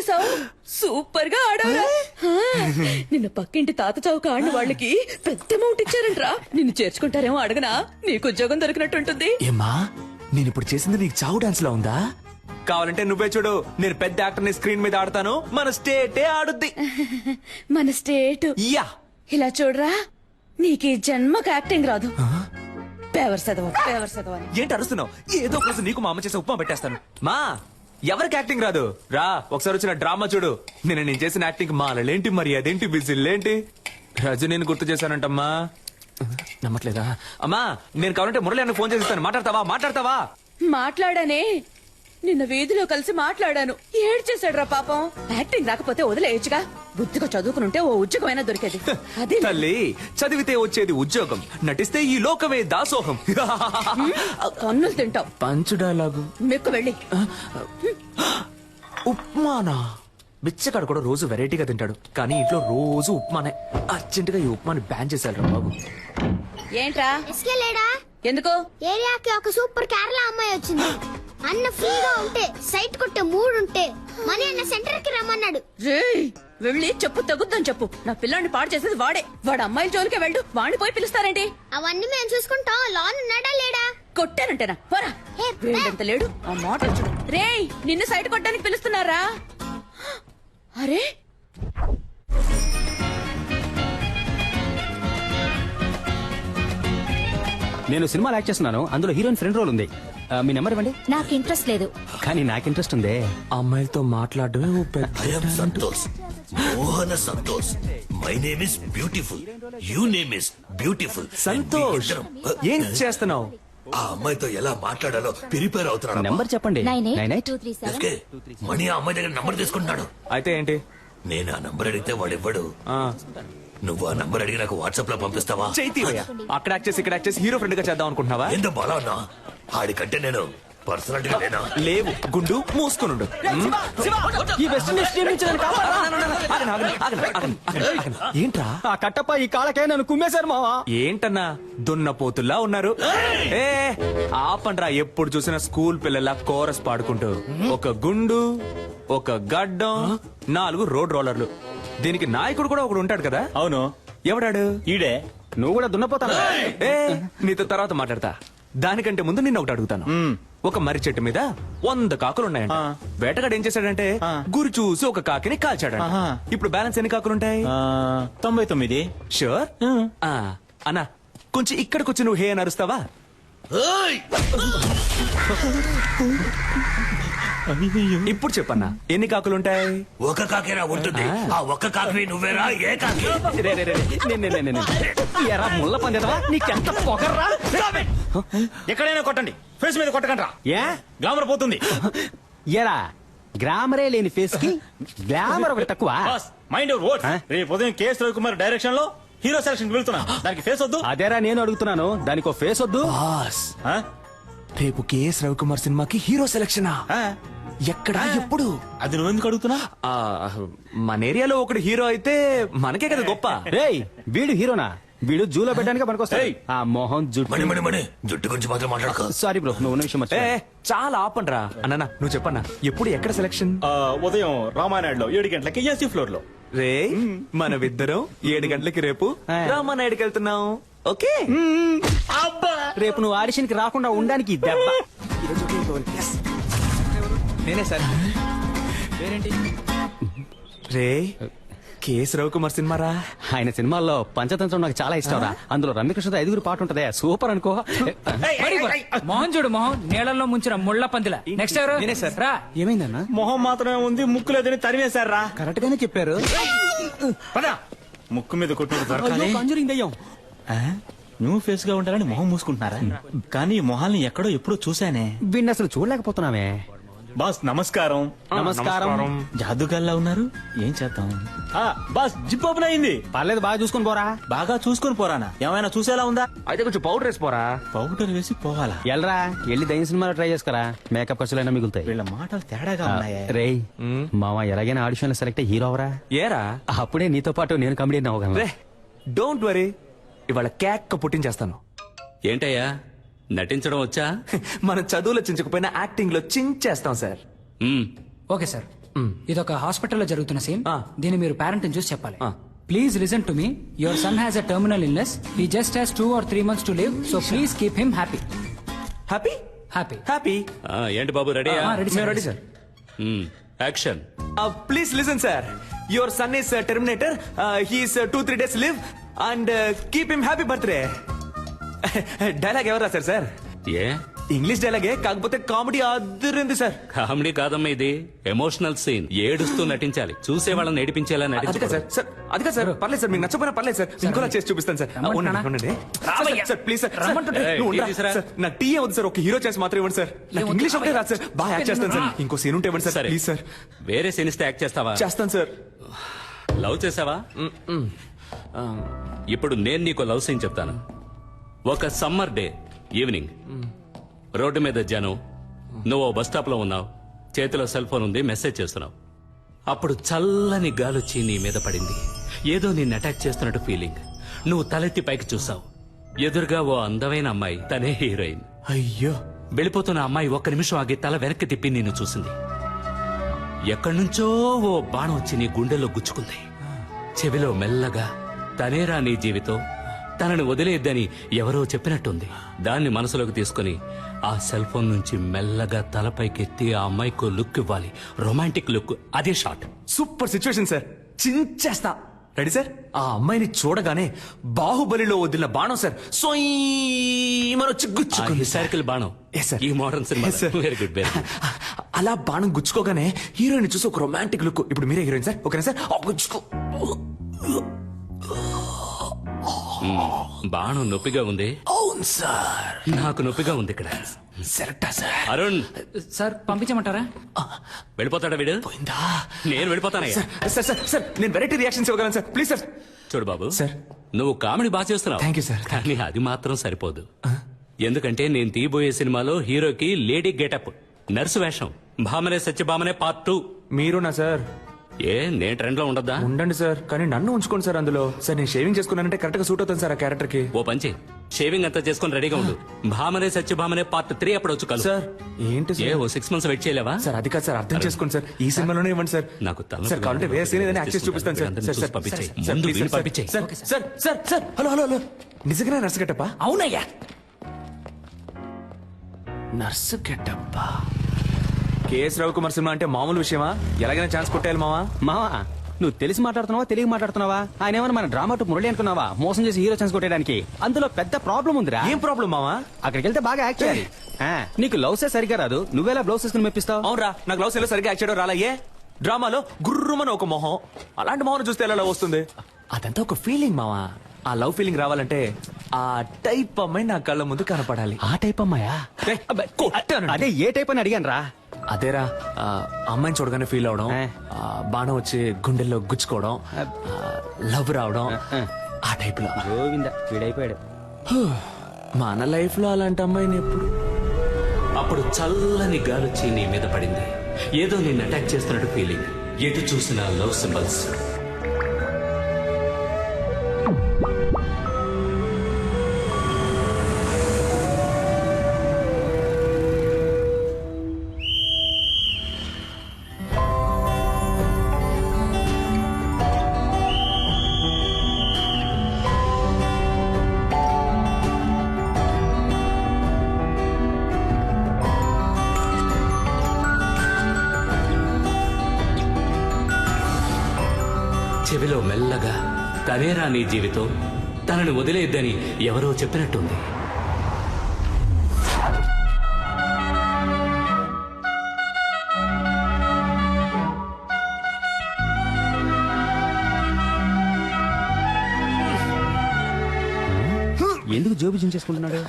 చేసావు, సూపర్ గా ఆడావురా. నిన్న పక్కింటి తాత చౌక ఆడిన వాళ్ళకి పెద్ద అమౌంట్ ఇచ్చారంట్రా. నిన్ను చేర్చుకుంటారేమో అడగనా, నీకు ఉద్యోగం దొరికినట్టుంటుంది. ఏమ్మా నేను ఇప్పుడు చేసింది నీకు చావు డాన్స్ లో ఉందా? కావాలంటే నువ్వే చూడు, నేను పెద్ద యాక్టర్ ని స్క్రీన్ మీద ఆడతాను, మన స్టేటే ఆడుద్ది. మన స్టేట్ యా ఇలా చూడరా, నీకు ఈ జన్మకు యాక్టింగ్ రాదు. పేవర్ చదవ అని. ఏంటి అరుస్తున్నావు? ఏదో ఒక రోజు నీకు మా అమ్మ చేసే ఉప్మా పెట్టేస్తాను. మా ఎవరికి యాక్టింగ్ రాదు రా, ఒకసారి వచ్చిన డ్రామా చూడు. నేను చేసిన యాక్టింగ్ మాలలేంటి, మరి అదేంటి, విజిల్లేంటి, రజనీని గుర్తు చేశానంటమ్మా. నమ్మట్లేదా? అమ్మా నేను కావాలంటే మురళి అన్న ఫోన్ చేస్తాను, మాట్లాడతావా? మాట్లాడానే, నిన్న వీధిలో కలిసి మాట్లాడాను. ఏడ్చేశాడు రా పాపం. యాక్టింగ్ రాకపోతే వదిలేయచ్చుగా, బుద్ధిగా చదువుకునుంటే ఓ ఉద్యోగమైనా దొరికేది. అదే తల్లి, చదివితే వచ్చేది ఉద్యోగం, నటిస్తే ఈ లోకమే దాసోహం. కన్నులు తింటావు. పంచు డైలాగు మెక్కు వెళ్ళి. ఉప్మానా? బిచ్చగాడు కూడా రోజు వెరైటీగా తింటాడు, కానీ ఇంట్లో రోజు ఉప్మానే. అర్జెంటుగా ఈ ఉప్మాని బ్యాన్ చేశారు బాబు. ఏంట్రా లేడా? ఎందుకు? ఏరియాకి ఒక సూపర్ కేరళ అమ్మాయి వచ్చింది. అన్న ఫ్రీగా ఉంటే, సైట్ కొట్టే మూడుంటే మనీ అన్న సెంటర్ కి రమ్మన్నాడు. వెళ్ళి చెప్పు, తగ్గుద్దని చెప్పు. నా పిల్లాన్ని పాడు చేసేది వాడే. వాడు అమ్మాయిల జోలికే వెళ్ళు, వాడిని పోయి పిలుస్తారేంటి? అవన్నీ మేము చూసుకుంటాం. లోన్ ఉన్నాడా లేడా? కొట్టానంటేనా? పోరా. వీడంత లేడు, ఆ మాట చూడు. రేయ్, నిన్ను సైట్ కొట్టడానికి పిలుస్తున్నారా? అరే నేను సినిమాలో యాక్ట్ చేస్తున్నాను, అందులో హీరోయిన్ ఫ్రెండ్ రోల్ ఉంది. మీ నెంబర్ ఇవ్వండి. నాకు ఇంట్రెస్ట్ లేదు. కానీ నాకు ఇంట్రెస్ట్ ఉంది. అమ్మాయిలతో మాట్లాడమే Santosh, Mohana Santosh. My name is beautiful, you name is beautiful. Santosh, ఏం చేస్తున్నావు? ఆ అమ్మాయితో ఎలా మాట్లాడాలో ప్రిపేర్ అవుతున్నాడు. నెంబర్ చెప్పండి. 982337. మణి ఆ అమ్మాయి దగ్గర నంబర్ తీసుకుంటున్నాడు. అయితే ఏంటి? నేను ఆ నంబర్ అడిగితే వాడు ఇవ్వడు. నువ్వు ఆ నంబర్ అడిగి నాకు వాట్సాప్ లో పంపిస్తావా? చైతీవయ్యా, అక్కడ యాక్ట్ చేసి ఇక్కడ యాక్ట్ చేసి హీరో ఫ్రెండ్ గా చేద్దాం అనుకుంటున్నావా? ఏందో బాలా ఉన్నా, ఆడికంటే నేను పర్సనాలిటీగా లేనా? లేవు, గుండు మూసుకునుండు. ఏంట్రా ఆ కట్టప్ప ఈ కాళ్ళకే నన్ను కుమ్మేశారు మావా. ఏంటన్నా దున్నపోతుల్లా ఉన్నారు? ఏ ఆపండ్రా, ఎప్పుడు చూసినా స్కూల్ పిల్లల కోరస్ పాడుకుంటూ. ఒక గుండు, ఒక గడ్డం, 4 రోడ్ రోలర్లు. దీనికి నాయకుడు కూడా ఒకడు ఉంటాడు కదా? అవును. ఎవడాడు? ఈడే. నువ్వు కూడా దున్నపోతాను. ఏ నీతో తర్వాత మాట్లాడతా. దానికంటే ముందు నిన్న ఒకటి అడుగుతాను. ఒక మర్రి చెట్టు మీద 100 కాకులున్నాయంట. వేటగాడు ఏం చేశాడంటే గురి చూసి ఒక కాకిని కాల్చాడు. ఇప్పుడు బ్యాలెన్స్ ఎన్ని కాకులుంటాయి? 99. షూర్? అన్నా కొంచెం ఇక్కడికి వచ్చి నువ్వు హే అని అరుస్తావా? ఇప్పుడు చెప్పన్నా, ఎన్ని కాకులుంటాయి? ఒక కాకేరా ఉంటుంది. ఆ ఒక్క కాకి నువ్వేరా? ఏ కాకి? ఎరా ముళ్ళ పందేదవా, నీకెంత పొగర్రా? ఎక్కడైనా కొట్టండి, ఫేస్ మీద కొట్టకండి. ఏ గ్లామర్ పోతుంది. ఎరా గ్లామరే లేని ఫేస్ కి గ్లామర్ ఒకటి తక్కువ. Mind your words. రేపు ఉదయం కేఎస్ రవికుమార్ డైరెక్షన్ లో హీరో సెలక్షన్ వెళ్తున్నా. దానికి ఫేస్ వద్దు. అదేరా నేను అడుగుతున్నాను, దానికి ఫేస్ వద్దు. బాస్, రేపు కేఎస్ రవికుమార్ సినిమాకి హీరో సెలక్షనా? ఎక్కడ, ఎప్పుడు? అది నువ్వు ఎందుకు అడుగుతున్నా? మన ఏరియాలో ఒకడు హీరో అయితే మనకే కదా గొప్ప. రేయ్, వీడు హీరోనా? వీడు జూలో పెట్టడానికి పనికొస్తాయి. ఆ మొహం మణి జుట్టు. మణి మణి జుట్టు గురించి మాత్రం మాట్లాడక. సారీ బ్రో, నువ్వు నిమిషం చాలా ఆపండ్రా. అన్న నువ్వు చెప్పన్నా, ఎప్పుడు ఎక్కడ సెలక్షన్? ఉదయం రామానాయుడులో 7 గంటలకి ఏసీ ఫ్లోర్ లో. రే మనమిద్దరం 7 గంటలకి రేపు రామానాయుడికి వెళ్తున్నాం. ఓకే? రేపు నువ్వు ఆడిషన్ కి రాకుండా ఉండడానికి ఈ దెబ్బ. నేనే సార్. రే కేఎస్ రవికుమార్ సినిమా రా. ఆయన సినిమాల్లో పంచతంత్రం నాకు చాలా ఇష్టం రా. అందులో రమ్యకృష్ణతో 5 పాట ఉంటదే, సూపర్ అనుకో. మోహన్ చూడు, మోహన్ నీళ్ళల్లో ముంచిన ముళ్ళ పందిల. నెక్స్ట్ ఎవరు? నేనే సార్. రా. ఏమైందన్నా? మొహం మాత్రమే ఉంది, ముక్కు లేదని తరివేశారా? కరెక్ట్ గానే చెప్పారు. పద, ముక్కు మీద కొట్టినట్టు దొరకాలి. కంజూరింగ్ దయ్యం. న్యూ ఫేస్ గా ఉండాలని మొహం మూసుకుంటున్నారా? కానీ ఈ మొహాల్ని ఎక్కడో ఎప్పుడో చూశానే. వీడిని అసలు చూడలేకపోతున్నామే. బాస్ నమస్కారం. నమస్కారం. జాదుగాల్లా ఉన్నారు, ఏం చేద్దాం? బాస్ జిప్ ఓపెన్ అయింది. పర్లేదు, బాగా చూసుకుని పోరా. బాగా చూసుకొని పోరానా? ఏమైనా చూసేలా ఉందా? అయితే కొంచెం పౌడర్ వేసిపోరా. పౌడర్ వేసి పోవాలా? ఎల్రా, వెళ్ళి దయ్యం సినిమాలో ట్రై చేసుకురా, మేకప్ ఖర్చులైనా మిగులుతాయి. వీళ్ళ మాటలు తేడాగా ఉన్నాయే. రేయ్ మామ, ఎలాగైనా ఆడిషన్ లో సెలెక్ట్ హీరో అవరా. ఏరా, అప్పుడే నీతో పాటు నేను కమెడియన్ అవ్వగలను. రే డోంట్ వరీ, ఇవాళ కేక్ పుట్టించేస్తాను. ఏంటయ్యా, నటించడం వచ్చా? మన చదువులో చించకపోయినా యాక్టింగ్ లో చించేస్తాం సార్. Okay sir. ఇదొక హాస్పిటల్లో జరుగుతున్న సీన్. ఆ. దీన్ని మీరు పేరెంట్ చూసి చెప్పాలి. ఆ. Please listen to me. Your son has a terminal illness. He just has 2 or 3 months to live. So please keep him happy. Happy happy. Happy ఏంటి బాబు రెడీయా? Ready sir. Ready sir. Action. Please listen sir. Your son is Terminator. He's 2-3 days live and keep him happy birthday. Dialogue ఎవరు రాశారు sir? ఏ English డైలాగే, కాకపోతే comedy అద్దరింది sir. Comedy కాదమ్మా, ఇది emotional scene. ఏడుస్తూ నటించాలి, చూసే వాళ్ళని ఏడిపించేలా అది కాదు నటించాలి. సార్. సార్ అది కాదు సార్. పర్లేదు సార్, మీకు నచ్చపోయినా పర్లేదు సార్. ఇంకోలా చేసి చూపిస్తాను సార్. రమ్మంటున్నానా? ఉండండి. Sir please sir. రమ్మంటుంటే. నువ్వు టీ ఉండరా? తీసురా. సార్, నాకు టీ వద్దు సార్. ఒక హీరో చేసి మాత్రం ఇవ్వండి సార్. నాకు ఇంగ్లీష్ ఒకటే రాదు సార్. బాగా యాక్ట్ చేస్తాను సార్. ఇంకో సీన్ ఉంటే ఇవ్వండి సార్. సరే ప్లీజ్ సార్. వేరే సీన్ ఇస్తే యాక్ట్ చేస్తావా? చేస్తాను సార్. లవ్ చేసావా? ఇప్పుడు నేను నీకు లవ్ సీన్ చెప్తాను. ఒక సమ్మర్ డే ఈవినింగ్, రోడ్డు మీద జనం, నువ్వు బస్ స్టాప్ లో ఉన్నావు, చేతిలో సెల్ ఫోన్ ఉంది, మెసేజ్ చేస్తున్నావు. అప్పుడు చల్లని గాలొచ్చి నీ మీద పడింది. ఏదో నిన్ను అటాక్ చేస్తున్నట్టు ఫీలింగ్. నువ్వు తలెత్తి పైకి చూసావు. ఎదురుగా ఓ అందమైన అమ్మాయి, తనే హీరోయిన్. అయ్యో, వెళ్ళిపోతున్న అమ్మాయి ఒక్క నిమిషం ఆగి తల వెనక్కి తిప్పి నిన్ను చూసింది. ఎక్కడి నుంచో ఓ బాణం వచ్చి నీ గుండెల్లో గుచ్చుకుంది. చెవిలో మెల్లగా, తనేరా నీ జీవితం, తనని వదిలేద్దని ఎవరో చెప్పినట్టుంది. దాన్ని మనసులోకి తీసుకుని ఆ సెల్ ఫోన్ నుంచి మెల్లగా తలపైకెత్తి ఆ అమ్మాయికి లుక్ ఇవ్వాలి. Romantic look. అదే షాట్. Super situation sir. చించేస్తా. Ready sir? ఆ అమ్మాయిని చూడగానే బాహుబలిలో వదిలిన బాణం సార్ వచ్చి గుచ్చుకుంది. హిస్టారికల్ బాణం. Yes, sir. ఈ మోడర్న్ సినిమా. Yes, sir. Very good, very good. అలా బాణం గుచ్చుకోగానే హీరోయిన్ చూసి ఒక రొమాంటిక్ లుక్. ఇప్పుడు మీరే హీరోయిన్ సార్. ఓకేనా సార్? గుచ్చుకో. బాణం నొప్పిగా ఉంది. అవును సార్. నాకు నొప్పిగా ఉంది ఇక్కడ. సెరక్టా సార్. అరుణ్, సార్ పంపించమంటారా? వెళ్ళిపోతాడా వీడు? పోయిందా? నేను వెళ్ళిపోతానయ్యా. సార్ సార్ సార్, నేను వెరైటీ రియాక్షన్స్ ఇవ్వగలను సార్. Please sir. చూడు బాబు, సార్. నువ్వు కామెడీ బాగా చేస్తున్నావు. Thank you, sir. కానీ అది మాత్రం సరిపోదు. ఎందుకంటే నేను తీయబోయే సినిమాలో హీరోకి లేడీ గెటప్, నర్సు వేషం, భామనే సత్యభామనే పార్ట్ 2. మీరునా సార్? ఏ నేను ట్రెండ్ లో ఉండద్దా? ఉండండి సార్, కానీ నన్ను ఉంచుకోండి సార్ అందులో. సార్, నేను షేవింగ్ చేసుకున్నానంటే కరెక్ట్ గా సూట్ అవుతాను సార్ ఆ క్యారెక్టర్ కి. ఓ పంచి, షేవింగ్ అంతా చేసుకుని రెడీగా ఉండు. భామనే సత్యభామనే పార్ట్ 3 అప్పుడు వచ్చు కలు. సార్ ఏంటి ఏ సార్? ఓ 6 months వెయిట్ చేయలేవా? సార్ అది కాదు సార్, అర్థం చేసుకోండి సార్. ఈ సినిమాలోనే ఇవ్వండి సార్. నాకు తల సార్ కావాలంటే వేరే సీన్ ఏదైనా యాక్ట్ చేసి చూపిస్తాను సార్. సార్ సార్ పంపించేయ్. సార్, ముందు ప్లీజ్ వీడిని సార్, పంపించేయ్. Sir sir sir sir. Hello hello hello, నిజంగానే నర్సు గెటప్పా? అవునయ్యా. నర్సు గెటప్పా? కేఎస్ రవికుమార్ సినిమా అంటే మామూలు విషయమా? ఎలాగైనా ఛాన్స్ కొట్టేయాలి మావా. మావా, నువ్వు తెలిసి మాట్లాడుతున్నావా తెలియక మాట్లాడుతున్నావా? ఆయన ఏమన్నా మన డ్రామా టు మురళి అనుకున్నావా? మోసం చేసి హీరో ఛాన్స్ కొట్టేయడానికి. అందులో పెద్ద ప్రాబ్లం ఉందిరా. ఏం ప్రాబ్లం మావా? అక్కడికి వెళ్తే బాగా యాక్ట్ చేయాలి. నీకు లవ్సే సరిగా రాదు, నువ్వేలా బ్లౌజ్ వేసుకుని మెప్పిస్తావు? అవునరా, నాకు లవ్ లో సరిగ్గా యాక్ట్ చేయడం రాలయ్యే. డ్రామాలో గుర్రుమని ఒక మొహం, అలాంటి మొహం చూస్తే ఎలా లవ్ వస్తుంది? అదంతా ఒక ఫీలింగ్ మావా. ఆ లవ్ ఫీలింగ్ రావాలంటే ఆ టైప్ అమ్మాయి నా కళ్ళ ముందు కనపడాలి. ఆ టైప్ అమ్మాయా? ఏయ్, కొట్టాను. అదే ఏ టైప్ అని అడిగాను రా. అదేరా, అమ్మాయిని చూడగానే ఫీల్ అవడం, బాణం వచ్చి గుండెల్లో గుచ్చుకోవడం, లవ్ రావడం, ఆ టైప్ లో. గోవింద వీడైపోయాడు. మన లైఫ్ లో అలాంటి అమ్మాయిని ఎప్పుడు. అప్పుడు చల్లని గాలొచ్చి నీ మీద పడింది. ఏదో నిన్ను అటాక్ చేస్తున్నట్టు ఫీలింగ్. ఎటు చూసిన లవ్ సింబల్స్. చెవిలో మెల్లగా, తనేరా నీ జీవితం, తనని వదిలేద్దని ఎవరో చెప్పినట్టుంది. ఎందుకు జోబు చించేసుకుంటున్నాడు?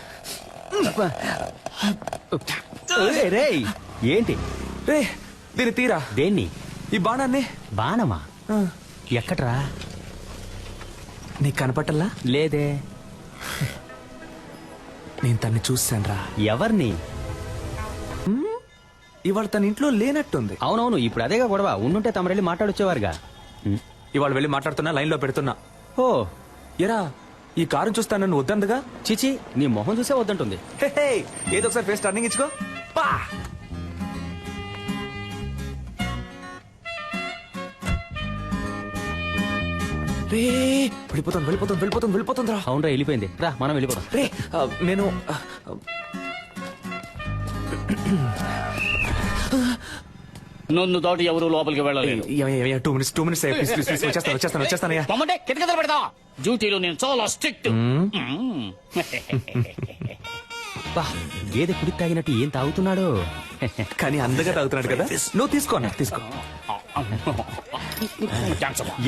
రేయ్, ఏంటి? రే, దీన్ని తీరా. దేన్ని? ఈ బాణాన్ని. బాణమా? ఎక్కడ్రా? నీకు కనపట్టల్లా? లేదే. నేను తన్ని చూశాను రా. ఎవరిని? ఇవాళ తన ఇంట్లో లేనట్టుంది. అవునవును, ఇప్పుడు అదేగా గొడవ. ఉండుంటే తమరెళ్ళి మాట్లాడొచ్చేవారుగా. ఇవాళ వెళ్ళి మాట్లాడుతున్నా, లైన్ లో పెడుతున్నా. ఓ, ఎరా, ఈ కారు చూస్తాను నన్ను వద్దందుగా. చిచి, నీ మొహం చూసే వద్దంటుంది. హే, హే, ఏదో ఒకసారి ఫేస్ టర్నింగ్ ఇచ్చుకో. పా. రే వెళ్ళిపోతుందిరా అవునరా వెళ్ళిపోయింది. రా మనం వెళ్ళిపోదాం. రే నేను నన్ను దాటి ఎవరు లోపలికి వెళ్ళలేదు. 2 minutes వచ్చేస్తానయ్యా. పొమ్మంటే కిటకిటలు పెడతా. డ్యూటీలో నేను చాలా స్ట్రిక్ట్. బా, గేదె కుడి తాగినట్టు ఏం తాగుతున్నాడు. కానీ అందగా తాగుతున్నాడు కదా. నువ్వు తీసుకో తీసుకో.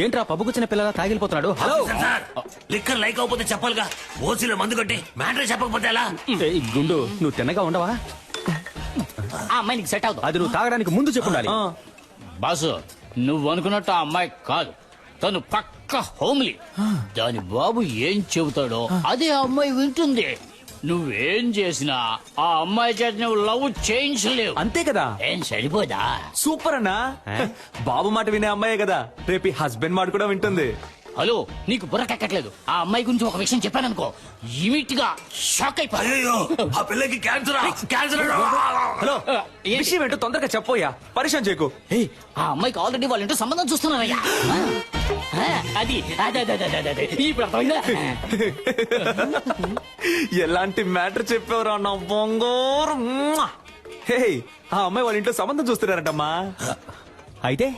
ఏంట్రా పబ్బుకొచ్చిన పిల్లలా తాగిలిపోతున్నాడు. హలో సార్ లిక్కర్ లైక్ అవకపోతే చెప్పాలిగా. ఓసీలో మందు కొట్టి మ్యాటర్ చెప్పకపోతే ఎలా? ఏయ్, గుండు నువ్వు తిన్నగా ఉండవా? ఆ అమ్మాయి నీకు సెట్ అవుతుంది. అది నువ్వు తాగడానికి ముందు చెప్పుండాలి. బాసు నువ్వు అనుకున్నట్టు ఆ అమ్మాయి కాదు, తను పక్క హోమ్లీ. దాని బాబు ఏం చెబుతాడో అదే ఆ అమ్మాయి వింటుంది. నువ్వేం చేసినా ఆ అమ్మాయి చేత నువ్వు లవ్ చేయించలేవు. అంతే కదా. ఏం సరిపోదా? సూపర్ అన్నా. బాబు మాట వినే అమ్మాయే కదా రేపు హస్బెండ్ మాట కూడా వింటుంది. హలో నీకు బుర్ర కక్కట్లేదు. ఆ అమ్మాయి గురించి ఒక విషయం చెప్పాననుకో ఇమీట్ గా షాక్ అయిపోయి. అయ్యో ఆ పిల్లకి క్యాన్సర్. హలో విషయం ఏంటో తొందరగా చెప్పోయా. పరిచయం చేయకు. ఆ అమ్మాయికి ఆల్రెడీ వాళ్ళంటూ సంబంధం చూస్తున్నారయ్యా. అది ఇప్పుడు అర్థమైందా? ఎలాంటి మ్యాటర్ చెప్పావురా నా బంగారం. హే ఆ అమ్మాయి వాళ్ళ ఇంట్లో సంబంధం చూస్తున్నారంటమ్మా. అయితే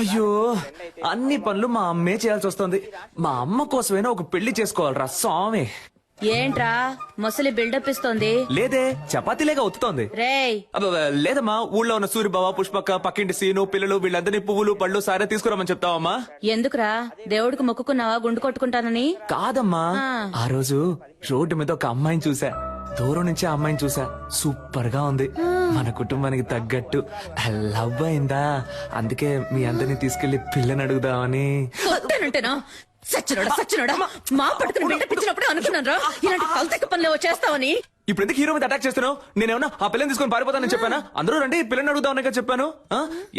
అయ్యో అన్ని పనులు మా అమ్మే చేయాల్సి వస్తుంది. మా అమ్మ కోసమైనా ఒక పెళ్లి చేసుకోవాలరా స్వామి. ఏంట్రా ముసలి బిల్డప్ ఇస్తోంది? లేదే చపాతీలేగా ఒత్తుతోంది. రేయ్ లేదమ్మా ఊళ్ళో ఉన్న సూరిబావ పుష్పక్క పక్కింటి సీను పిల్లలు వీళ్ళందరినీ పువ్వులు పళ్ళు సారే తీసుకురామని చెప్తావమ్మా. ఎందుకురా దేవుడికి మొక్కుకున్నావా గుండు కొట్టుకుంటానని? కాదమ్మా ఆ రోజు రోడ్డు మీద ఒక అమ్మాయిని చూసా. దూరం నుంచి ఆ అమ్మాయిని చూసా. సూపర్ గా ఉంది. మన కుటుంబానికి తగ్గట్టు లవ్ అయిందా. అందుకే మీ అందరినీ తీసుకెళ్లి పిల్లని అడుగుదామని. వద్దానంటేనా? సచ్చినోడా మా పట్టుకుని బిల్డప్ ఇచ్చినప్పుడే అనుకున్నాను రా ఇలాంటి కల్తెక్క పనులు చేస్తావని. ఇప్పుడు ఎందుకు హీరో మీద అటాక్ చేస్తున్నావు? నేనేమన్నా ఆ పిల్లని తీసుకొని పారిపోతానని చెప్పానా? అందరూ రండి పిల్లని అడుగుదామని చెప్పాను.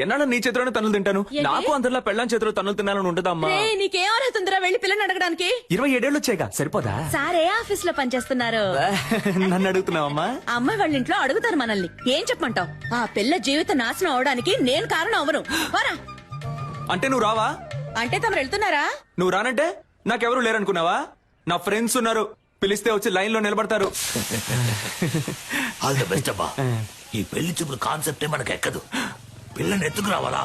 ఎన్నాళ్ళ నీ చేతిలోనే తన్నులు తింటాను. నాకు అందరిలో పెళ్ళని చేతిలో తన్నులు తినాలని ఉంటుందమ్మా. నీకేం అర్హతుందిరా వెళ్ళి పిల్లని అడగడానికి? 27 ఏళ్ళు వచ్చాయిగా సరిపోదా? సారే ఆఫీస్ లో పనిచేస్తున్నారు. నన్ను అడుగుతున్నావమ్మా. అమ్మాయి వాళ్ళ ఇంట్లో అడుగుతారు మనల్ని. ఏం చెప్పమంటావు? ఆ పిల్ల జీవిత నాశనం అవడానికి నేను కారణం అవను. అంటే నువ్వు రావా? అంటే తమరు వెళ్తున్నారా? నువ్వు రానంటే నాకెవరు లేరనుకున్నావా? నా ఫ్రెండ్స్ ఉన్నారు. పిలిస్తే వచ్చి లైన్ లో నిలబడతారు. ఆల్ ద బెస్ట్ అబ్బా. ఈ పెళ్లి చూపుల కాన్సెప్టే మనకు ఎక్కదు. పిల్లని ఎత్తుకు రావాలా?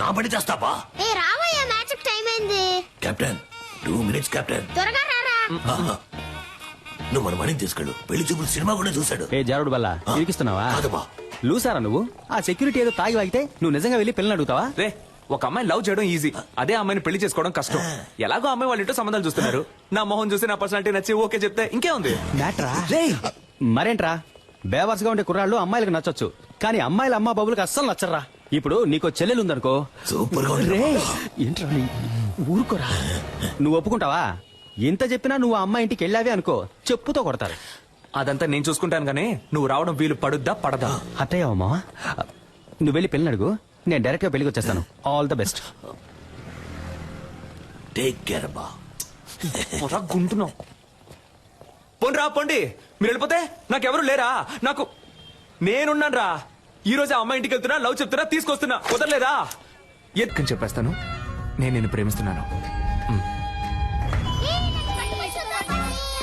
నా పని చేస్తావా? ఏ రావయ్యా మ్యాచ్ టైం అయింది. Captain 2 minutes captain. త్వరగా రారా. నువ్వు మన మణిని తీసుకెళ్ళు. పెళ్లి చూపులు సినిమా కూడా చూశాడు. ఏ జారుడు బల్లా ఇరికిస్తున్నావా? కాదబ్బా. లూసారా నువ్వు? ఆ సెక్యూరిటీ ఏదో తాగి వాగితే నువ్వు నిజంగా వెళ్ళి పిల్లని అడుగుతావా? రే ఒక అమ్మాయి లవ్ చేయడం ఈజీ. అదే అమ్మాయిని పెళ్లి చేసుకోవడం కష్టం. ఎలాగో అమ్మాయి వాళ్ళ ఇంట్లో సంబంధాలు చూస్తున్నారు. నా మొహం చూసి నా పర్సనాలిటీ నచ్చి ఓకే చెప్తే ఇంకే ఉంది. మ్యాట్రా మరేంట్రా బేవర్స్గా ఉండే కుర్రాళ్ళు అమ్మాయిలకు నచ్చొచ్చు, కానీ అమ్మాయిల అమ్మ బాబులకు అస్సలు నచ్చరా. ఇప్పుడు నీకో చెల్లెలు ఉందనుకో. సూపర్ గా రే ఏంట్రా ఊరుకోరా. నువ్వు ఒప్పుకుంటావా? ఎంత చెప్పినా నువ్వు ఆ అమ్మాయి ఇంటికి వెళ్ళావే అనుకో చెప్పుతో కొడతారు. అదంతా నేను చూసుకుంటాను కానీ నువ్వు రావడం వీలు పడుద్దా పడదా? అత్తయ్యమ్మా నువ్వు వెళ్ళి పెళ్ళి అడుగు. నేను డైరెక్ట్ గా పెళ్లికి వచ్చేస్తాను. All the best. Take care అబ్బా. గుంటున్నావు. పోండి పొండి. మీరు వెళ్ళిపోతే నాకెవరు లేరా? నాకు నేనున్నాను రా. ఈ రోజు ఆ అమ్మాయి ఇంటికి వెళ్తున్నా, లవ్ చెప్తున్నా, తీసుకొస్తున్నా. కుదరలేదా? ఎత్తుకని చెప్పేస్తాను. నేను నిన్ను ప్రేమిస్తున్నాను.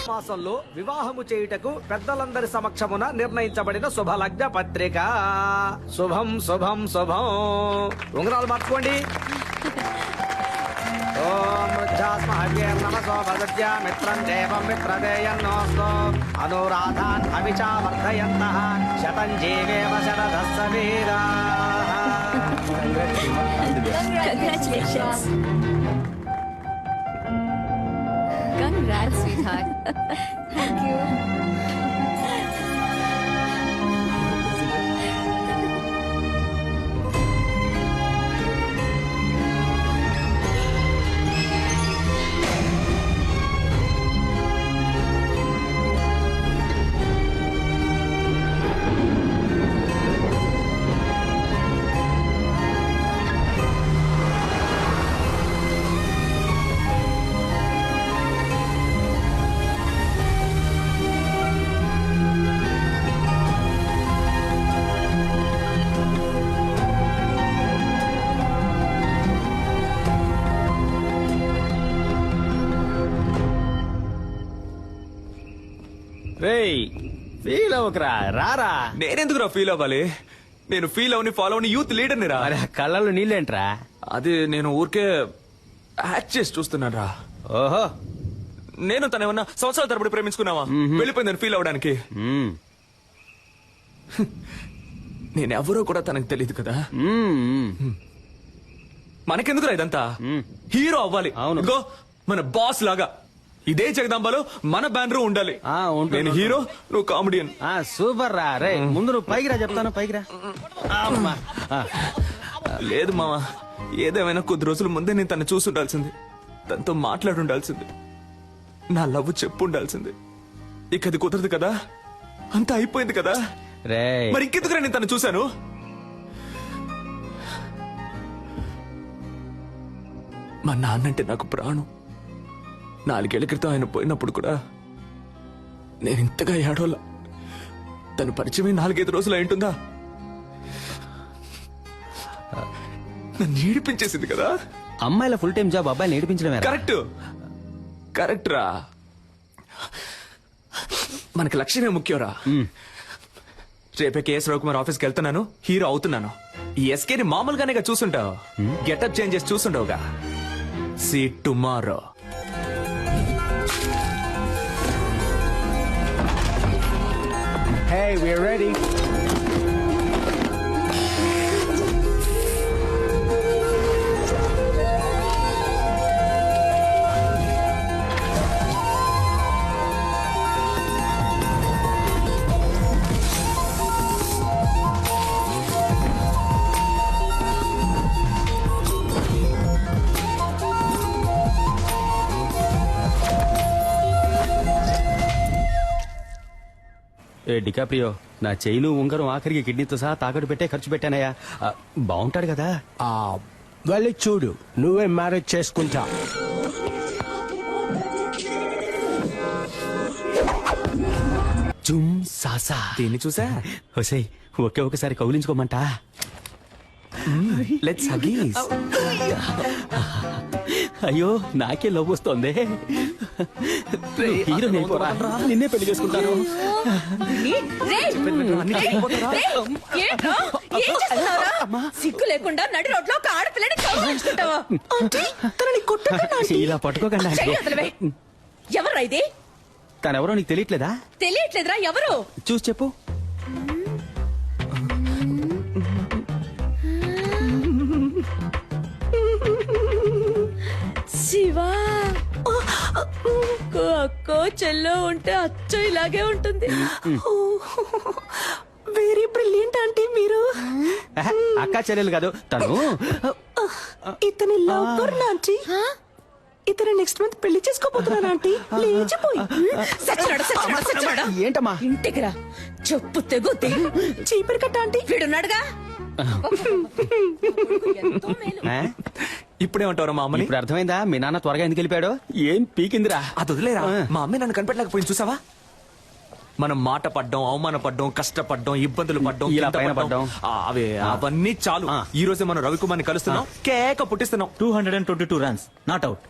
మాసంలో వివాహము చేయుటకు పెద్దలందరి సమక్షమున నిర్ణయించబడిన శుభలగ్న పత్రిక. శుభం శుభం శుభం. ఉంగరాలు మార్చుకోండి. ఓం నమసో భగత్యా మిత్రం దేవం మిత్రదేయన్నోస్తో అనురాధాన్ అవిచా వర్ధయంతః శతం జీవేవ శరదస్స వీరాః. Congratulations. Congrats, sweetheart. Thank you. రేయ్ ఫీల్ అవ్వకరా, రారా. నేనెందుకురా ఫీల్ అవ్వాలి? నేను ఫీల్ అవని ఫాలో అవని యూత్ లీడర్ని రా. మరి ఆ కళ్ళల్లో నీళ్ళేంట్రా? అది నేను ఊరికే యాక్ట్ చేసి చూస్తున్నాను రా. ఓహో. నేను తనేమన్నా సంవత్సరాల తరబడి ప్రేమించుకున్నావా? వెళ్ళిపోయిందని ఫీల్ అవడానికి. మ్మ్. నేనెవరో కూడా తనకు తెలియదు కదా. మ్మ్. మనకెందుకురా ఇదంతా? హీరో అవ్వాలి. అవును. ఇదిగో మన బాస్ లాగా ఇదే జగదాంబలో మన బ్యానర్ ఉండాలి. ఉంటుంది. నేను హీరో, నువ్వు కామెడియన్. సూపర్ రా. రే ముందు నువ్వు పైకి రా, చెప్తాను. పైకి రా. అమ్మా. లేదు మావా, ఏదేమైనా కొద్ది రోజుల ముందే నేను తను చూసి ఉండాల్సింది, తనతో మాట్లాడి ఉండాల్సింది, నా లవ్ చెప్పు ఉండాల్సింది. ఇక అది కుదరదు కదా, అంతా అయిపోయింది కదా. రే మరి ఇంకెందుకురా నేను తను చూశాను? మా నాన్నంటే నాకు ప్రాణం. 4 ఏళ్ల క్రితం ఆయన పోయినప్పుడు కూడా నేను ఇంతగా ఏడోలా. తను పరిచయమై 4-5 రోజులు అయింటుందా? నన్ను ఏడిపించేసింది కదా. అమ్మాయిల ఫుల్ టైం జాబ్ అబ్బాయిని నేర్పించడమే. కరెక్ట్ కరెక్ట్ రా. మనకి లక్ష్యమే ముఖ్యంరా. రేపే కేఎస్ రవికుమార్ ఆఫీస్కి వెళ్తున్నాను, హీరో అవుతున్నాను. ఈ ఎస్కేని మామూలుగానే చూసుంటావు, గెటప్ చేంజ్ చేసి చూసుంటావుగా. See tomorrow. Hey, we're ready. ఏ డికాప్రియో, నా చైను ఉంగరం ఆఖరికి కిడ్నీతో సహా తాకట్టు పెట్టే ఖర్చు పెట్టానయ్యా. బాగుంటాడు కదా. వెళ్ళి చూడు, నువ్వే మ్యారేజ్ చేసుకుంటా. జుమ్ సాసా. దీన్ని చూసా? ఒసేయ్, ఒకే ఒకసారి కౌలించుకోమంటా. లెట్స్ హగీస్. అయ్యో నాకే లవ్ వస్తోంది. హీరో నిన్నే పెళ్లి చేసుకుంటాను. సిగ్గు లేకుండా నడి రోడ్లో ఒక ఆడపిల్లని కౌగిలించుకుంటావా? ఇలా పట్టుకోకండి. ఎవరా ఇది? తనెవరో నీకు తెలియట్లేదా? తెలియట్లేదురా. ఎవరు? చూసి చెప్పు. శివా. అక్కో చెల్లో ఉంటే అచ్చో ఇలాగే ఉంటుంది. వెరీ బ్రిలియంట్ ఆంటీ మీరు. అక్క చెల్లెలు కాదు తను. ఇతని లవ్ ఆంటీ. ఇతను నెక్స్ట్ మంత్ పెళ్లి చేసుకోబోతున్నాను ఆంటీ. లేచిపోయి ఏంటమ్మా? ఇంటికి రా, చెప్పు తెగుద్ది. చీపిరి కట్ట ఆంటీ. వీడున్నాడుగా. ఇప్పుడేమంటారు మా అమ్మని? ఇప్పుడు అర్థమైందా మీ నాన్న త్వరగా ఎందుకు వెళ్ళిపోయాడు? ఏం పీకిందిరా. అది వదిలేరా. మా అమ్మాయి నన్ను కనిపెట్టలేకపోయింది చూసావా? మనం మాట పడ్డం, అవమాన పడ్డం, కష్టపడ్డం, ఇబ్బందులు పడ్డం, ఇలా పైన పడ్డం. అవన్నీ చాలు. ఈ రోజే మనం రవికుమార్ని కలుస్తున్నాం, కేక పుట్టిస్తున్నాం. 222 రన్స్, నాట్ అవుట్.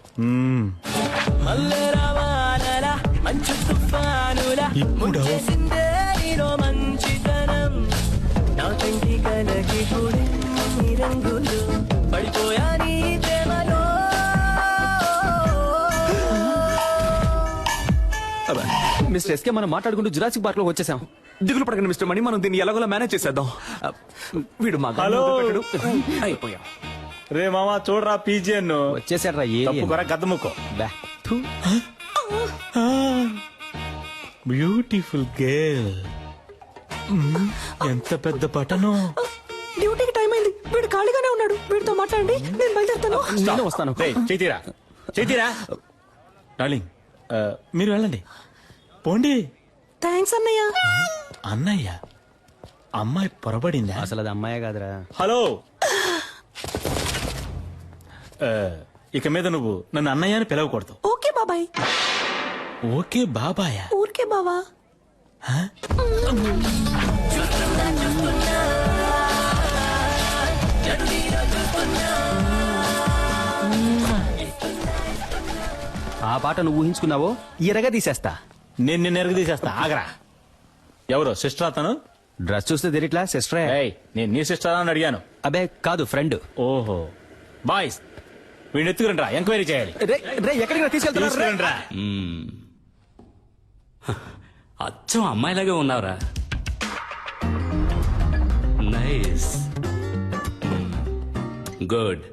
ఇప్పుడు మిస్టర్ ఎస్కే మనం మాట్లాడుకుంటూ జురాసిక్ పార్క్ లో వచ్చేసాం. దిగులు పడకండి మిస్టర్ మణి, మనం దీన్ని ఎలాగోలా మేనేజ్ చేసేద్దాం. వీడు మా హలో. అయిపోయాం. రే మామా చూడరా పీజియన్ వచ్చేసాడ్రా. తప్పుకోరా గద్దముక్కో. థు. Beautiful girl. ఎంత పెద్ద పట్టణం. డ్యూటీకి టైం అయింది. వీడు ఖాళీగానే ఉన్నాడు. వీడితో మాట్లాడండి, నేను బయలుదేరుతాను. నేను వస్తాను. చేతిరా చేతిరా. డార్లింగ్ మీరు వెళ్ళండి, పోండి. థ్యాంక్స్ అన్నయ్య. అన్నయ్య అమ్మాయి పొరబడిందా? అసలు అది అమ్మాయే కాదురా. హలో. ఇక మీద నువ్వు నన్ను అన్నయ్య అని పిలవకూడదు. ఓకే బాబాయ్. ఓకే బాబాయ్. ఊరికే బావా. ఆ పాట నువ్వు ఊహించుకున్నావో ఎరగా తీసేస్తా. నేను నిన్ను ఎరగదీసేస్తా. ఆగరా. ఎవరు సిస్టర్ అతను? డ్రెస్ చూస్తే తెలియట్లా సిస్టరే. ఏయ్, నేను నీ సిస్టర్ అని అడిగాను. అబే కాదు, ఫ్రెండ్. ఓహో, బాయ్స్ వీడిని ఎత్తుకురండి రా, ఎంక్వైరీ చేయాలి. ఎక్కడికి తీసుకెళ్తున్నారు? తీసుకురండి రా. అచ్చం అమ్మాయిలాగే ఉన్నావురా. Nice, good.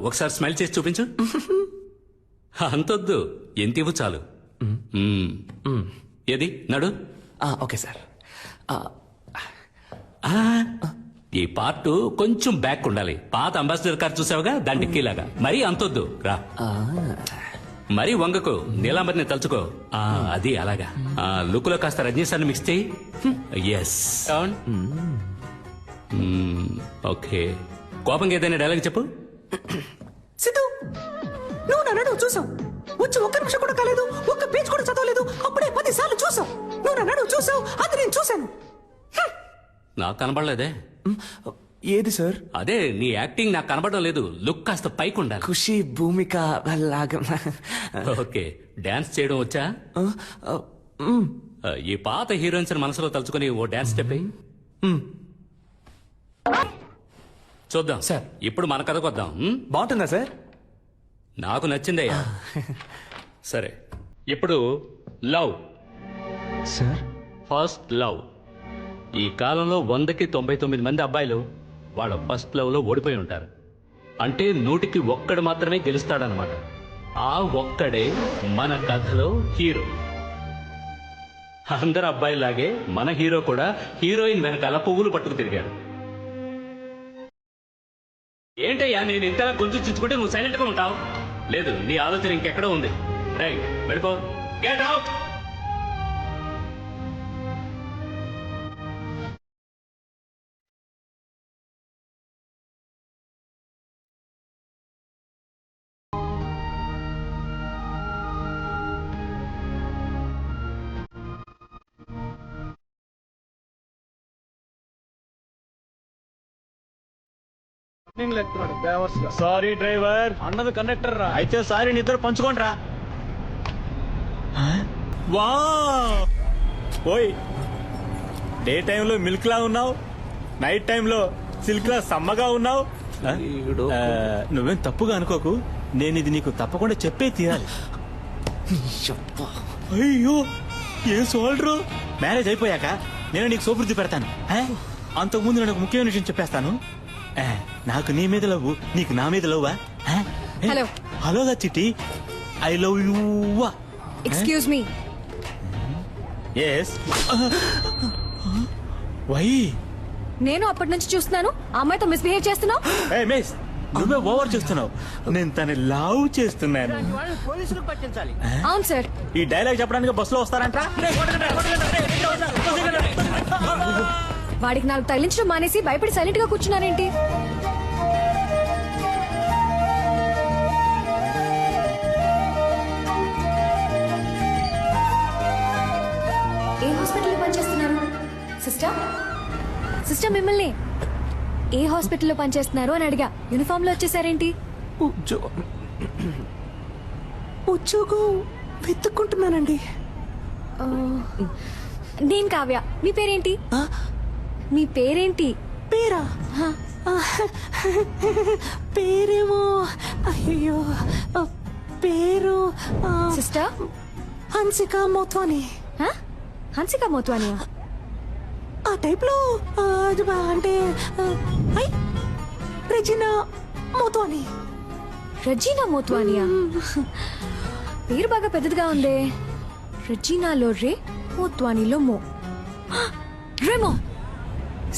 ఒకసారి స్మైల్ చేసి చూపించు. అంతొద్దు, ఎంత ఇవ్వు చాలు. ఏది నడు. Okay sir. ఈ పార్ట్ కొంచెం బ్యాక్ ఉండాలి. పాత అంబాసిడర్ కార్ చూసావుగా, దాని డిక్కీలాగా. మరీ అంతొద్దు రా. మరీ వంగకు, నీలాంబరిని తలుచుకో. అది అలాగా. లుక్ లో కాస్త రజనీ సార్ని మిక్స్ చేయి. Yes, okay. కోపంగా ఏదైనా డైలాగ్ చెప్పు. సిద్ధు, నువ్వు నన్ను చూసావు, వచ్చి ఒక్క నిమిషం కూడా కాలేదు, ఒక్క పేజ్ కూడా చదవలేదు, అప్పుడే 10 సార్లు చూసావు. నువ్వు నన్ను చూసావు, అది నేను చూశాను. నాకు కనబడలేదే. ఏది సార్? అదే నీ యాక్టింగ్ నాకు కనబడడం లేదు. లుక్ కాస్త పైకి ఉండాలి. ఖుషి భూమిక లాగా. ఓకే, డాన్స్ చేయడం వచ్చా? ఈ పాత హీరోయిన్స్ మనసులో తలుచుకుని ఓ డాన్స్ స్టెప్ చూద్దాం సార్. ఇప్పుడు మన కథకు వద్దాం. బాగుంటుందా సార్? నాకు నచ్చిందయ్యా. సరే, ఇప్పుడు లవ్ సార్. First love. ఈ కాలంలో 100కి 99 మంది అబ్బాయిలు వాళ్ళ ఫస్ట్ లవ్ లో ఓడిపోయి ఉంటారు. అంటే 100కి 1 మాత్రమే గెలుస్తాడనమాట. ఆ ఒక్కడే మన కథలో హీరో. అందరు అబ్బాయిలాగే మన హీరో కూడా హీరోయిన్ వెనకాల పువ్వులు పట్టుకు తిరిగాడు. ఏంటయ్యా, నేను ఇంతలా గొంతు చించుకుంటే నువ్వు సైలెంట్ గా ఉంటావు? లేదు, నీ ఆలోచన ఇంకెక్కడో ఉంది. రేయ్, వెళ్ళిపో. Get out. సారీ డ్రైవర్ అన్నది కండక్టర్ రా. అయితే సారీ నిద్ర పంచుకోండి రా. వా, ఓయ్, డే టైంలో మిల్క్ లా ఉన్నావు, నైట్ టైంలో సిల్క్ లా సమ్మగా ఉన్నావు. నువ్వేం తప్పుగా అనుకోకు, నేను ఇది నీకు తప్పకుండా చెప్పే తీరాలి. అయ్యో, ఏం సోల్డ్రు. మ్యారేజ్ అయిపోయాక నేను నీకు సోపుర్ది పెడతాను. అంతకుముందు నేను ఒక ముఖ్యమైన విషయం చెప్పేస్తాను. నాకు నీ మీద లవ్వు, నీకు నా మీద లవ్వా? హలో హలోగా Chitti, I love you. Excuse me. Yes. Why? నేను అప్పటి నుంచి చూస్తున్నాను, ఆ అమ్మాయితో మిస్బిహేవ్ చేస్తున్నావు. మిస్, నువ్వే ఓవర్ చేస్తున్నావు. నేను తన లవ్ చేస్తున్నాను. పోలీసులకు పట్టించాలి. అవును సార్. ఈ డైలాగ్ చెప్పడానికి బస్సులో వస్తారంట. వాడికి 4 తగిలించడం మానేసి భయపడి సైలెంట్ గా కూర్చున్నారేంటి? ఏ హాస్పిటల్లో పనిచేస్తున్నారు సిస్టర్? సిస్టర్, మిమ్మల్ని ఏ హాస్పిటల్లో పనిచేస్తున్నారు అని అడిగా. యూనిఫామ్ లో వచ్చేసారేంటి? ఉద్యోగం వెతుక్కుంటున్నానండి. నేను కావ్య. మీ పేరేంటి? మీ పేరేంటి? పేరా? పేరేమో, అయ్యో పేరు సిస్టర్ హన్సిక మోత్వాని. హన్సిక మోత్వానియా? ఆ టైప్ లో అంటే రెజినా మోత్వాని. రెజీనా మోత్వానియా? పేరు బాగా పెద్దదిగా ఉందే. రెజీనాలో రే, మోత్వానీలో మో. రేమో,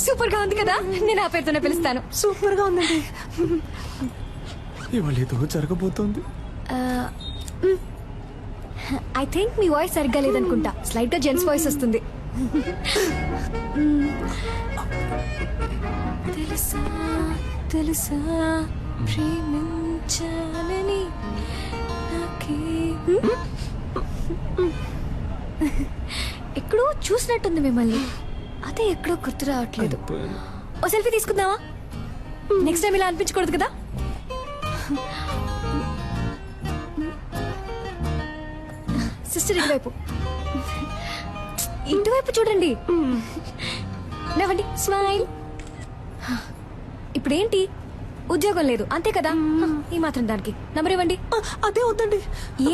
సూపర్ గా ఉంది కదా. నేను ఆ పేరుతోనే పిలుస్తాను. సూపర్ గా ఉందండి. ఇవాళ ఏదో జరగబోతోంది. ఐ థింక్ మీ వాయిస్ సరిగ్గా లేదనుకుంటా. స్లైట్ గా జెంట్స్ వాయిస్ వస్తుంది. తెలుసా తెలుసా ప్రేమించాలని నాకే. ఎక్కడో చూసినట్టుంది మిమ్మల్ని, అదే ఎక్కడో గుర్తు రావట్లేదు. ఓ సెల్ఫీ తీసుకుందామా? నెక్స్ట్ టైం ఇలా అనిపించకూడదు కదా. సిస్టర్ ఇటువైపు. ఇటువైపు చూడండి. నవ్వండి, స్మైల్. ఇప్పుడేంటి, ఉద్యోగం లేదు అంతే కదా? ఈ మాత్రం దానికి నంబర్ ఇవ్వండి. అదే వద్దండి.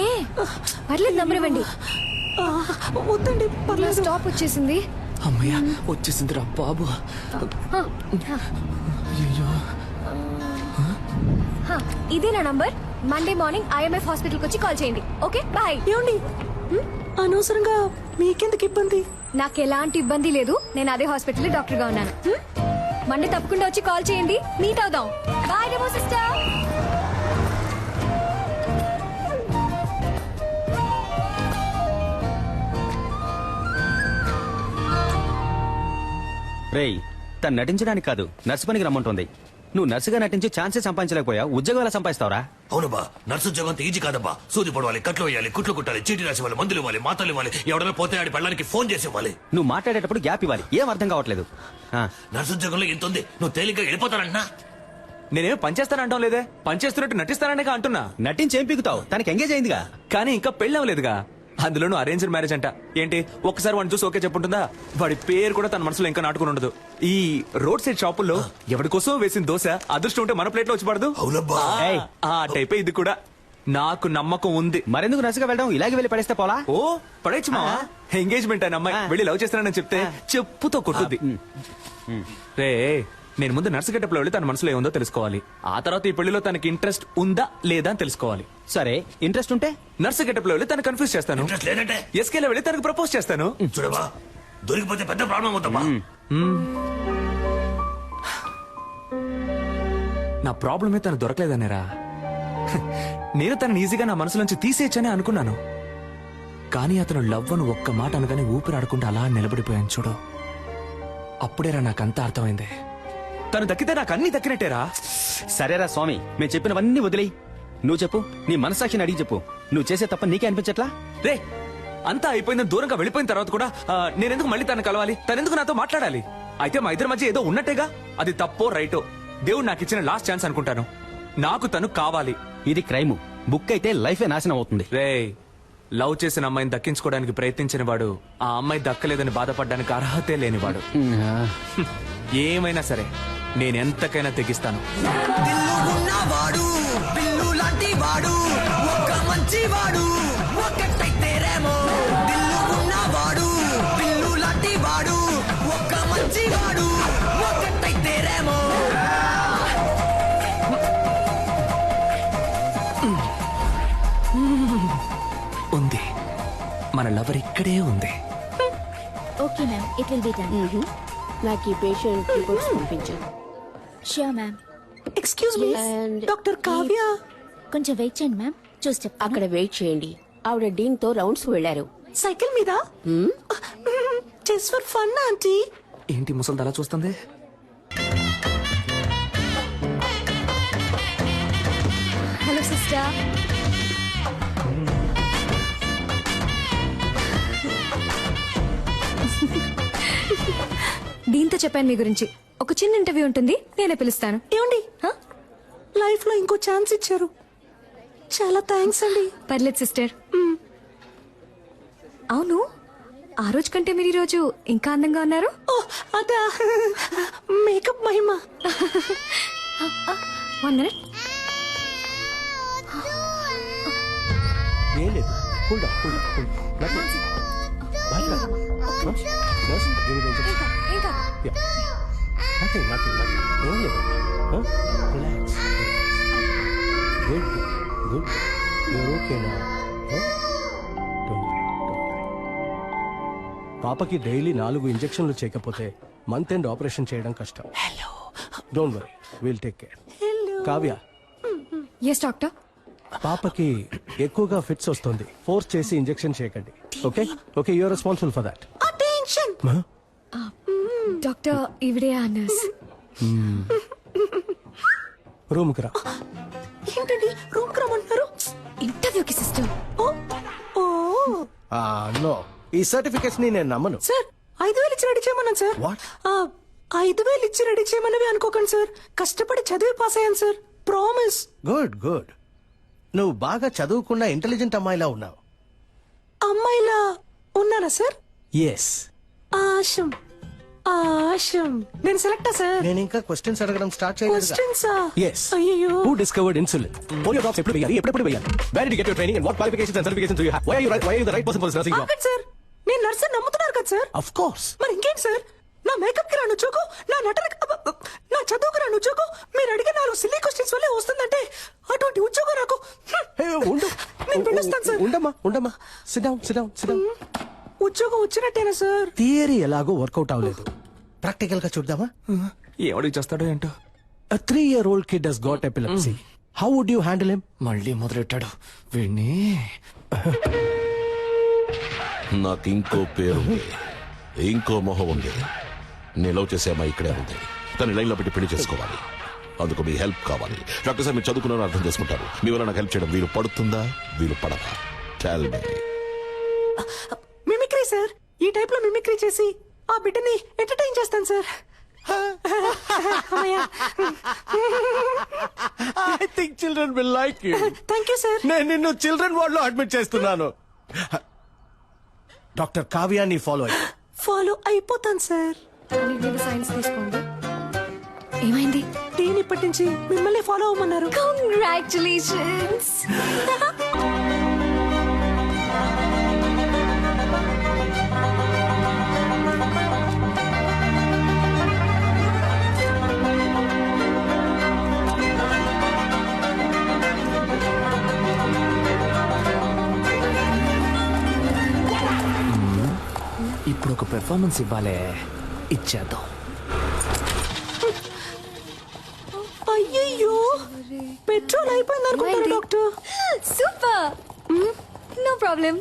ఏ పర్లేదు, నంబర్ ఇవ్వండి. వద్దండి పర్లేదు. స్టాప్ వచ్చేసింది. అమ్మయ్య, వచ్చేసింది రా బాబు. ఇదే నా నంబర్. మండే మార్నింగ్ IMF హాస్పిటల్కి వచ్చి కాల్ చేయండి. Okay, bye. ఏమండి, అనవసరంగా మీకెందుకు ఇబ్బంది? నాకు ఎలాంటి ఇబ్బంది లేదు. నేను అదే హాస్పిటల్ డాక్టర్ గా ఉన్నాను. మండే తప్పకుండా వచ్చి కాల్ చేయండి, మీట్ అవుదాం. బాయ్ డెమో సిస్టర్. రేయ్, తను నటించడానికి కాదు, నర్సు పనికి రమ్మంటుంది. నువ్వు నర్సుగా నటించి ఛాన్సే సంపాదించలేకపోయా, ఉద్యోగం ఎలా సంపాదిస్తావురా? అవునబ్బా, నర్సు ఉద్యోగం అంత ఈజీ కాదబ్బా. సూది పడవాలి, కట్లు వేయాలి, కుట్లు కుట్టాలి, చీటీ రాసి ఇవ్వాలి, మందులు ఇవ్వాలి, మాతలు ఇవ్వాలి, ఎవడైనా పోతే ఆడి పెళ్ళడానికి ఫోన్ చేసి ఇవ్వాలి. నువ్వు మాట్లాడేటప్పుడు గ్యాప్ ఇవ్వాలి. ఏం అర్థం కావట్లేదు. నర్సు ఉద్యోగంలో ఎంత ఉంది, నువ్వు తేలిగ్గా వెళ్ళిపోతానంటున్నా. నేనేం పనిచేస్తానంటాం లేదే, పనిచేస్తున్నట్టు నటిస్తాననే అంటున్నా. నటించి ఏం పీకుతావు? తనకి ఎంగేజ్ అయిందిగా. కానీ ఇంకా పెళ్ళి అవ్వలేదుగా. అందులోనూ అరేంజ్డ్ మ్యారేజ్ అంట. ఏంటి, ఒక్కసారి వాడిని చూసి ఓకే చెప్పుంటుందా? వాడి పేరు కూడా తన మనసులో ఇంకా నాటుకుని ఉండదు. ఈ రోడ్ సైడ్ షాపుల్లో ఎవరి కోసం వేసిన దోశ అదృష్టం ఉంటే మన ప్లేట్ లో వచ్చి పడదు. ఆ టైపే ఇది కూడా. నాకు నమ్మకం ఉంది. మరెందుకు నర్సుగా వెళ్ళడం? ఇలాగే వెళ్ళి పడేస్తే పోలా? ఓ పడేచ్చు మా ఎంగేజ్మెంట్ అయిన అమ్మాయి వెళ్ళి లవ్ చేస్తానని చెప్తే చెప్పుతో కొట్టుద్ది. రే, నేను ముందు నర్సు గెటప్లో వెళ్ళి తన మనసులో ఏముందో తెలుసుకోవాలి. ఆ తర్వాత ఈ పెళ్లిలో తనకి ఇంట్రెస్ట్ ఉందా లేదా అని తెలుసుకోవాలి. సరే, ఇంట్రెస్ట్ ఉంటే నర్సు గెటప్లో వెళ్ళి తను కన్ఫ్యూజ్ చేస్తాను. ఎస్కేలో వెళ్ళి తనకు ప్రపోజ్ చేస్తాను. చూడవా, దొరికిపోతే పెద్ద ప్రాబ్లం అవుతామా? నా ప్రాబ్లమే తను దొరకలేదనేరా. నేను తనని ఈజీగా నా మనసులోంచి తీసేయచ్చని అనుకున్నాను. కానీ అతను లవ్ అని ఒక్క మాట అనగానే ఊపిరాడకుండా అలా నిలబడిపోయాను చూడు. అప్పుడేరా నాకంతా అర్థమైంది. తను దక్కితే నాకు అన్ని దక్కినట్టేరా. సరేరా స్వామి, మేము చెప్పినవన్నీ వదిలేయి. నువ్వు చెప్పు, నీ మనసాక్షిని అడిగి చెప్పు. నువ్వు చేసే తప్ప నీకే అనిపించట్లా? రే, అంతా అయిపోయిందని దూరంగా వెళ్ళిపోయిన తర్వాత కూడా నేనెందుకు మళ్ళీ తను కలవాలి? తనెందుకు నాతో మాట్లాడాలి? అయితే మా ఇద్దరి మధ్య ఏదో ఉన్నట్టేగా. అది తప్పో రైటో దేవుడు నాకు ఇచ్చిన లాస్ట్ ఛాన్స్ అనుకుంటాను. నాకు తను కావాలి. ఇది క్రైమ్. బుక్ అయితే లైఫే నాశనం అవుతుంది. రే, లవ్ చేసిన అమ్మాయిని దక్కించుకోవడానికి ప్రయత్నించిన వాడు ఆ అమ్మాయి దక్కలేదని బాధపడడానికి అర్హతే లేనివాడు. ఏమైనా సరే నేనెంతకైనా తెగిస్తాను. ఉంది, మన లవర్ ఇక్కడే ఉంది. Okay ma'am, it will be done. నాకు ఈ పేషెంట్ రిపోర్ట్స్ పంపించు. Sure ma'am. Excuse me, doctor Kavya. కొంచెం వెయిట్ చేయండి మ్యామ్, చూసి చెప్తాను. అక్కడ వెయిట్ చేయండి. ఆవిడ డీన్ తో రౌండ్స్ వెళ్లారు. సైకిల్ మీద? Just for fun aunty. ఏంటి ముసలి అలా చూస్తుంది? Hello sister. దీంతో చెప్పాను మీ గురించి. ఒక చిన్న ఇంటర్వ్యూ ఉంటుంది, నేనే పిలుస్తాను. ఏమండి, లైఫ్ లో ఇంకో ఛాన్స్ ఇచ్చారు. చాలా థ్యాంక్స్ అండి. పర్లేదు సిస్టర్. అవును, ఆ రోజు కంటే మీరు ఈ రోజు ఇంకా అందంగా ఉన్నారు. అదా, మేకప్ మహిమ. 1 minute. ఏం లేదు, కూల్ డౌన్, కూల్ డౌన్, ఏం లేదు. రిలాక్స్. గుడ్ గుడ్, యూర్ ఓకేనా? పాపకి డైలీ 4 ఇంజెక్షన్లు చేయకపోతే మంత్ ఎండ్ ఆపరేషన్ చేయడం కష్టం. Don't worry, will take care. Kavya. Yes doctor. పాపకి ఎక్కువగా ఫిట్స్ వస్తుంది, ఫోర్స్ చేసి ఇంజెక్షన్ చేయకండి. Okay okay, you're responsible for that. Attention. Doctor, ఇవిడే ఆ నర్స్. రూమ్ కి రా. ఏంటండి రూమ్ కి రమ్మంటారు? ఇంటర్వ్యూకి సిస్టర్. నో, ఈ సర్టిఫికెట్స్ ని నేను నమ్మను. సార్, 5,000 ఇచ్చి రెడీ చేయమన్నాను సార్. 5,000 ఇచ్చి రెడీ చేయమన్నవి అనుకోకండి సార్. కష్టపడి చదివి పాస్ అయ్యాను సార్, ప్రామిస్. గుడ్ గుడ్, నువ్వు బాగా చదువుకున్న ఇంటెలిజెంట్ అమ్మాయిలా ఉన్నావు. అమ్మాయిలా ఉన్నానా సార్? ఎస్. ఆశం ఆశం నేను సెలెక్టా సార్? నేను ఇంకా క్వశ్చన్స్ అడగడం స్టార్ట్ చేయలేదు. Questions yes. అయ్యో. Who discovered insulin? Polio drops ఎప్పుడు వేయాలి, ఎప్పుడు వేయాలి? Where did you get your training and what qualifications and certifications do you have? Why are you the right person for this nursing job? ఆగండి sir, నేను nurse నమ్ముతున్నారు కదా sir? Of course. మరి ఇంకేంటి సార్? నా మేకప్ కి రాను ఉద్యోగం, నా నటనకి నా చదువుకు రాను ఉద్యోగం, మీరు అడిగే 4 సిల్లీ క్వశ్చన్స్ వల్లే వస్తుందంటే అటువంటి ఉద్యోగం నాకు Hey, ఉండు. నేను వెళ్ళొస్తాను సార్. ఉండమ్మా. Sit down. ఉద్యోగం వచ్చినట్టేనా సార్? థియరీ ఎలాగో వర్కౌట్ అవ్వలేదు. ప్రాక్టికల్ గా చూద్దామా? ఏమడికి చేస్తాడో ఏంటో. A 3-year-old kid has got epilepsy. How would you handle him? మళ్ళీ మొదలెట్టాడు వీడిని. నాకు ఇంకో పేరుంది, ఇంకో మొహం ఉంది. నేను లవ్ చేసే అమ్మాయి ఇక్కడే ఉంది. తను లైన్ లో పెట్టి పెళ్లి చేసుకోవాలి. అందుకు మీ హెల్ప్ కావాలి. డాక్టర్ సార్ మీరు చదువుకున్నారని అర్థం చేసుకుంటారు. మీ వల్ల నాకు హెల్ప్ చేయడం వీలు పడుతుందా, వీలు పడదా? Tell me. మిమిక్రీ సార్, ఈ టైప్ లో మిమిక్రీ చేసి ఆ బిడ్డని ఎంటర్టైన్ చేస్తాను sir. I think children will like you. Thank you sir. నేను నిన్ను చిల్డ్రన్ వార్డ్ లో అడ్మిట్ చేస్తున్నాను. డాక్టర్ కావ్యాని ఫాలో అయిపోతాను సార్. సైన్స్ తీసుకోండి. ఏమైంది? నేను ఇప్పటి నుంచి మిమ్మల్ని ఫాలో అవ్వమన్నారు. కంగ్రాచులేషన్స్. ఇప్పుడు ఒక పెర్ఫార్మెన్స్ ఇవ్వాలే, ఇచ్చేద్దాం. అయ్యయ్యో, పెట్రోల్ అయిపోయింది అనుకుంటాను డాక్టర్. Super, no problem.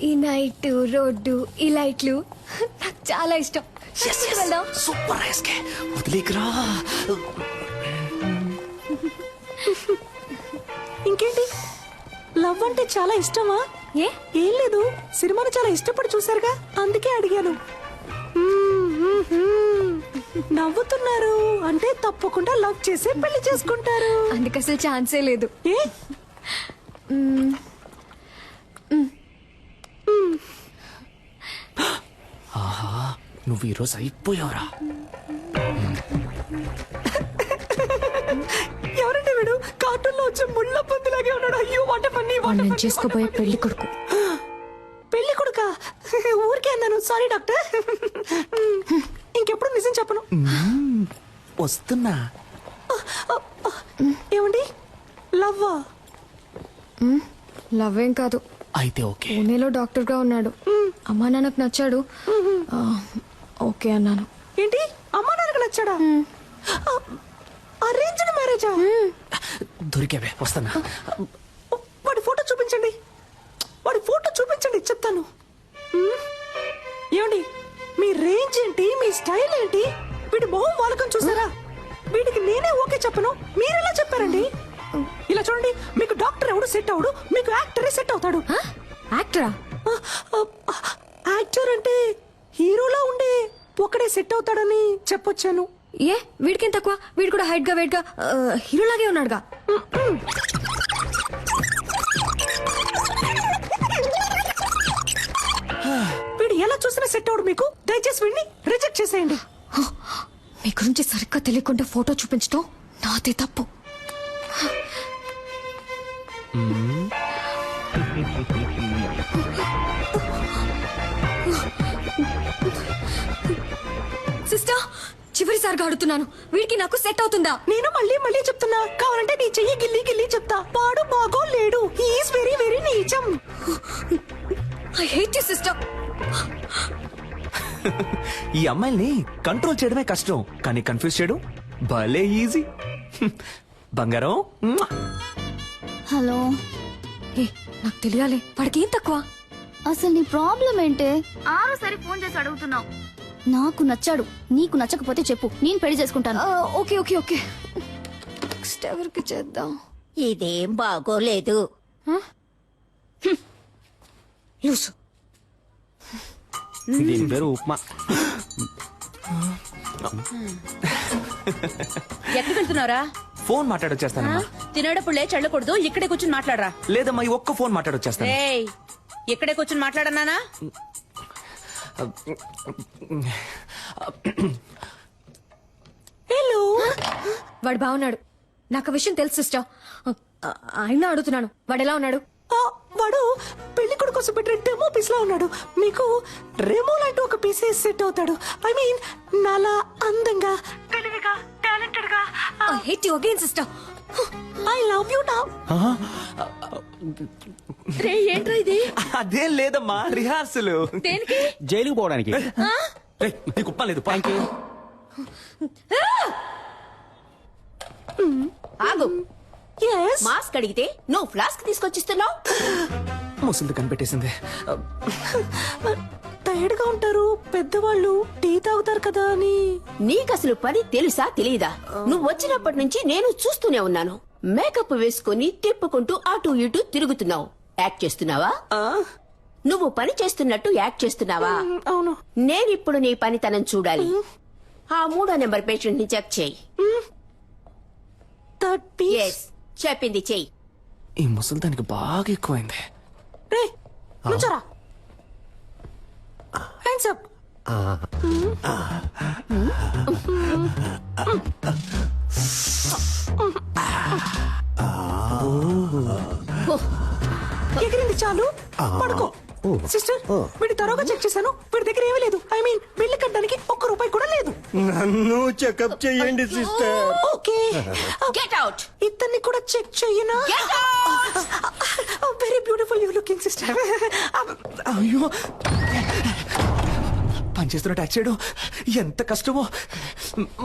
ఈ నైట్ రోడ్డు, ఈ లైట్లు నాకు చాలా ఇష్టం. వెళ్దాం. సూపర్ వదిలేకరా. ఇంకేంటి, లవ్ అంటే చాలా ఇష్టమా? ఏం లేదు, సినిమాని చాలా ఇష్టపడి చూసారుగా, అందుకే అడిగాను. నవ్వుతున్నారు అంటే తప్పకుండా లవ్ చేసి పెళ్లి చేసుకుంటారు. అందుకు అసలు ఛాన్సే లేదు. ఆహా, నువ్వు ఈరోజు అయిపోయావురా. ఎవరంటే వీడు? కార్టూన్ లో వచ్చే ముళ్ళ పందిలాగే ఉన్నాడు. అయ్యో వాట పని. నేను చేసుకోబోయే పెళ్లి కొడుకు. పెళ్లి కొడుకా? ఊరికే అన్నాను, సారీ డాక్టర్. ఇంకెప్పుడు నిజం చెప్పను. వస్తున్నా. ఏమండి, లవ్వా? లవ్ ఏం కాదు. అయితే ఓకే. పూణేలో డాక్టర్ గా ఉన్నాడు. అమ్మా నాన్నకు నచ్చాడు. ఓకే అన్నాను. ఏంటి, అమ్మా నాన్నకు నచ్చాడా? అరేంజ్డ్ మ్యారేజా? దొరికావే, వస్తున్నా. వాడి ఫోటో చూపించండి, వాడి ఫోటో చూపించండి, చెప్తాను. ఏమండి, మీ రేంజ్ ఏంటి, మీ స్టైల్ ఏంటి? వీడి మొహం వాలకం చూసారా? వీడికి నేనే ఓకే చెప్పను, మీరెలా చెప్పారండి? ఇలా చూడండి, మీకు డాక్టర్ ఎవడు సెట్ అవడు, మీకు యాక్టరే సెట్ అవుతాడు. యాక్టరా? యాక్టర్ అంటే హీరోలా ఉండే ఒకడే సెట్ అవుతాడని చెప్పొచ్చాను. ఏ వీడికేం తక్కువ? వీడు కూడా హైట్ గా వెయిట్ గా హీరోలాగే ఉన్నాడుగా. వీడు ఎలా చూసినా సెట్ అవడు మీకు. దయచేసి వీడిని రిజెక్ట్ చేసేయండి. మీ గురించి సరిగ్గా తెలియకుండా ఫోటో చూపించడం నాదే తప్పు. సిస్టర్, చివరిసారిగా అడుగుతున్నాను, వీడికి నాకు సెట్ అవుతుందా? నేను మళ్ళీ చెప్తున్నా, కావాలంటే నీ చెయ్యి గిల్లి గిల్లి చెప్తా. పాడు బాగో లేడు, హీఈస్ వెరీ వెరీ నీచం. I hate you sister. ఈ అమ్మాయిల్ని కంట్రోల్ చేయడమే కష్టం, కానీ కన్ఫ్యూజ్ చేయడం భలే ఈజీ. బంగారం. హలో. నాకు తెలియాలి, వాడికి ఏం తక్కువ? అసలు నీ ప్రాబ్లం ఏంటే? ఆరోసారి ఫోన్ చేసి అడుగుతున్నావు. నాకు నచ్చాడు, నీకు నచ్చకపోతే చెప్పు, నేను పెళ్లి చేసుకుంటాను. Okay okay okay. నెక్స్ట్ ఎవరికి చేద్దాం? ఇదేం బాగోలేదు. లూసు. దీని పేరు ఉప్మా. ఎక్కడికి వెళ్తున్నారా? ఫోన్ మాట్లాడొచ్చేస్తానమ్మా. తినేటప్పుడు లేచి వెళ్ళకూడదు, ఇక్కడే కూర్చొని మాట్లాడరా. లేదమ్మా, ఈ ఒక్క ఫోన్ మాట్లాడొచ్చేస్తాను. ఇక్కడే కూర్చొని మాట్లాడన్నానా? హలో. వాడు బాగున్నాడు. నాకు విషయం తెలుసు సిస్టర్. ఆయన అడుగుతున్నాను, వాడు ఎలా ఉన్నాడు? వాడు పెళ్లి కొడుకు కోసం పెట్టిన డెమో పీస్ లా ఉన్నాడు. మీకు రెమో లాంటి ఒక పీస్ సెట్ అవుతాడు. ఐ మీన్ నాలా అందంగా, తెలివిగా, టాలెంటెడ్ గా. I hate you again sister. I love you now. రే ఏంట్రా ఇది? అదేం లేదమ్మా, రిహార్సల్. దేనికి? జైలుకు పోవడానికి. నీకు ఉప్పలేదు. Thank you. ఆగు. మాస్క్ అడిగితే నువ్వు ఫ్లాస్క్ తీసుకొచ్చిస్తున్నావు. ముసలిది కనిపెట్టేసింది. టైర్డ్ గా ఉంటారు పెద్దవాళ్ళు, టీ తాగుతారు కదా అని. నీకు అసలు పని తెలుసా తెలీదా? నువ్వు వచ్చినప్పటి నుంచి నేను చూస్తూనే ఉన్నాను. మేకప్ వేసుకుని తిప్పుకుంటూ అటు ఇటు తిరుగుతున్నావు. యాక్ట్ చేస్తున్నావా? నువ్వు పని చేస్తున్నట్టు యాక్ట్ చేస్తున్నావా? అవును. నేనిప్పుడు నీ పనితనం చూడాలి. ఆ 3వ నెంబర్ పేషెంట్ ని చెక్ చేయి. చెప్పింది చెయ్యి. ఈ ముసలి దానికి బాగా ఎక్కువైంది. రే నుంచోరా. Hands up. ఎగిరింది చాలు, పడుకో. సిస్టర్, వీడి తరోగా చెక్ చేశాను. వీడి దగ్గర ఏమీ లేదు. ఐ మీన్ బిల్లు కట్టడానికి ₹1 కూడా లేదు. నన్ను చెకప్ చేయండి సిస్టర్. Okay, get out. ఇతన్ని కూడా చెక్ చెయ్యనా? Very beautiful you looking sister. అయ్యో, పనిచేస్తున్న ట్యాక్స్ చేయడం ఎంత కష్టమో.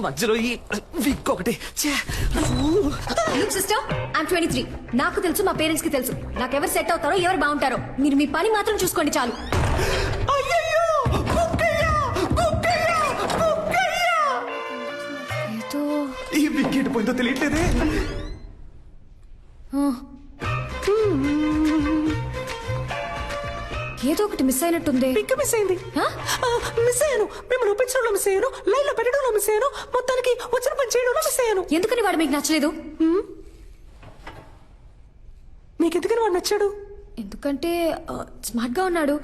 మధ్యలో ఈ విక్ ఒకటి. Sister, I'm 23. నాకు తెలుసు, మా పేరెంట్స్ కి తెలుసు నాకెవరు సెట్ అవుతారో, ఎవరు బాగుంటారో. మీరు మీ పని మాత్రం చూసుకోండి చాలు. ఈ విక్ ఎడిపోయిందో తెలియట్లేదే. ఏదో ఒకటి మిస్ అయినట్టుంది. పిక్ మిస్ అయింది. మిస్ అయ్యాను. మిమ్మల్ని ఒప్పించడంలో మిస్ అయ్యాను. లైన్ లో పెట్టడంలో మిస్ అయ్యాను. మొత్తానికి వచ్చిన పని చేయడంలో మిస్ అయ్యాను. ఎందుకని వాడు మీకు నచ్చలేదు? మీకు ఎందుకని వాడు నచ్చాడు? ఎందుకంటే స్మార్ట్ గా ఉన్నాడు,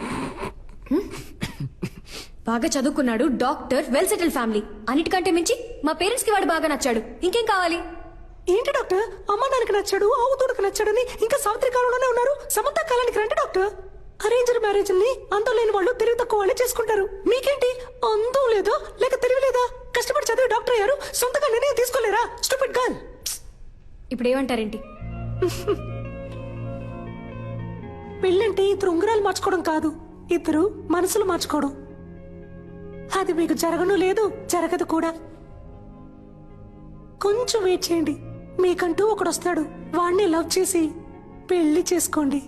బాగా చదువుకున్నాడు, డాక్టర్, వెల్ సెటిల్ ఫ్యామిలీ. అన్నిటికంటే మించి మా పేరెంట్స్ కి వాడు బాగా నచ్చాడు. ఇంకేం కావాలి? ఏంటి డాక్టర్, అమ్మ నాన్నకి నచ్చాడు, ఆవు దూడకు నచ్చాడని ఇంకా సావిత్రి కాలంలోనే ఉన్నారు. సమంత కాలానికి రండి డాక్టర్. అరేంజ్డ్ మ్యారేజ్ ని అందం లేని వాళ్ళు తెలివి తక్కువ వాళ్ళే చేసుకుంటారు. మీకేంటి, అందం లేదా లేక తెలివి లేదా? కష్టపడి చదివి డాక్టర్ అయ్యారు, సొంతగా నిర్ణయం తీసుకోలేరా? Stupid girl. ఇప్పుడు ఏమంటారేంటి? పెళ్ళంటే ఇద్దరు ఉంగరాలు మార్చుకోవడం కాదు, ఇద్దరు మనసులు మార్చుకోవడం. అది మీకు జరగను లేదు, జరగదు కూడా. కొంచెం వెయిట్ చేయండి, మీకంటూ ఒకడు వస్తాడు. వాడిని లవ్ చేసి పెళ్లి చేసుకోండి.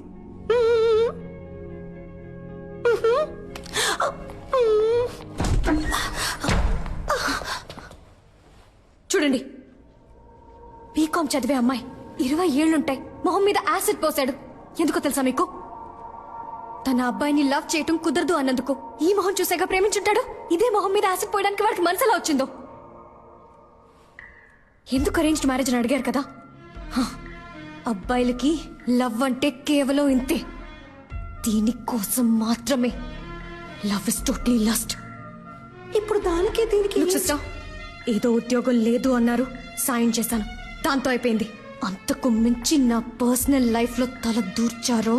చూడండి, బీకాం చదివే అమ్మాయి, 20 ఏళ్లుంటాయి, మొహం మీద యాసిడ్ పోసాడు. ఎందుకో తెలుసా మీకు? తన అబ్బాయిని లవ్ చేయటం కుదరదు అన్నందుకు. ఈ మొహం చూసాక ప్రేమించుంటాడు. ఇదే మొహం మీద యాసిడ్ పోయడానికి వాడికి మనసులా వచ్చిందో. ఎందుకు అరేంజ్డ్ మ్యారేజ్ అని అడిగారు కదా? అబ్బాయిలకి లవ్ అంటే కేవలం ఇంతే. దీనికోసం మాత్రమే. Love is totally lust. ఇప్పుడు దానికి దీనికి ఏదో ఉద్యోగం లేదు అన్నారు, సాయం చేశాను, దాంతో అయిపోయింది. అంతకు మించి నా పర్సనల్ లైఫ్ లో తల దూర్చారో.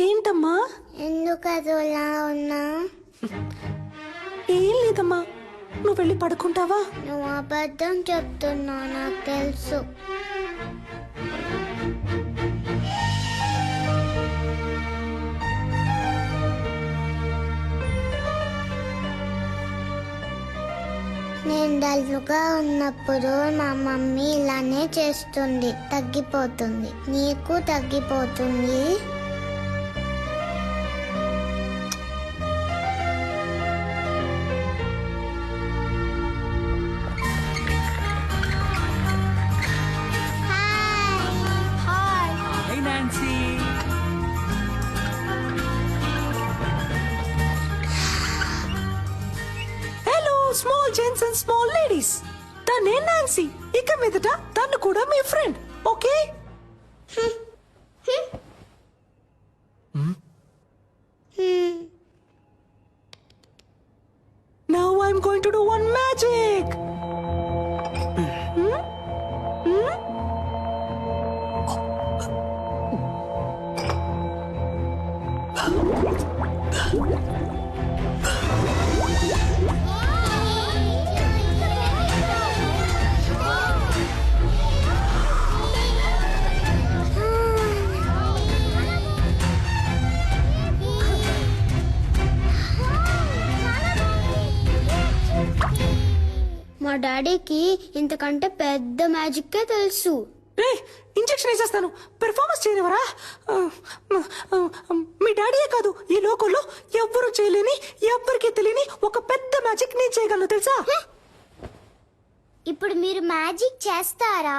ఏంటమ్మా, ఎందుకు అదోలా ఉన్నా? ఏం లేదమ్మా, నువ్వు వెళ్ళి పడుకుంటావా? నువ్వు అబద్ధం చెప్తున్నావు, నాకు తెలుసు. నేను డల్లుగా ఉన్నప్పుడు మా మమ్మీ ఇలానే చేస్తుంది, తగ్గిపోతుంది. నీకు తగ్గిపోతుంది. నేను నాన్సీ, ఇక మీదట తను కూడా మీ friend, okay? Now I'm going to do one magic. మా డాడీకి ఇంతకంటే పెద్ద మ్యాజిక్కే తెలుసు. ఇంజెక్షన్ వేసేస్తాను, పెర్ఫార్మెన్స్ చేయనివరా? మీ డాడీయే కాదు, ఈ లోకంలో ఎవ్వరూ చేయలేని, ఎవ్వరికీ తెలియని ఒక పెద్ద మ్యాజిక్ నేను చేయగలను, తెలుసా? ఇప్పుడు మీరు మ్యాజిక్ చేస్తారా?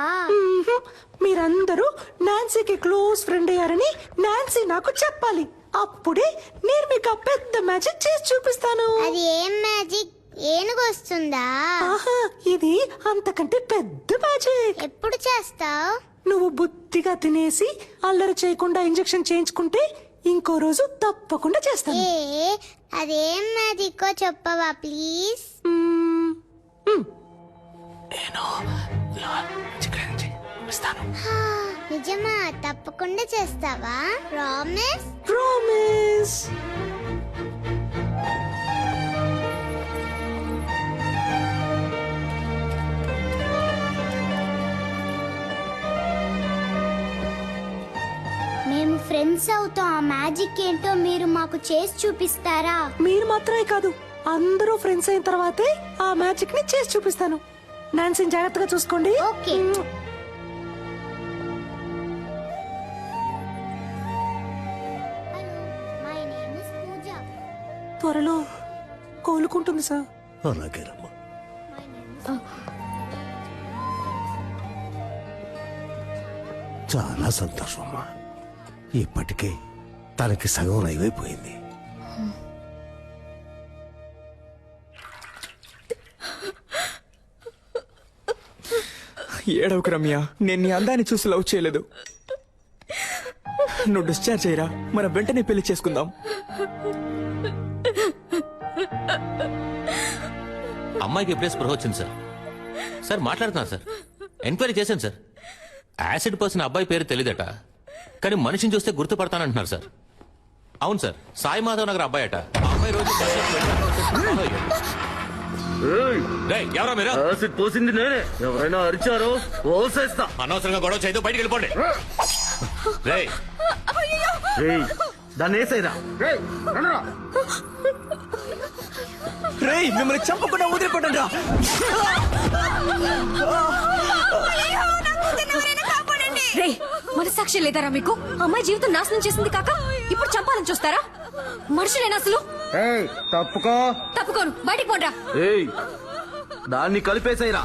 మీరందరూ నాన్సీకి క్లోజ్ ఫ్రెండ్ అయ్యారని నాన్సీ నాకు చెప్పాలి. అప్పుడే నేను మీకు ఆ పెద్ద మ్యాజిక్ చేసి చూపిస్తాను. అది ఏం మ్యాజిక్? ఏనుగు వస్తుందా? ఇది అంతకంటే పెద్ద మ్యాజిక్. ఎప్పుడు చేస్తావు? నువ్వు బుద్ధిగా తినేసి అల్లరి చేయకుండా ఇంజెక్షన్ చేయించుకుంటే ఇంకో రోజు తప్పకుండా చేస్తాను. అదేం మ్యాజిక్కో చెప్పవా ప్లీజ్? నిజమా? తప్పకుండా చేస్తావా? ప్రామిస్? ప్రామిస్. మేము ఫ్రెండ్స్ అవుతాం. ఆ మ్యాజిక్ ఏంటో మీరు మాకు చేసి చూపిస్తారా? మీరు మాత్రమే కాదు, అందరూ ఫ్రెండ్స్ అయిన తర్వాతే ఆ మ్యాజిక్ ని చేసి చూపిస్తాను. నాన్సీని జాగ్రత్తగా చూసుకోండి. ఓకే. త్వరలో కోలుకుంటుంది సార్. అలాగేనమ్మా. చాలా సంతోషం అమ్మా. ఇప్పటికే తనకి సగం అయిపోయింది. ఏడవకు రమ్య, నేను నీ అందాన్ని చూసి లవ్ చేయలేదు. నువ్వు డిశ్చార్జ్ అయ్యరా, మనం వెంటనే పెళ్లి చేసుకుందాం. అమ్మాయికి ఎప్పుడే స్పృహ వచ్చింది సార్. సార్ మాట్లాడుతున్నా సార్, ఎంక్వైరీ చేశాను సార్. యాసిడ్ పర్సన్ అబ్బాయి పేరు తెలియదట, కానీ మనిషిని చూస్తే గుర్తుపడతానంటున్నారు సార్. అవును సార్, సాయి మాధవ్ నగర్ అబ్బాయి అట. ఆ అబ్బాయి రోజు ఎవరా మీరు? యాసిడ్ పోసింది నేనే. ఎవరైనా అరిచారో పోసేస్తా. అనవసరంగా గొడవ చేయదు, బయటికి వెళ్ళిపోండి. దాన్ని వేసేరా. రేయ్, మిమ్మల్ని చంపకుండా వదిలిపెట్టండి రా. రేయ్, మనసాక్షి లేదారా మీకు? అమ్మాయి జీవితం నాశనం చేసింది కాక ఇప్పుడు చంపాలని చూస్తారా? మనుషులేనా అసలు? తప్పుకో. తప్పుకోను, బయటికి పోండ్రా. దాన్ని కలిపేసేరా.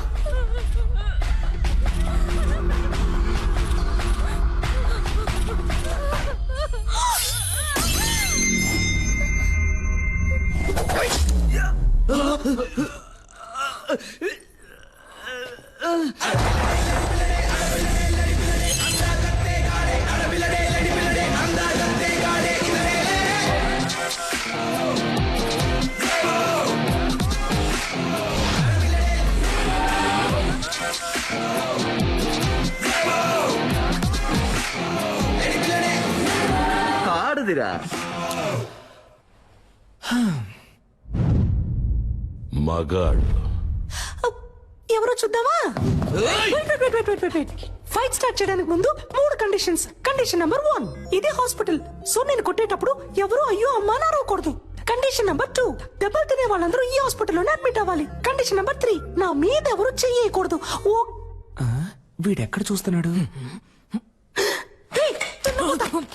కాడుదిరా. మగాడు ఎవరో చూద్దామా? ఫైట్ స్టార్ట్ చేయడానికి ముందు 3 కండిషన్స్. కండిషన్ నెంబర్ 1, ఇది హాస్పిటల్, సో నేను కొట్టేటప్పుడు ఎవరు అయ్యో అమ్మా అని అరవకూడదు. కండిషన్ నెంబర్ 2, దెబ్బలు తినే వాళ్ళందరూ ఈ హాస్పిటల్లోనే అడ్మిట్ అవ్వాలి. కండిషన్ నెంబర్ 3, నా మీద ఎవరు చెయ్యకూడదు. వీడెక్కడ చూస్తున్నాడు?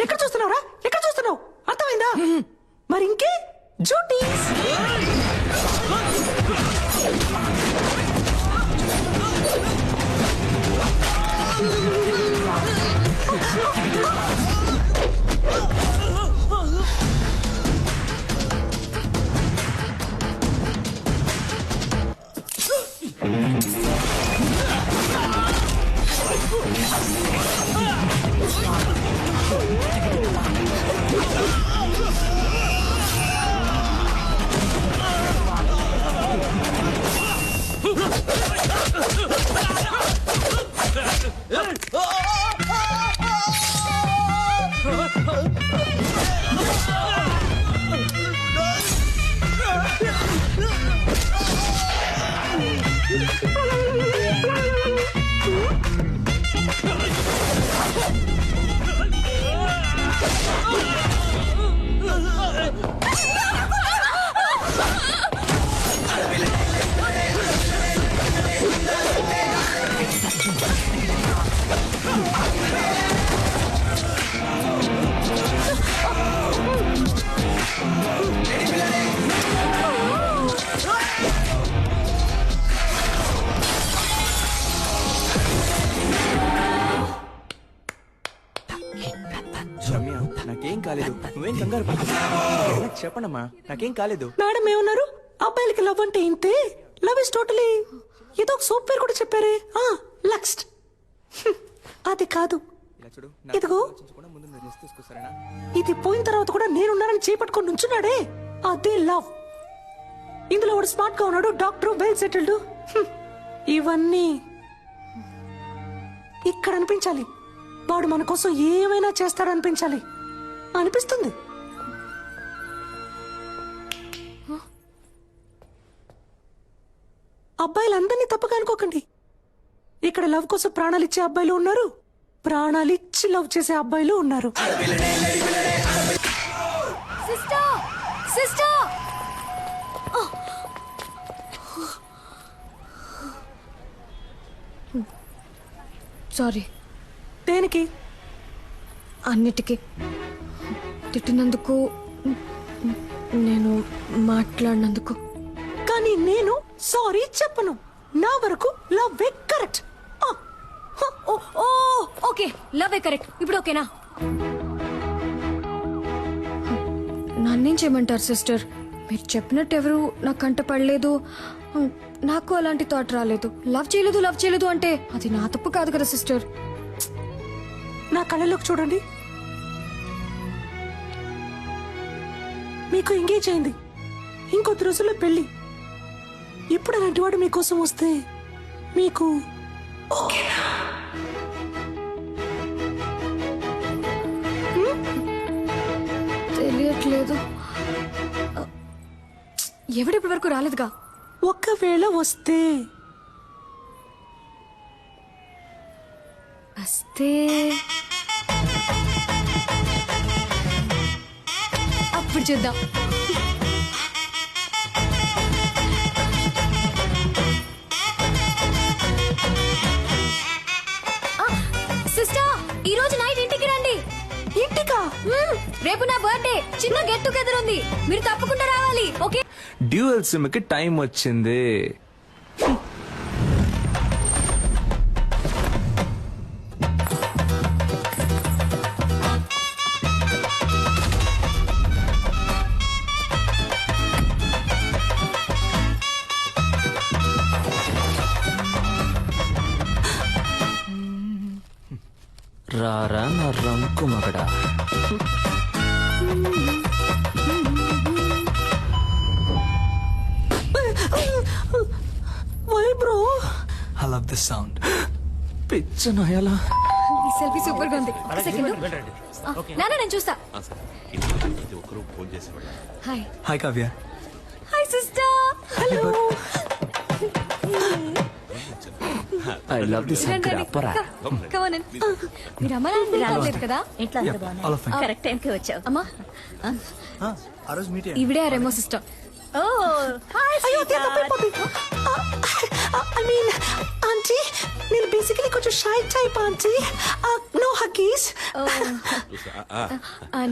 ఎక్కడ చూస్తున్నావురా? ఎక్కడ చూస్తున్నావు? అర్థమైందా? మరి ఇంకే డ్యూటీస్. రమ్య నాకేం కాలేదు, నువ్వేం కంగారు పడకు. చెప్పండమ్మా, నాకేం కాలేదు. మేడం ఏమన్నారు? అబ్బాయిలకి లవ్ అంటే ఇంతే, లవ్ ఇస్ టోటలీ ఏదో ఒక సోప్ పేరు కూడా చెప్పారే, లక్స్ట్. అది కాదు, ఇదిగో ఇది పోయిన తర్వాత కూడా నేనున్నానని చేపట్టుకొని నుంచున్నాడే, అదే లవ్. ఇందులో వాడు స్మార్ట్ గా ఉన్నాడు, డాక్టర్, వెల్ సెటిల్డ్. ఇవన్నీ ఇక్కడ అనిపించాలి. వాడు మన కోసం ఏమైనా చేస్తాడనిపించాలి అనిపిస్తుంది. అబ్బాయిలందరినీ తప్పగా అనుకోకండి. ఇక్కడ లవ్ కోసం ప్రాణాలు ఇచ్చే అబ్బాయిలు ఉన్నారు, ప్రాణాలు ఇచ్చి లవ్ చేసే అబ్బాయిలు ఉన్నారు. Sister, sister, sorry. దేనికి? అన్నిటికీ. తిట్టినందుకు, నేను మాట్లాడినందుకు. కానీ నేను సారీ చెప్పను. నా వరకు love correct. Okay, love correct. ఇప్పుడు ఓకేనా? నన్నేం చేయమంటారు సిస్టర్? మీరు చెప్పినట్టు ఎవరు నా కంట పడలేదు, నాకు అలాంటి థాట్ రాలేదు. లవ్ చేయలేదు అంటే అది నా తప్పు కాదు కదా సిస్టర్. నా కళ్ళలోకి చూడండి. మీకు ఎంగేజ్ అయింది, ఇంకొద్ది రోజుల్లో పెళ్లి. ఇప్పుడు అలాంటి వాడు మీకోసం వస్తే మీకు ఓకేనా? తెలియట్లేదు. ఎవడిప్పటి వరకు రాలేదుగా. ఒకవేళ వస్తే అప్పుడు చూద్దాం. సిస్టర్, ఈ రోజు నైట్ ఇంటికి రండి. ఇంటికా? రేపు నా బర్త్డే, చిన్న గెట్ టుగెదర్ ఉంది, మీరు తప్పకుండా రావాలి. ఓకే? డ్యూయల్ సిమ్ కి టైం వచ్చింది. రారా నా రంకు మగడా. Why bro? I love this sound. పిచ్చ నాయాలా. ఈ సెల్ఫీ సూపర్ గా ఉంది. ఒక సెకండ్. నాన్న నేను చూస్తా. Hi. Hi Kavya. Hi sister. Hello. I love this అప్పరా. Come on. మీరు అమ్మ నాన్న రాలేదు కదా? ఇంట్లో అంతా బాగున్నాయి. కరెక్ట్ టైం కి వచ్చావు. అమ్మా, ఆ రోజు మీట్ ఇవిడే ఆ రెమో సిస్టర్. Oh hi. అయ్యో తప్పైపోతుంది. ఐ మీన్ ఆంటీ, నేను బేసికలీ కొంచెం shy type aunty. No huggies.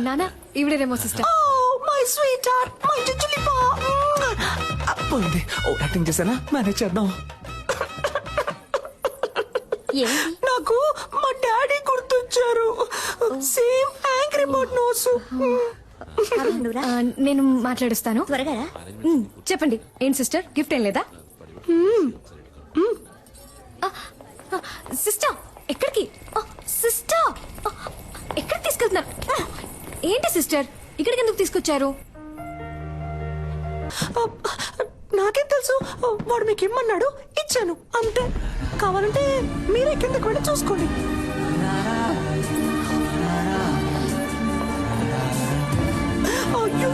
నాన్న, ఇవిడే Remo sister. Oh my sweetheart, my జుజులి పా. పోయింది. ఓ యాక్టింగ్ చేశానా? మేనేజ్ చేద్దాం. నాకు మా డాడీ గుర్తొచ్చారు. Same angry bird nose. నేను మాట్లాడుస్తాను. త్వరగా చెప్పండి. ఏంటి సిస్టర్, గిఫ్ట్ ఏం లేదా? సిస్టర్, ఎక్కడికి? సిస్టర్, ఎక్కడికి తీసుకెళ్తున్నారు? ఏంటి సిస్టర్, ఇక్కడికి ఎందుకు తీసుకొచ్చారు? నాకేం తెలుసు, వాడు మీకు ఇమ్మన్నాడు, ఇచ్చాను అంతే. కావాలంటే మీరే కిందకి వెళ్ళి చూసుకోండి. అయ్యో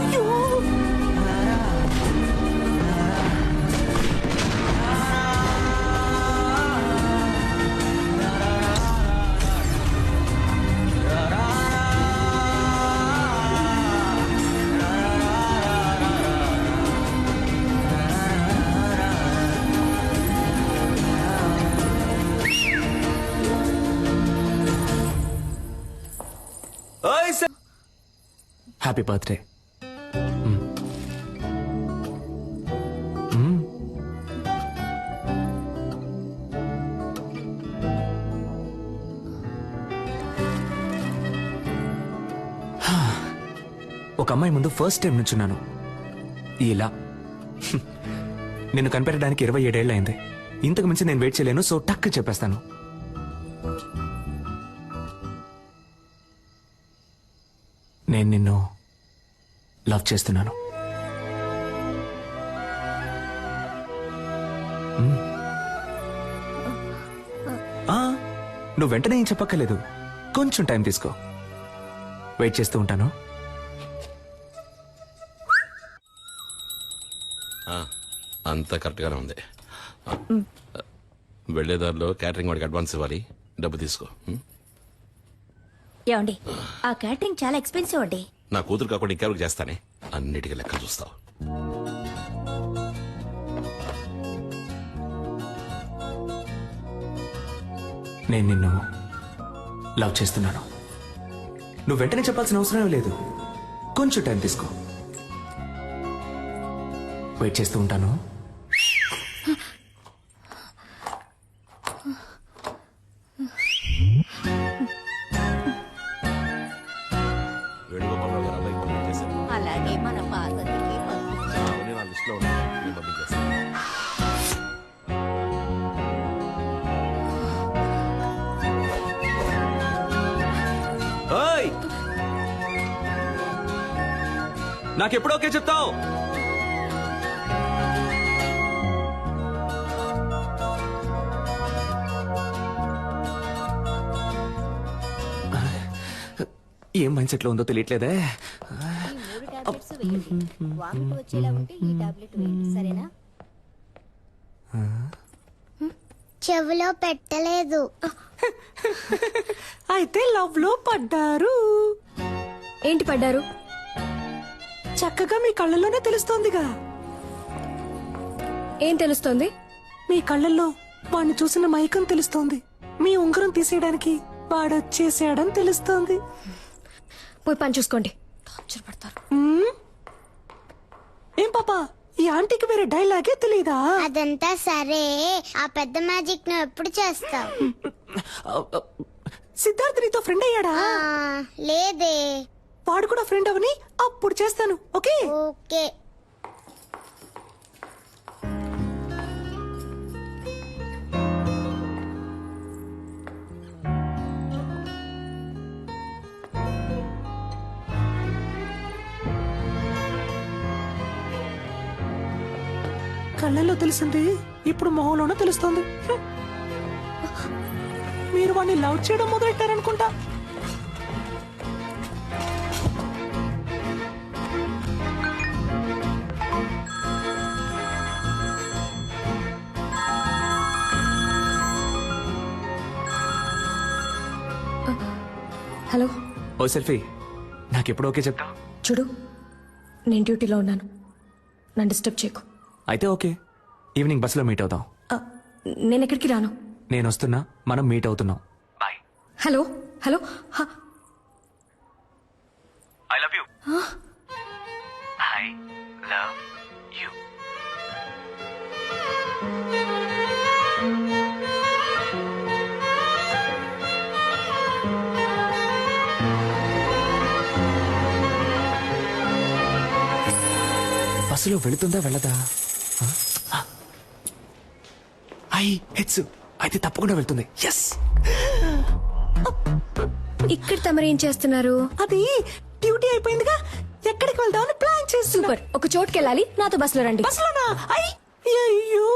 హ్యాపీ బర్త్డే. ఒక అమ్మాయి ముందు ఫస్ట్ టైం నుంచున్నాను ఇలా. నిన్ను కనిపెట్టడానికి 27 ఏళ్ళు అయింది. ఇంతకు మించి నేను వెయిట్ చేయలేను, సో టక్ చెప్పేస్తాను. నేను నిన్ను లవ్ చేస్తున్నాను. నువ్వు వెంటనే ఏం చెప్పక్కర్లేదు, కొంచెం టైం తీసుకో. వెయిట్ చేస్తూ ఉంటాను. అంతా కరెక్ట్గానే ఉంది. వెళ్లేదారిలో క్యాటరింగ్ వాడికి అడ్వాన్స్ ఇవ్వాలి, డబ్బు తీసుకో. ఏమండి, ఆ క్యాటరింగ్ చాలా ఎక్స్పెన్సివ్ అండి. నా కూతురు కాకుండా ఇంకెవరికి చేస్తానే, అన్నిటికీ లెక్క చూస్తావు. నేను నిన్ను లవ్ చేస్తున్నాను. నువ్వు వెంటనే చెప్పాల్సిన అవసరం లేదు, కొంచెం టైం తీసుకో. వెయిట్ చేస్తూ ఉంటాను. అలాగే మన పార్వతికి నాకెప్పుడు ఓకే చెప్తావు? ఏం మైండ్ సెట్ లో ఉందో తెలియట్లేదే. చెవిలో పెట్టలేదు. అయితే లవ్ లో పడ్డారు. ఏంటి పడ్డారు? చక్కగా మీ కళ్ళల్లోనే తెలుస్తోందిగా. ఏం తెలుస్తోంది? మీ కళ్ళల్లో వాడిని చూసిన మైకం తెలుస్తోంది. మీ ఉంగరం తీసేయడానికి వాడొచ్చేసాడని తెలుస్తోంది. పోయి పని చూసుకోండి. ఏం పాపా, ఈ ఆంటీకి వేరే డైలాగే తెలీదా? అదంతా సరే, ఆ పెద్ద మ్యాజిక్ నువ్వు ఎప్పుడు చేస్తావు? సిద్ధార్థ్ నీతో ఫ్రెండ్ అయ్యాడా? లేదే. వాడు కూడా ఫ్రెండ్ అవని అప్పుడు చేస్తాను. Okay okay. కళ్ళల్లో తెలిసింది ఇప్పుడు మొహంలోనూ తెలుస్తోంది. మీరు వాడిని లవ్ చేయడం మొదలెట్టారనుకుంటా. హలో. ఓ సెల్ఫీ, నాకెప్పుడు ఓకే చెప్తా? చూడు, నేను డ్యూటీలో ఉన్నాను, నన్ను డిస్టర్బ్ చేయకు. అయితే ఓకే, ఈవినింగ్ బస్సులో మీట్ అవుతాం. నేను ఎక్కడికి రాను. నేను వస్తున్నా, మనం మీట్ అవుతున్నాం. Bye. Hello hello. I love you. I love you. బస్సులో వెళుతుందా వెళ్ళదా? హెడ్స్ అయితే తప్పకుండా వెళ్తుంది. ఎస్. ఇక్కడ తమరేం చేస్తున్నారు? అది డ్యూటీ అయిపోయిందిగా, ఎక్కడికి వెళ్దామని ప్లాన్ చేసి. సూపర్. ఒక చోటుకి వెళ్ళాలి, నాతో బస్సులో రండి. బస్సులోనా? అయ్యో,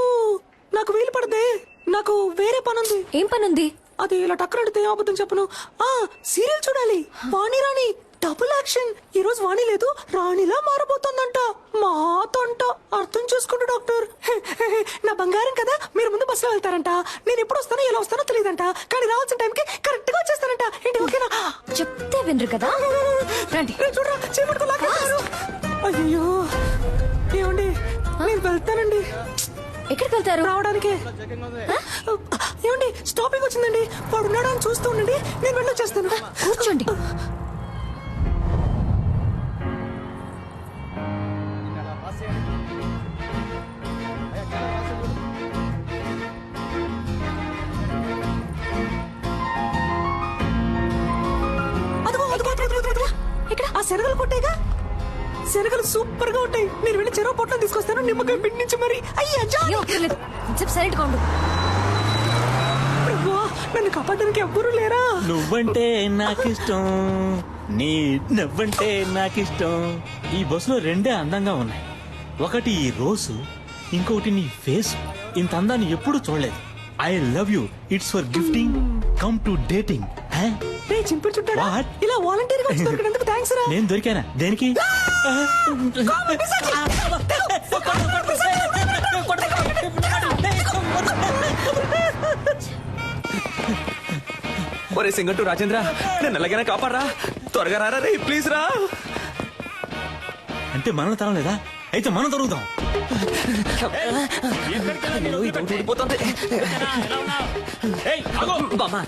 నాకు వీలు పడదే. నాకు వేరే పనుంది. ఏం పనుంది? అది ఇలా టక్కరడితే అబద్ధం చెప్పను. సీరియల్ చూడాలి. వాణి రాణి డబుల్ యాక్షన్. ఈ రోజు వాణి లేదు, రాణిలా మారబోతోందంట. మాతంట. అర్థం చేసుకోండి డాక్టర్. నా బంగారం కదా, మీరు ముందు బస్సులో వెళ్తారంట. నేను ఎప్పుడు వస్తానో ఎలా వస్తానో తెలియదంట, కానీ రావాల్సిన టైంకి కరెక్ట్ గా వచ్చేస్తానంట. ఏంటి ఓకేనా? చెప్తే వినరు కదా. రండి. చూడరా చేపట్టుకో లాగేస్తారు. అయ్యో ఏమండి, నేను వెళ్తానండి. ఎక్కడికి వెళ్తారు? రావడానికి. ఏమండి స్టాపింగ్ వచ్చిందండి, వాడు ఉన్నాడా అని చూస్తూ ఉండండి, నేను వెళ్ళొచ్చేస్తాను. కూర్చోండి. ఇక్కడ ఆ శనగలు కొట్టేగా. శనగలు సూపర్ గా ఉంటాయి. నేను వెళ్ళి చెరువు పొట్టం తీసుకొస్తాను, నిమ్మకాయ పిండి నుంచి మరి. అయ్యా సైలెంట్ గా ఉండు. నన్ను కాపాడడానికి ఎవ్వరూ లేరా? నువ్వంటే నాకిష్టం, నీ నువ్వంటే నాకిష్టం. ఈ బస్సులో రెండే అందంగా ఉన్నాయి. ఒకటి ఈ రోజు, ఇంకొకటి నీ ఫేస్. ఇంత అందాన్ని ఎప్పుడు చూడలేదు. I love you. It's for gifting, come to dating. చింపుడు చుట్టాడా? ఇలా వాలంటీర్ గా వచ్చి దొరికినందుకు థ్యాంక్స్ రా. నేను దొరికానా? దేనికి? ఒరే సింగట్టు రాజేంద్ర, నేను ఎలాగైనా కాపాడరా. త్వరగా రారా రే, ప్లీజ్ రా. అంటే మనం తరం లేదా? అయితే మనం దొరుకుతాం.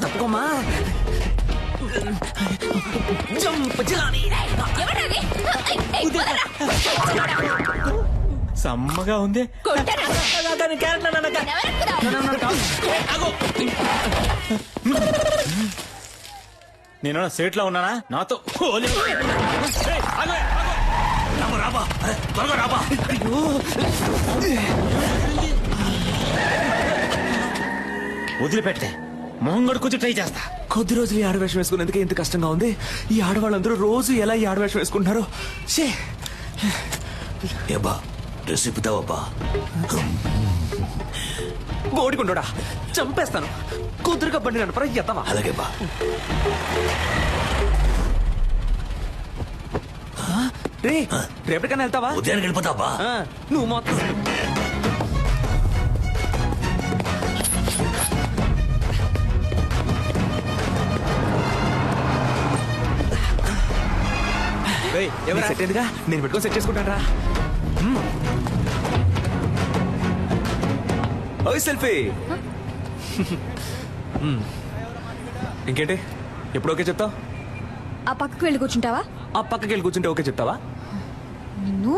తప్పుకోమా. సమ్మగా ఉంది. నేను సేట్ లో ఉన్నానా? నాతో వదిలిపెట్టే మొహం గడుకొచ్చి ట్రై చేస్తా. కొద్ది రోజులు ఈ ఆడవేషం వేసుకునేందుకే ఇంత కష్టంగా ఉంది. ఈ ఆడవాళ్ళందరూ రోజు ఎలా ఈ ఆడవేషం వేసుకుంటున్నారు. ఏబా డ్రెస్ ఇప్పుతావబ్బా. బోడికుండోడా, చంపేస్తాను. కుదురుగా బండి నడపరా ఎత్తవా. అలాగే బా. రే రేపటికైనా వెళ్తావా? ఉదయానికి వెళ్ళిపోతావా? నువ్వు మొత్తం సెట్ అయిందిగా, నేను పెట్టుకొని సెట్ చేసుకుంటాను రా. ఓయ్ సెల్ఫీ. ఇంకేంటి, ఎప్పుడు ఓకే చెప్తావు? ఆ పక్కకు వెళ్ళి కూర్చుంటావా? ఆ పక్కకి వెళ్ళి కూర్చుంటే ఓకే చెప్తావా? నిన్ను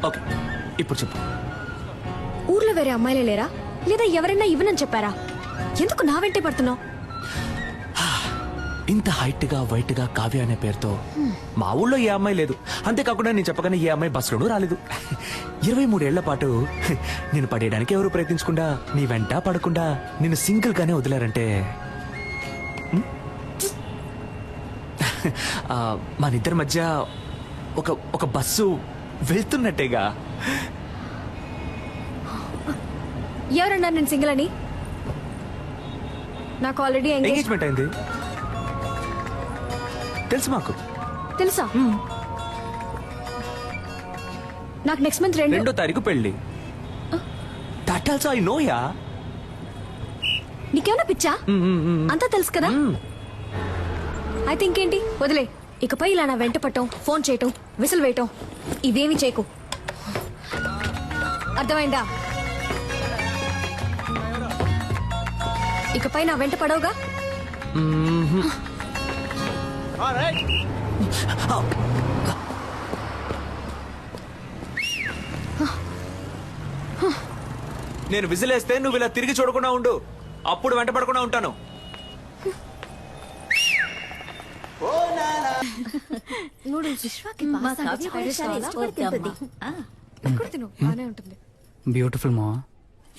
ఓకే, ఇప్పుడు చెప్పు. ఊర్లో వేరే అమ్మాయిలే లేరా, లేదా ఎవరైనా ఇవ్వనని చెప్పారా? ఎందుకు నా వెంటే పడుతున్నావు? ఇంత హైట్ గా వైట్ గా కావ్య అనే పేరుతో మా ఊళ్ళో ఏ అమ్మాయి లేదు. అంతేకాకుండా నేను చెప్పగానే ఏ అమ్మాయి బస్సులోనూ రాలేదు. 23 ఏళ్ల పాటు నేను పడేయడానికి ఎవరు ప్రయత్నించకుండా, నీ వెంట పడకుండా నేను సింగిల్ గానే వదిలారంటే మనిద్దరి మధ్య ఒక బస్సు వెళ్తున్నట్టేగా. ఎవరన్నారు నేను సింగిల్ అని? నాకు ఆల్రెడీ ఎంగేజ్మెంట్ అయింది తెలుసు. మాకు తెలుసా? నాకు నెక్స్ట్ మంత్ 2వ తారీఖు పెళ్లి. That also I know yeah. నీకేమన్నా పిచ్చా? అంతా తెలుసు కదా. అయితే ఇంకేంటి, వదిలే. ఇకపై ఇలా నా వెంట పట్టం, ఫోన్ చేయటం, విసిల్ వేయటం ఇవేమి చేయకు. అర్థమైందా? ఇకపై నా వెంట పడవుగా. నేను విజిలేస్తే నువ్వు ఇలా తిరిగి చూడకుండా ఉండు, అప్పుడు వెంట పడకుండా ఉంటాను. బ్యూటిఫుల్ మా.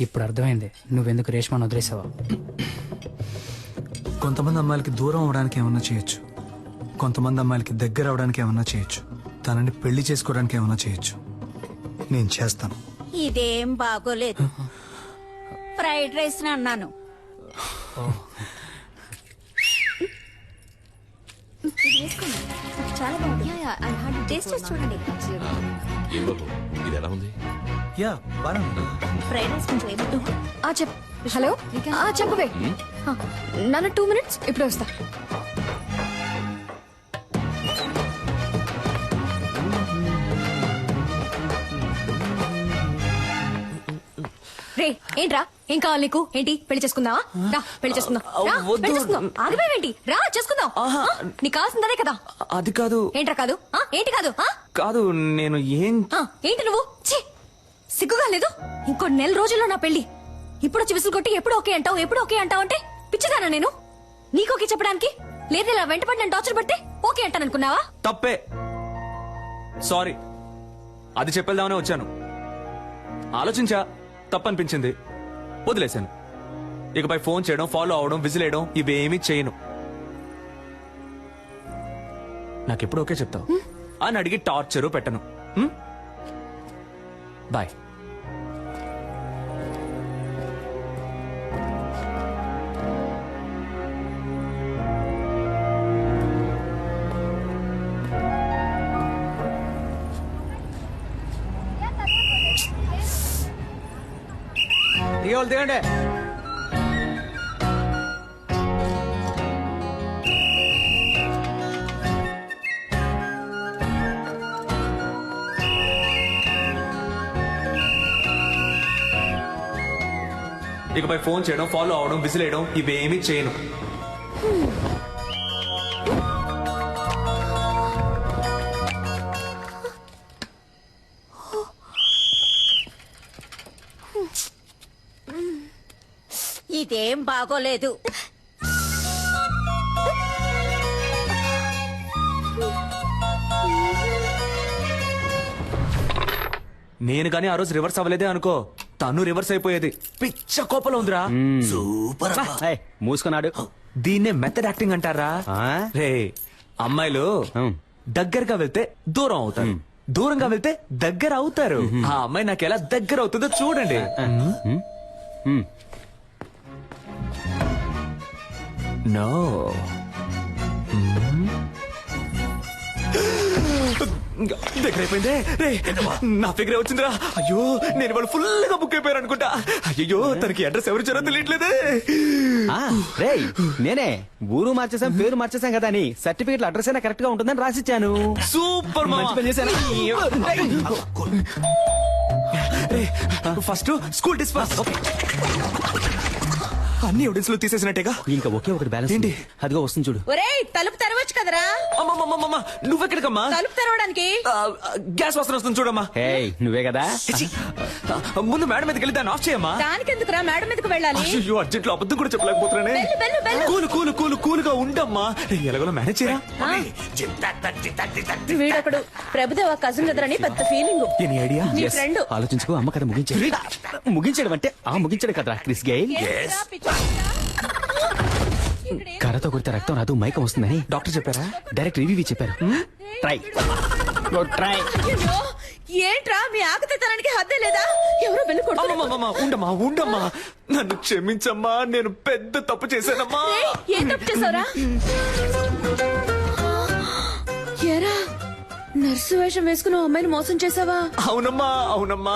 ఇప్పుడు అర్థమైంది నువ్వెందుకు రేష్మాను వదిలేసావా. కొంతమంది అమ్మాయిలకి దూరం అవడానికి ఏమన్నా చేయొచ్చు, కొంతమంది అమ్మాయిలకి దగ్గర అవడానికి ఏమన్నా చేయొచ్చు. తనని పెళ్లి చేసుకోవడానికి ఏమైనా చేయొచ్చు. నేను చేస్తాను. ఇదేం బాగోలేదు. ఫ్రైడ్ రైస్ అన్నాను. చాలా బాగుంది. టేస్ట్ చేసి చూడండి. ఏం బాబు ఇది ఎలా ఉంది? యా బాగా ఫ్రైడ్ రైస్ కొంచెం ఏమిటో. హలో చెప్పవే. నన్ను 2 minutes ఇప్పుడు వస్తా. రే ఏంట్రా, ఏం కావాలి నీకు? ఏంటి పెళ్లి చేసుకుందావా? రా పెళ్లి చేసుకుందాం. రా, పెళ్లి చేసుకుందాం. ఆగిపోయావేంటి? రా చేసుకుందాం. నీకు కావాల్సిందే కదా. అది కాదు. ఏంట్రా కాదు? ఏంటి కాదు? కాదు నేను ఏంటి నువ్వు? ఛీ, సిగ్గుగా లేదు? ఇంకో 4 రోజుల్లో నా పెళ్లి. ఇప్పుడు వచ్చి విసులు కొట్టి ఎప్పుడు ఓకే అంటావు, ఎప్పుడు ఓకే అంటావు అంటే పిచ్చిదానా నేను? నీకు ఓకే చెప్పడానికి? లేదు ఇలా వెంటపడి నేను టార్చర్ పడితే ఓకే అంటాను అనుకున్నావా? తప్పే. సారీ, అది చెప్పేద్దామనే వచ్చాను. ఆలోచించా, తప్పనిపించింది, వదిలేశాను. ఇకపై ఫోన్ చేయడం, ఫాలో అవడం, విజిలేయడం ఇవేమీ చేయను. నాకెప్పుడు ఓకే చెప్తావు అని అడిగి టార్చరు పెట్టను. బాయ్. దిగండి. ఇకపై ఫోన్ చేయడం, ఫాలో అవడం, విజిలేయడం ఇవేమీ చేయను. ఇదేం బాగోలేదు. నేను గానీ ఆ రోజు రివర్స్ అవ్వలేదే అనుకో, తను రివర్స్ అయిపోయేది. పిచ్చ కోపంలో ఉందిరా. సూపర్. మూసుకున్నాడు. దీన్నే మెథడ్ యాక్టింగ్ అంటారా? రే, అమ్మాయిలు దగ్గరగా వెళ్తే దూరం అవుతారు, దూరంగా వెళ్తే దగ్గర అవుతారు. ఆ అమ్మాయి నాకు ఎలా దగ్గర అవుతుందో చూడండి. నో, దగ్గర అయిపోయిందే. రే, నా ఫిగర్ వచ్చిందిరా. అయ్యో, నేను వాళ్ళు ఫుల్ గా బుక్ అయిపోయారు అనుకుంటా. అయ్యో, తనకి అడ్రస్ ఎవరు ఇచ్చారో తెలియట్లేదే. రేయ్, నేనే ఊరు మార్చేసాం, పేరు మార్చేసాం కదా అని సర్టిఫికెట్ అడ్రస్ అయినా కరెక్ట్ గా ఉంటుందని రాసిచ్చాను. సూపర్, మంచి పని చేశాను. First school disperse. అన్ని ఎవిడెన్స్ లో తీసేసినట్టేగా. ఇంకా ఒకే ఒకటి బ్యాలెన్స్ ఏంటి? అదిగో వస్తుంది చూడు. ఒరేయ్, తలుపు తెరవచ్చు కదరా. నువ్వెక్కడికమ్మా? తలుపు తెరవడానికి గ్యాస్ వాసన వస్తుంది చూడమ్మా. నువ్వే కదా. ముందు మేడం మీదకి వెళ్ళి దాన్ని ఆఫ్ చేయమ్మా. దానికెందుకురా మేడం మీదకి వెళ్ళాలి? అయ్యో, అర్జెంట్ లో అబద్ధం కూడా చెప్పలేకపోతున్నానే. కూలు కూలు కూలు కూలుగా ఉండమ్మా. ఎలాగో మేనేజ్ చేయరా. వీడొకడు ప్రభుదేవ కజిన్ కదరని పెద్ద ఫీలింగ్. Any idea? నీ ఫ్రెండ్. ఆలోచించుకో. అమ్మ కదా ముగించాడు అంటే ముగించాడు కదా క్రిస్ గెయిల్. కర్రతో కొడితే రక్తం రాదు, మైకం వస్తుందని డాక్టర్ చెప్పారా? డైరెక్ట్ రివ్యూ చెప్పారు. ట్రై. ఏంట్రా మీ ఆకతానికి హద్దే లేదా? ఎవరో వెళ్ళి ఉండమ్మా, ఉండమ్మా, నన్ను క్షమించమ్మా. నేను పెద్ద తప్పు చేశానమ్మా. ఏం తప్పు చేశావురా? ఏరా, నర్సు వేషం వేసుకుని అమ్మాయిని మోసం చేసావా? అవునమ్మా, అవునమ్మా.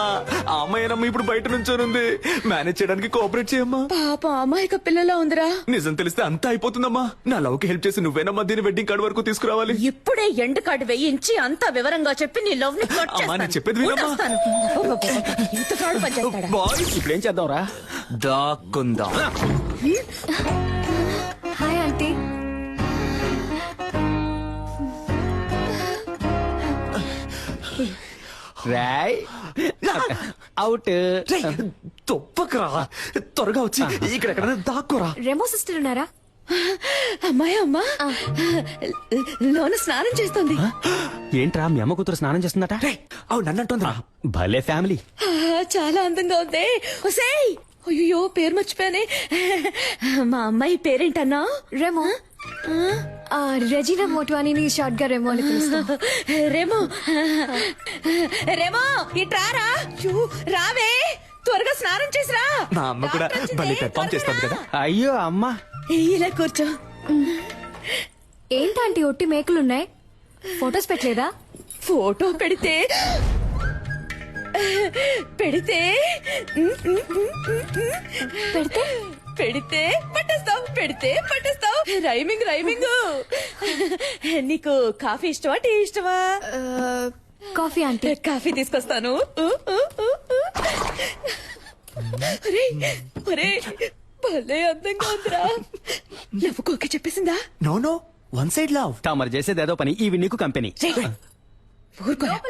ఆ అమ్మాయినమ్మా ఇప్పుడు బయట నుంచోనుంది. మేనేజ్ చేయడానికి కోఆపరేట్ చేయమ్మా. పాప అమాయక పిల్లలా ఉందిరా. నిజం తెలిస్తే అంతా అయిపోతుందమ్మా. నా లవ్ కి హెల్ప్ చేసి నువ్వేనమ్మా దీని వెడ్డింగ్ కార్డ్ వరకు తీసుకురావాలి. ఇప్పుడే ఎండ్ కార్డు వేయించి అంతా వివరంగా చెప్పి నీ లవ్ ని కట్ అమ్మా, నేను చెప్పేది వినమ్మా. ఇంత ఫ్రాడ్ పని చేస్తాడా? ఇప్పుడు ఏం చేద్దాం రా? దాక్కుందాం. Hi aunty. రాయ్ అవుట్. తొప్పకరా, త్వరగా వచ్చి ఇక్కడ ఎక్కడైనా దాక్కోరా. రెమో సిస్టర్ ఉన్నారా? అమ్మాయి అమ్మా లోన స్నానం చేస్తుంది. ఏంట్రా మీ అమ్మ కూతురు స్నానం చేస్తుందట? నన్నంటుందా? భలే ఫ్యామిలీ. చాలా అందంగా ఉంది. ఒసేయ్, అయ్యో పేరు మర్చిపోయానే. మా అమ్మాయి పేరేంటన్నా? రెమో. రెజీనా మోట్వానీని షార్ట్ గా రెమో అని పిలుస్తాం. రేమో రేమో ఇట్రారా రావే త్వరగా స్నానం చేసిరా. మా అమ్మ కూడా భలే పెర్ఫామ్ చేస్తుంది కదా. అయ్యో అమ్మా, ఇలా కూర్చో. ఏంటంటే ఒట్టి మేకలున్నాయి, ఫొటోస్ పెట్టలేదా? ఫోటో పెడితే పెడితే పెడితే పెడితే పట్టేస్తావు, పెడితే పట్టేస్తావు. Rhyming rhyming. నీకు కాఫీ ఇష్టమా టీ ఇష్టమా? Coffee aunty. కాఫీ తీసుకొస్తాను. భలే అందంగా ఉందిరా. నవ్వుకోకే చెప్పేసిందా? No no, one side love. మరి చేసేది ఏదో పని, ఇవి నీకు కంపెనీ.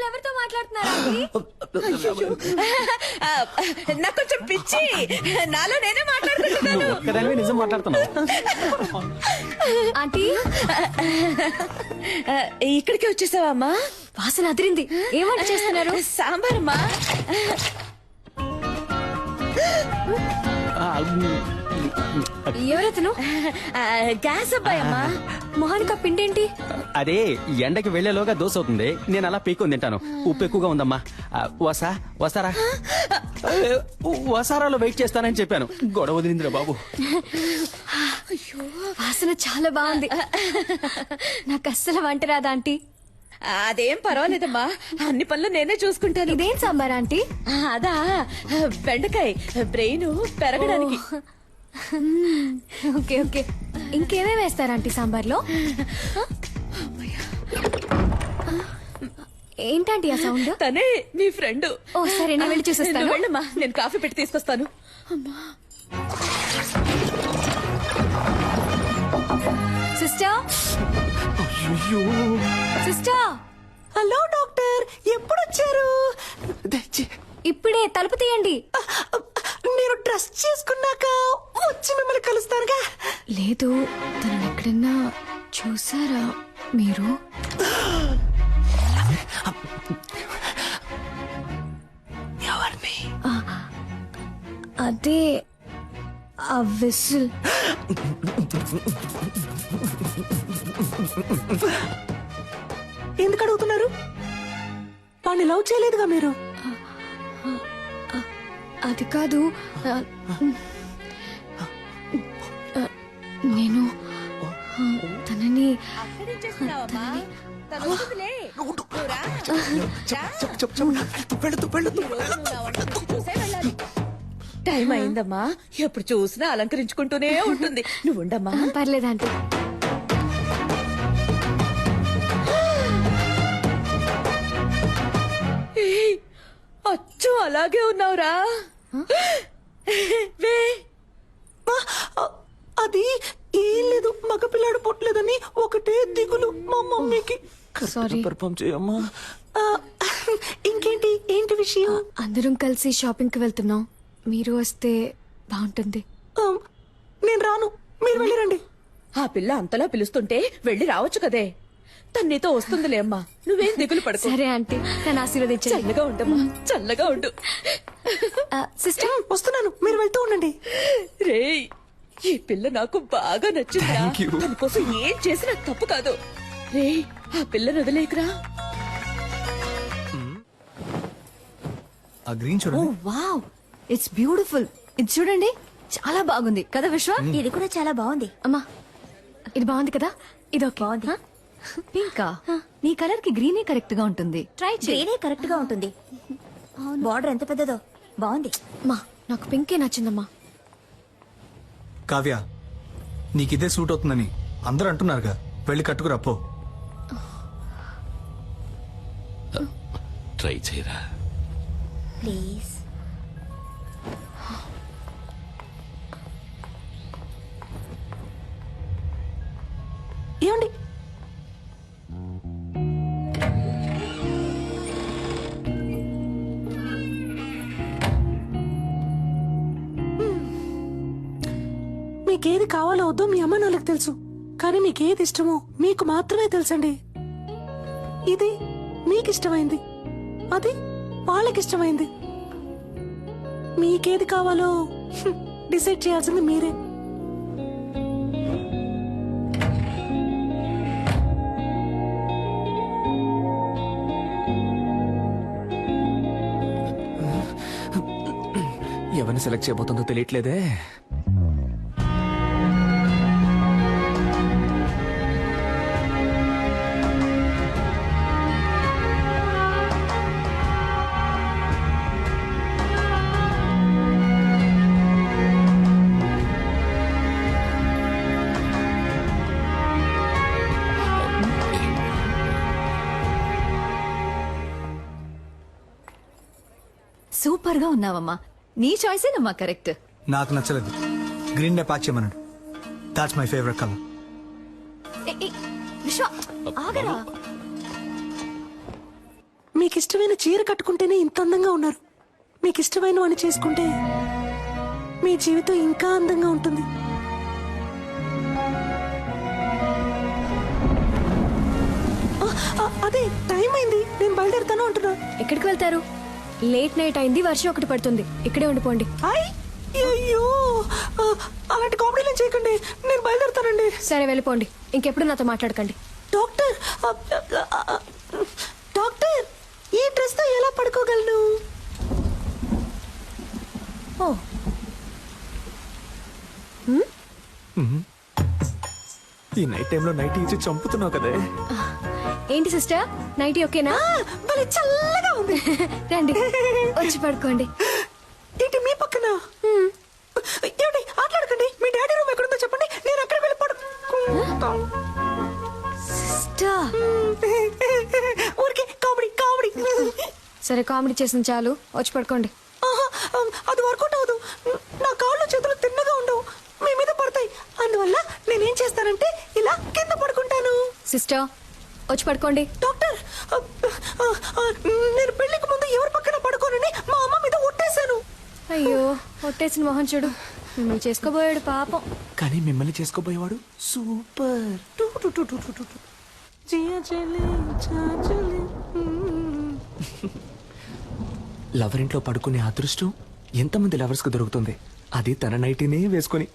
ఎవరితో మాట్లాడుతున్నారా? నాకు కొంచెం పిచ్చి, నాలో నేనే మాట్లాడుకుంటున్నాను. ఒక్కదానివే నిజం మాట్లాడుతున్నావు. ఆంటీ ఇక్కడికి వచ్చేసావా అమ్మా? వాసన అదిరింది. ఏం వంట చేస్తున్నారు? సాంబార్ అమ్మా. ఎవరెతను? గ్యాస్ అబ్బాయి అమ్మా. మొహానికి ఆ పిండేంటి? అదే ఎండకి వెళ్లేలోగా దోశ అవుతుంది, నేను అలా పీక్కొని తింటాను. ఉప్పు ఎక్కువగా ఉందమ్మా. వస్తారా? వసారాలో వెయిట్ చేస్తానని చెప్పాను, గొడవ వదిలిందిరా బాబు. వాసన చాలా బాగుంది. నాకు అస్సలు వంట రాదా ఆంటీ? అదేం పర్వాలేదమ్మా, అన్ని పనులు నేనే చూసుకుంటాను. ఇదేం సాంబార్ ఆంటీ? అదా బెండకాయ బ్రెయిన్ పెరగడానికి. Okay okay. ఇంకేమేమి వేస్తారు ఆంటీ సాంబార్లో? ఏంటంటే ఆ సౌండ్? తనే మీ ఫ్రెండ్. ఓ సరే, నేను వెళ్ళి చూసేస్తాను. వెళ్ళమ్మా, నేను కాఫీ పెట్టి తీసుకొస్తాను. అమ్మా సిస్టర్, సిస్టర్. హలో డాక్టర్, ఎప్పుడు వచ్చారు? ఇప్పుడే. తలుపు తీయండి. నేను డ్రెస్ చేసుకున్నాక వచ్చి మిమ్మల్ని కలుస్తానుగా. లేదు, తను ఎక్కడన్నా చూసారా మీరు? ఎవరిని? అదే ఆ విసిల్. ఎందుకు అడుగుతున్నారు? వాడిని లవ్ చేయలేదుగా మీరు? అది కాదు, నేను తనని టైం అయిందమ్మా. ఎప్పుడు చూసినా అలంకరించుకుంటూనే ఉంటుంది. నువ్వు ఉండమ్మా. పర్లేదంటే. అచ్చు అలాగే ఉన్నావురా. అది ఏం లేదు, మగపిల్లాడు పుట్టలేదని ఒకటే దిగులు మా మమ్మీకి. సారీ. పెర్ఫామ్ చేయమ్మా. ఇంకేంటి? ఏంటి విషయం? అందరం కలిసి షాపింగ్ కి వెళ్తున్నాం, మీరు వస్తే బాగుంటుంది. నేను రాను, మీరు వెళ్ళిరండి. ఆ పిల్ల అంతలా పిలుస్తుంటే వెళ్ళి రావచ్చు కదే. తను నీతో వస్తుందిలే అమ్మా, నువ్వేం దిగులు పడకు. సరే ఆంటీ, నన్ను ఆశీర్వదించండి. చల్లగా ఉండమ్మా, చల్లగా ఉండు. సిస్టర్ వస్తున్నాను, మీరు వెళ్తూ ఉండండి. రేయ్, ఈ పిల్ల నాకు బాగా నచ్చిందా? తన కోసం ఏం చేసినా తప్పు కాదు. రేయ్, ఆ పిల్లని వదిలేకురా. ఆ గ్రీన్ చూడండి. Wow, it's beautiful. ఇది చూడండి, చాలా బాగుంది కదా విశ్వ? ఇది కూడా చాలా బాగుంది. అమ్మా, ఇది బాగుంది కదా? ఇది ఓకే. బాగుంది. పింకా, నీ కలర్ కి గ్రీనే కరెక్ట్ గా ఉంటుంది. ట్రై చేయి. గ్రీనే కరెక్ట్ గా ఉంటుంది. బార్డర్ ఎంత పెద్దదో, బాగుంది. అమ్మా, నాకు పింకే నచ్చిందమ్మా. కావ్య, నీకిదే సూట్ అవుతుందని అందరూ అంటున్నారుగా, వెళ్ళి కట్టుకురాపో. ట్రై చేయరా. ప్లీజ్. ఏమండి? మీకేది కావాలో వద్దో మీ అమ్మ నాన్నలకు తెలుసు, కానీ మీకేది ఇష్టమో మీకు మాత్రమే తెలుసండి. ఇది మీకు ఇష్టమైంది, అది వాళ్ళకిష్టమైంది. మీకేది కావాలో డిసైడ్ చేయాల్సింది మీరే. ఎవరిని సెలెక్ట్ చేయబోతుందో తెలియట్లేదే. సూపర్ గా ఉన్నావమ్మా. నీ చాయిసేనమ్మా కరెక్ట్. నాకు నచ్చలేదు. గ్రీన్ డే ప్యాక్ చేయమన్నాడు. That's my favourite colour. విశ్వ ఆగరా. మీకు ఇష్టమైన చీర కట్టుకుంటేనే ఇంత అందంగా ఉన్నారు. మీకు ఇష్టమైన వాడిని చేసుకుంటే మీ జీవితం ఇంకా అందంగా ఉంటుంది. అదే టైం అయింది, నేను బయలుదేరుతాను అంటున్నా. ఎక్కడికి వెళ్తారు? లేట్ నైట్ అయింది, వర్షం ఒకటి పడుతుంది. ఇక్కడే ఉండిపోండి. అయ్యో అలాంటి కామెడీలు చేయకండి, నేను బయలుదేరుతానండి. సరే వెళ్ళిపోండి, ఇంకెప్పుడు నాతో మాట్లాడకండి. డాక్టర్ డాక్టర్, ఈ డ్రెస్ తో ఎలా పడుకోగలను? ఓ ఈ నైట్ టైంలో నైట్ ఇచ్చి చంపుతున్నావు కదే. ఏంటి సిస్టర్, నైట్ ఓకేనా? భలే చల్లగా ఉంది. రండి వచ్చి పడుకోండి. ఏంటి మీ పక్కన? ఏమిటి ఆటలాడకండి. మీ డాడీ రూమ్ ఎక్కడుందో చెప్పండి, నేను అక్కడ వెళ్ళి పడుకుంటాను. సిస్టర్ ఊరికే కామెడీ కామెడీ. సరే కామెడీ చేసిన చాలు, వచ్చి పడుకోండి. అది వర్కౌట్ అవ్వదు. నా కాళ్ళు చేతులు తిన్నగా ఉండవు, మీ మీద పడతాయి. అందువల్ల నేనేం చేస్తానంటే ఇలా కింద పడుకుంటాను. సిస్టర్ వచ్చి పడుకోండి. డాక్టర్, నేను పెళ్లికి ముందు ఎవరి పక్కన పడుకోనని మా అమ్మ మీద ఒట్టేశాను. అయ్యో ఒట్టేసిన మొహం చూడు. మిమ్మల్ని చేసుకోబోయాడు పాపం. కానీ మిమ్మల్ని చేసుకోబోయేవాడు సూపర్. లవర్ ఇంట్లో పడుకునే అదృష్టం ఎంతమంది లవర్స్ కు దొరుకుతుంది, అది తన నైటీనే వేసుకుని.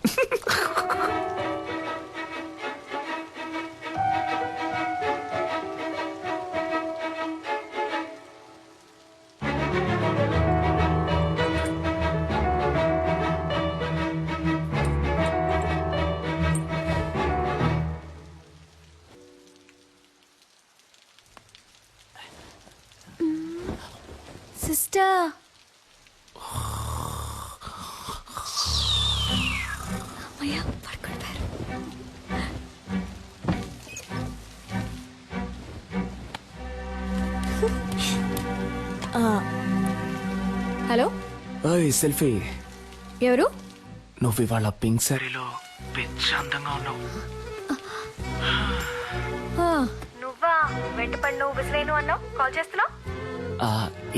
సిస్టర్ అమ్మయ్య పడుకుంటారు. Hello selfie. ఎవరు? నువ్వు ఇవాళ పింక్ సారీలో పిచ్చి అందంగా ఉన్నావు. నువ్వా? వెంటపడి నువ్వు విసిరేను అన్నావు, కాల్ చేస్తున్నావు?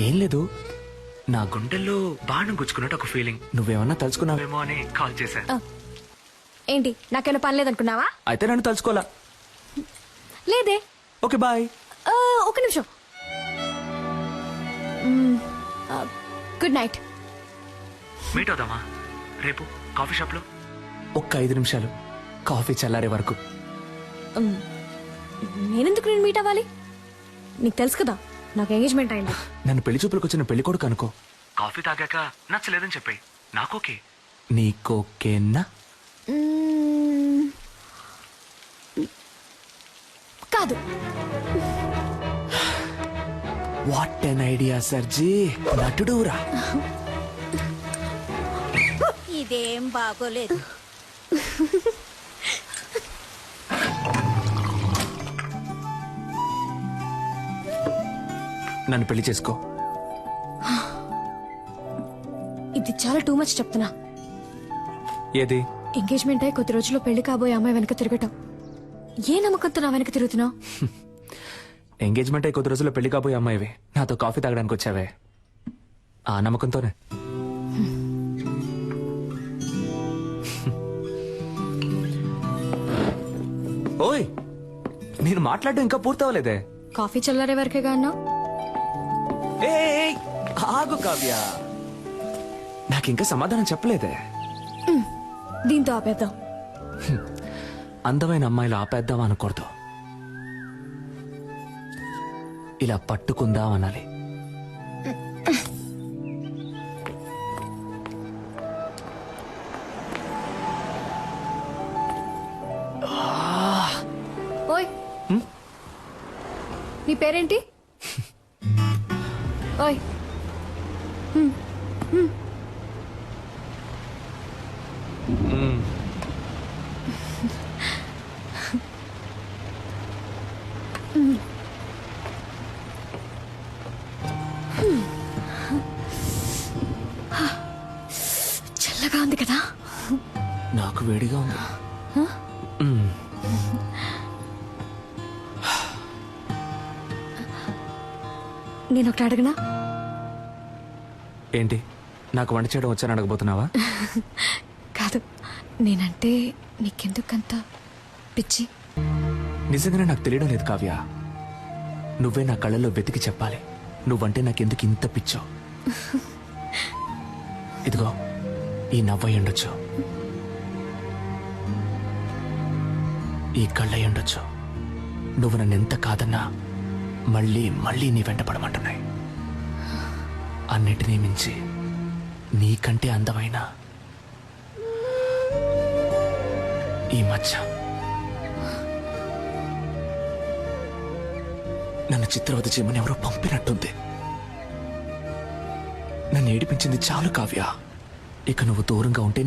ఏం లేదు, నా గుండెల్లో బాణం గుచ్చుకున్నట్టు ఒక ఫీలింగ్. నువ్వేమన్నా తలుచుకున్నావేమో అని కాల్ చేశా. ఏంటి నాకేమైనా పని లేదనుకున్నావా? అయితే నన్ను తలుచుకోవాలా? లేదే. Okay bye. ఒక నిమిషం. Good night. మీట్ అవుదామా రేపు కాఫీ షాప్ లో? ఒక్క 5 నిమిషాలు, కాఫీ చల్లారే వరకు. నేనెందుకు నేను మీట్ అవ్వాలి? నీకు తెలుసు కదా నాకు ఎంగేజ్మెంట్ అయింది. నన్ను పెళ్లి చూపులకు వచ్చిన పెళ్లి కొడుకు అనుకో. కాఫీ తాగాక నచ్చలేదని చెప్పాయి, నాకోకే. నీకోకేనా? కాదు. వాట్ ఎన్ ఐడియా సర్జీ, నటుడురా. ఇదేం బాగోలేదు. నన్ను పెళ్లి చేసుకో. ఇది చాలా టూ మచ్ చెప్తున్నా. ఏది? ఎంగేజ్మెంట్ అయి కొద్ది రోజుల్లో పెళ్లి కాబోయే అమ్మాయి వెనక తిరగటం. ఏ నమ్మకంతో నా వెనక తిరుగుతున్నావు? ఎంగేజ్మెంట్ అయి కొద్ది రోజుల్లో పెళ్లి కాబోయే అమ్మాయివి నాతో కాఫీ తాగడానికి వచ్చావే, ఆ నమ్మకంతోనే. ఓయ్, నేను మాట్లాడడం ఇంకా పూర్తవలేదే. కాఫీ చల్లారే వరకేగా అన్నావు. ఆగు కావ్య, నాకింకా సమాధానం చెప్పలేదే. దీంతో ఆపేద్దాం. అందమైన అమ్మాయిలు ఆపేద్దాం అనకూడదు, ఇలా పట్టుకుందాం అనాలి. నీ పేరేంటి? ఓయ్ హ్మ్, హ్మ్. చల్లగా ఉంది కదా? నాకు వేడిగా ఉంది. నేను ఒకటి అడగనా? ఏంటి, నాకు వంట చేయడం వచ్చని అడగబోతున్నావా? కాదు, నేనంటే నీకెందుకంత పిచ్చి? నిజంగానే నాకు తెలియడం లేదు కావ్య. నువ్వే నా కళ్ళల్లో వెతికి చెప్పాలి నువ్వంటే నాకెందుకు ఇంత పిచ్చో. ఇదిగో ఈ నవ్వై ఉండొచ్చు, ఈ కళ్ళై ఉండొచ్చు. నువ్వు నన్ను ఎంత కాదన్నా మళ్ళీ మళ్ళీ నీ వెంట పడమంటున్నాయి. అన్నిటినీ మించి నీకంటే అందమైన ఈ మచ్చ నన్ను చిత్రవద చేయమని ఎవరో పంపినట్టుంది. నన్ను ఏడిపించింది చాలు కావ్య. ఇక నువ్వు దూరంగా ఉంటే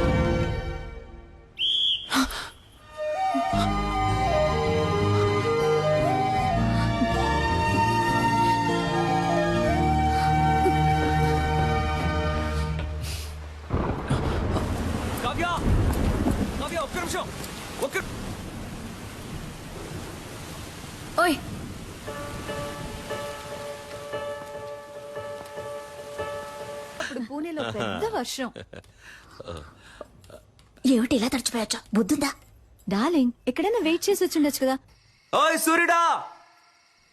కావ్య, కావ్య ఒక్క నిమిషం. ఓయ్ ఇప్పుడు పూణేలో పెద్ద వర్షం. ఏమిటి ఇలా తడిచిపోయొచ్చా? బుద్ధుందా? డార్లింగ్, ఎక్కడైనా వెయిట్ చేసి వచ్చిండొచ్చు కదా. ఓయ్ సూర్యుడా,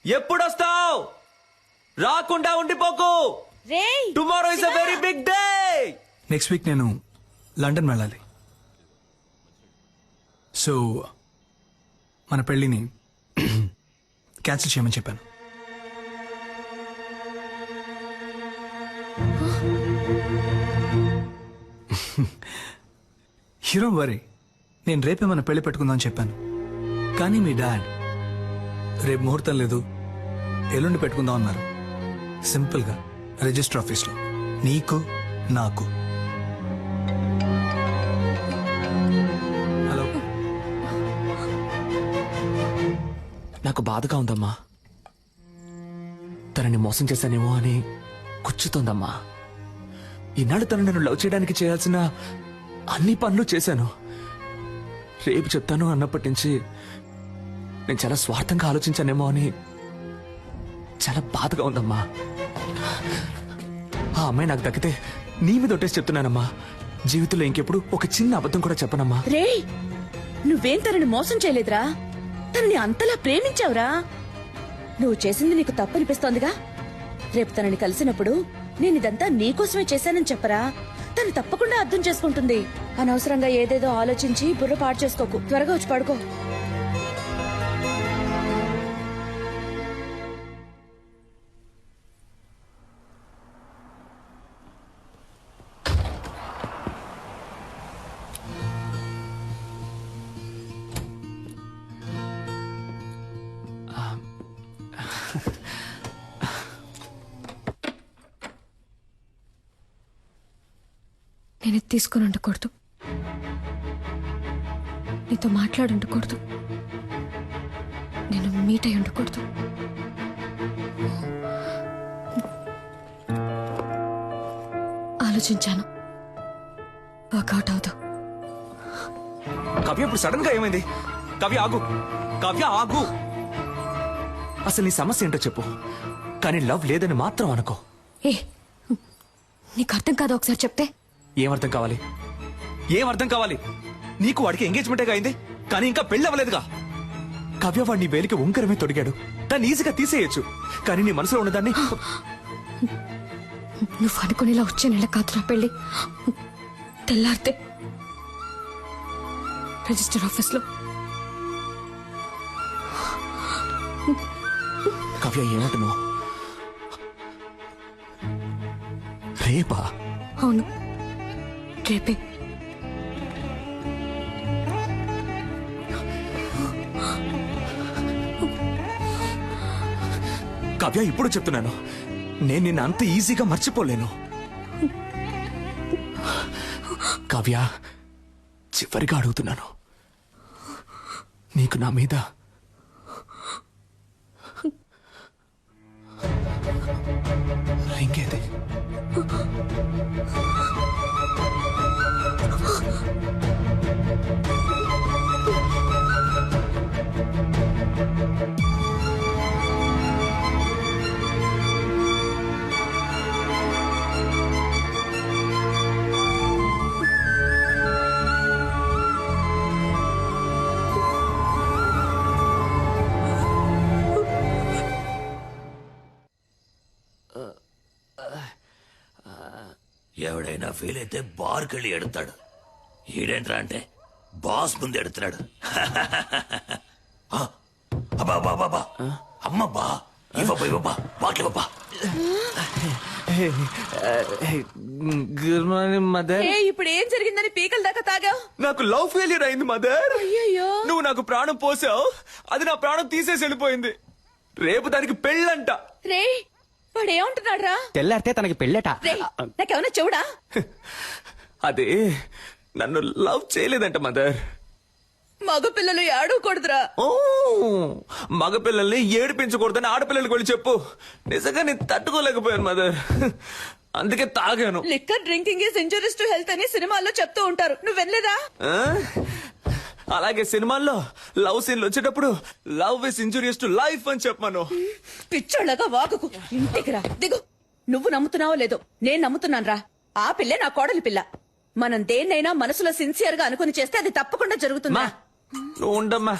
ఎప్పుడొస్తావు? రాకుండా ఉండిపోకు. Tomorrow is a very big day. Next week నేను లండన్ వెళ్ళాలి. సో మన పెళ్ళిని క్యాన్సిల్ చేయమని చెప్పాను. హీరో వరీ, నేను రేపే మన పెళ్లి పెట్టుకుందాం అని చెప్పాను. కానీ మీ డాడ్ రేపు ముహూర్తం లేదు, ఎల్లుండి పెట్టుకుందాం అన్నారు. సింపుల్గా రిజిస్టర్ ఆఫీస్లో, నీకు నాకు. హలో, నాకు బాధగా ఉందమ్మా. తనని మోసం చేశానేమో అని కూర్చుతోందమ్మా. ఈనాడు తను నన్ను లవ్ చేయడానికి చేయాల్సిన అన్ని పనులు చేశాను. రేపు చెప్తాను అన్నప్పటి నుంచి నేను చాలా స్వార్థంగా ఆలోచించానేమో అని చాలా బాధగా ఉందమ్మా. ఆ అమ్మాయి నాకు దక్కితే నీ మీద ఒట్టేసి చెప్తున్నానమ్మా, జీవితంలో ఇంకెప్పుడు ఒక చిన్న అబద్ధం కూడా చెప్పనమ్మా. రే, నువ్వేం తనని మోసం చేయలేదురా, తనని అంతలా ప్రేమించావురా. నువ్వు చేసింది నీకు తప్పనిపిస్తోందిగా. రేపు తనని కలిసినప్పుడు నేనిదంతా నీకోసమే చేశానని చెప్పరా, తను తప్పకుండా అర్థం చేసుకుంటుంది. అనవసరంగా ఏదేదో ఆలోచించి బుర్ర పాడు చేసుకోకు. త్వరగా వచ్చి పడుకో. నేను ఇది తీసుకుని ఉండకూడదు, నీతో మాట్లాడి ఉండకూడదు, నేను మీట్ అయి ఉండకూడదు. ఆలోచించాను, వర్కౌట్ అవుతావు. కావ్య, ఇప్పుడు సడన్ గా ఏమైంది? కావ్య ఆగు, కావ్య ఆగు. అసలు నీ సమస్య ఏంటో చెప్పు, కానీ లవ్ లేదని మాత్రం అనుకో. ఏ, నీకు అర్థం కాదా? ఒకసారి చెప్తే. ఏమర్థం కావాలి? ఏమర్థం కావాలి? నీకు వాడికి ఎంగేజ్మెంటే అయింది, కానీ ఇంకా పెళ్లి అవ్వలేదుగా. కావ్య, వాడిని వేలికి ఉంకరమే తొడిగాడు, దాన్ని ఈజీగా తీసేయచ్చు. కానీ నీ మనసులో ఉన్నదాన్ని నువ్వు అనుకునేలా వచ్చే నెల కాదురా పెళ్ళి. తెల్లారితే రిజిస్టర్ ఆఫీస్లో. కావ్య, ఏమంటున్నావు? రేపా? అవును, రేపే. కావ్య ఇప్పుడు చెప్తున్నాను, నేను నిన్ను అంత ఈజీగా మర్చిపోలేను. కావ్య, చివరిగా అడుగుతున్నాను, నీకు నా మీద ఇంకేది? ఎవడైనా ఫెయిల్ అయితే బార్కి వెళ్ళి ఎడతాడు. ఈడేంట్రా అంటే బాస్ ముందు ఎడుతున్నాడు. అబ్బా అమ్మబ్బా, ఇవ్వబ్బా బాట్లు ఇవ్వబ్బా. Good morning mother. ఇప్పుడు ఏం జరిగిందని పీకల దాకా తాగావు? నాకు లవ్ ఫెయిల్యూర్ అయింది మదర్. అయ్యయ్యో. నువ్వు నాకు ప్రాణం పోసావు, అది నా ప్రాణం తీసేసి వెళ్ళిపోయింది. రేపు దానికి పెళ్ళంట. రే, వాడు ఏమంటున్నాడు రా? తెల్లారితే తనకి పెళ్ళట. నాకేమన్నా చెవుడా? అదే నన్ను లవ్ చేయలేదంట మదర్. మగ పిల్లలు ఏడవకూడదురా. ఓ, మగపిల్లల్ని ఏడిపించకూడదని ఆడపిల్లలకి వెళ్ళి చెప్పు. నిజంగా నేను తట్టుకోలేకపోయాను మదర్, అందుకే తాగాను. Liquor drinking is injurious to health అని సినిమాల్లో చెప్తూ ఉంటారు, నువ్వు వినలేదా? అలాగే సినిమాల్లో లవ్ సీన్లు వచ్చేటప్పుడు love is injurious to life అని చెప్పాను. పిచ్చోళ్ళగా వాగుకు, ఇంటికి రా, దిగు. నువ్వు నమ్ముతున్నావో లేదో, నేను నమ్ముతున్నాను రా. ఆ పిల్లే నా కోడలి పిల్ల. మనం దేన్నైనా మనసులో సిన్సియర్ గా అనుకుని చేస్తే అది తప్పకుండా జరుగుతుందా? నువ్వు ఉండమ్మా,